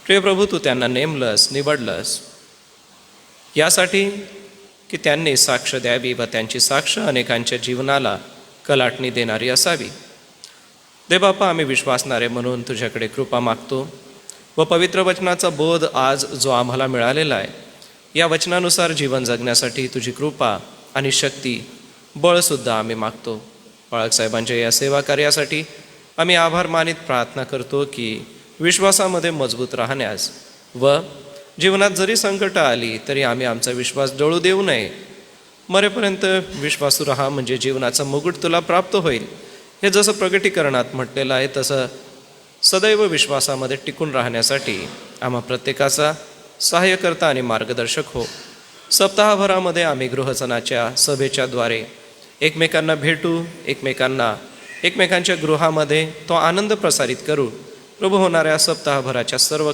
प्रिय प्रभू, तू त्यांना नेमलंस, निवडलंस, यासाठी की त्यांनी साक्ष द्यावी व त्यांची साक्ष अनेकांच्या जीवनाला कलाटणी देणारी असावी. देवबापा, आम्ही विश्वासणारे म्हणून तुझ्याकडे कृपा मागतो व पवित्र वचनाचा बोध आज जो आम्हाला मिळालेला आहे, या वचनानुसार जीवन जगण्यासाठी तुझी कृपा आणि शक्ती, बळसुद्धा आम्ही मागतो. बाळकसाहेबांच्या या सेवा कार्यासाठी आम्ही आभार मानित प्रार्थना करतो की विश्वासामध्ये मजबूत राहण्यास व जीवनात जरी संकट आली तरी आम्ही आमचा विश्वास डळू देऊ नये. मरेपर्यंत विश्वासू राहा म्हणजे जीवनाचा मुकुट तुला प्राप्त होईल. हे जसं प्रगटीकरणात म्हटलेलं आहे तसं सदैव विश्वासामध्ये टिकून राहण्यासाठी आम्हा प्रत्येकाचा सहाय्यकर्ता आणि मार्गदर्शक हो. सप्ताहभरामध्ये आम्ही गृहसनाच्या सभेच्याद्वारे एकमेकांना भेटू, एकमेकांच्या गृहामध्ये तो आनंद प्रसारित करू. प्रभू, होणाऱ्या सप्ताहभराच्या सर्व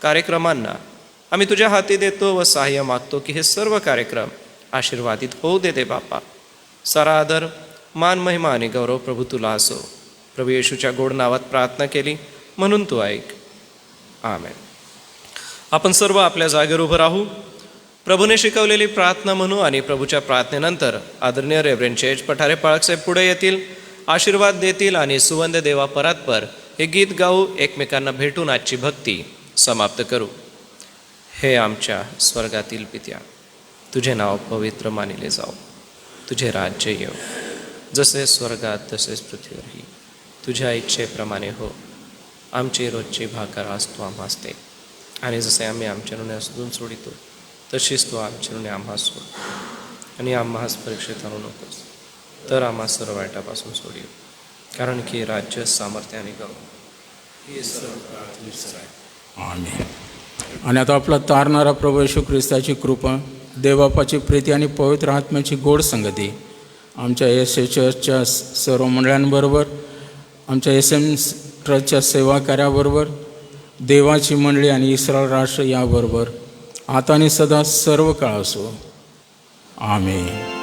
कार्यक्रमांना आम्ही तुझ्या हाती देतो व सहाय्य मागतो की हे सर्व कार्यक्रम आशीर्वादित होऊ दे बापा. सारा आदर, मान, महिमा आणि गौरव प्रभू तुला असो. प्रभू येशूच्या गोड नावात प्रार्थना केली म्हणून तू ऐक. आमेन. आपण सर्व आपल्या जागेवर उभं राहू. प्रभूने शिकवलेली प्रार्थना म्हणू आणि प्रभूच्या प्रार्थनेनंतर आदरणीय रेव्हरेंड चेज पठारे पाळकसाहेब पुढे येतील, आशीर्वाद देतील आणि सुवंद देवा परात्पर हे गीत गाऊ एकमेकांना भेटून आजची भक्ती समाप्त करू. हे आमच्या स्वर्गातील पित्या, तुझे नाव पवित्र मानिले जाओ. तुझे राज्य येऊ. जसे स्वर्गात तसेच पृथ्वीवरही तुझ्या इच्छेप्रमाणे हो. आमची रोजची भाकर आज तू आम्हास दे, आणि जसे आम्ही आमच्या ऋणी असून सोडितो तशीच तू आमच्या ऋणी आम्हास सोड, आणि आम्हास परीक्षेत आणू नकोस, तर आम्हा सर्व वाईटापासून सोडियो. कारण की राज्य, सामर्थ्य आणि गौरव हे सर्व काळ. आमेन. आणि आता आपला तारणारा प्रभू येशू ख्रिस्ताची कृपा, देवबापाची प्रीती आणि पवित्र आत्म्याची गोड संगती आमच्या एस एच चर्चच्या सर्व मंडळांबरोबर, आमच्या SM ट्रस्टच्या सेवा कार्याबरोबर, देवाची मंडळी आणि इस्रायल राष्ट्र याबरोबर आता आणि सदा सर्व काळ असो. आमेन.